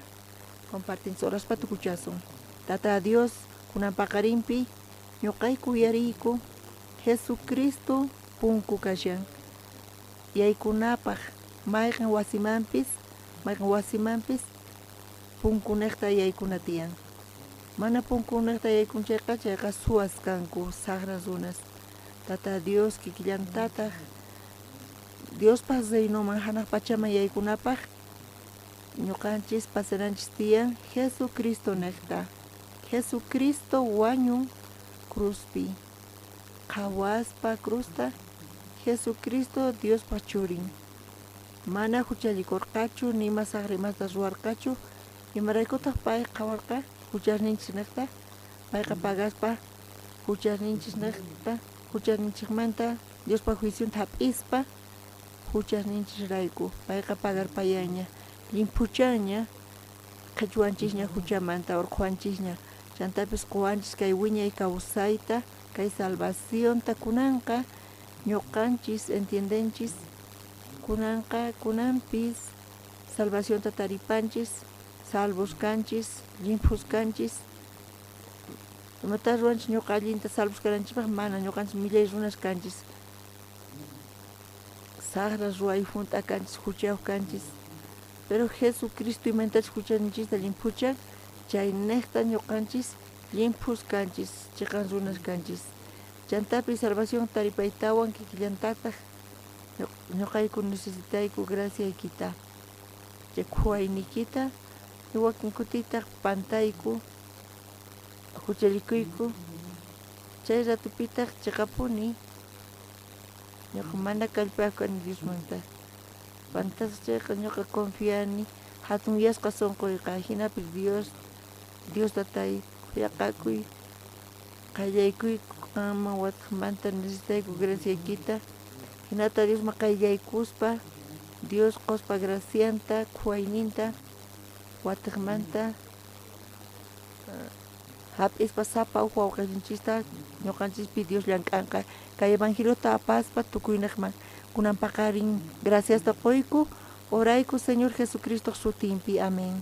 compartin soraspa tukuchasun Tata Dios kunampaqarinpi ñuqayku yariku Jesucristo punku kashan. Yaykunapaq mayqan wasimanpis punkunekta yaykuna tiyan. Mana punkunekta yaykunchayqa chayqa suwas kanku sagras runas. Tata Dios kikillantataq Dios pasaynoman hanaq pachaman yaykunapaq ñuqanchis pasananchis tiyan Jesucristo nekta. Jesucristo wañun cruzpi. Qhawaspa cruzta Jesucristo Dios pachurin. Mana huchallikurqachu nima saqrimanta ruwarqachu. Imaraykutaq pay qhawarqa hucharninchis nekta. Payqa pagaspa hucharninchis nekta. Hucharninchikmanta Diospa juisyunta hap'ispa hucharninchis rayku. Payqa pagarpayaña. Limpuchaña qhichwanchisña huchamanta urqhuanchisña. Chantapis quwanchis kay wiñay kawsayta kay salvacionta kunanqa ñuqanchis entiendenchis kunanqa kunanpis salvacionta taripanchis salvos kanchis limpos kanchis imata ruwanchis ñuqa allinta salvos karanchikpaq mana ñuqanchis millay runas kanchis sagras ruway junta kanchis huchayuq kanchis pero Jesucristo imantachis huchaninchista limpuchan chay nekta ñuqanchis limpos kanchis chiqan runas kanchis chantapi salvación taripaytawan kikillantataq ñuqayku necesitayku graciaykita chay quwaynikita wakin kutitaq pantayku huchallikuyku chay ratupitaq chiqapuni ñuqa mana kallpayuq kani Diosmanta pantas chayqa ñuqa confiani hatun yasqa sunquyqa hinapis Dios tatay yaqakuy qallaykuyku ama wataqmanta necesitayku graciaykita hinata Diosma qayllaykuspa Dios quspa gracianta quwayninta wataqmanta hap'ispa sapa uq wawqillanchista ñuqanchispi Dios llank'anqa kay evangeliota apaspa tukuynaqman kunan paqarin graciasta quyku orayku Señor Jesucristo sutinpi amén.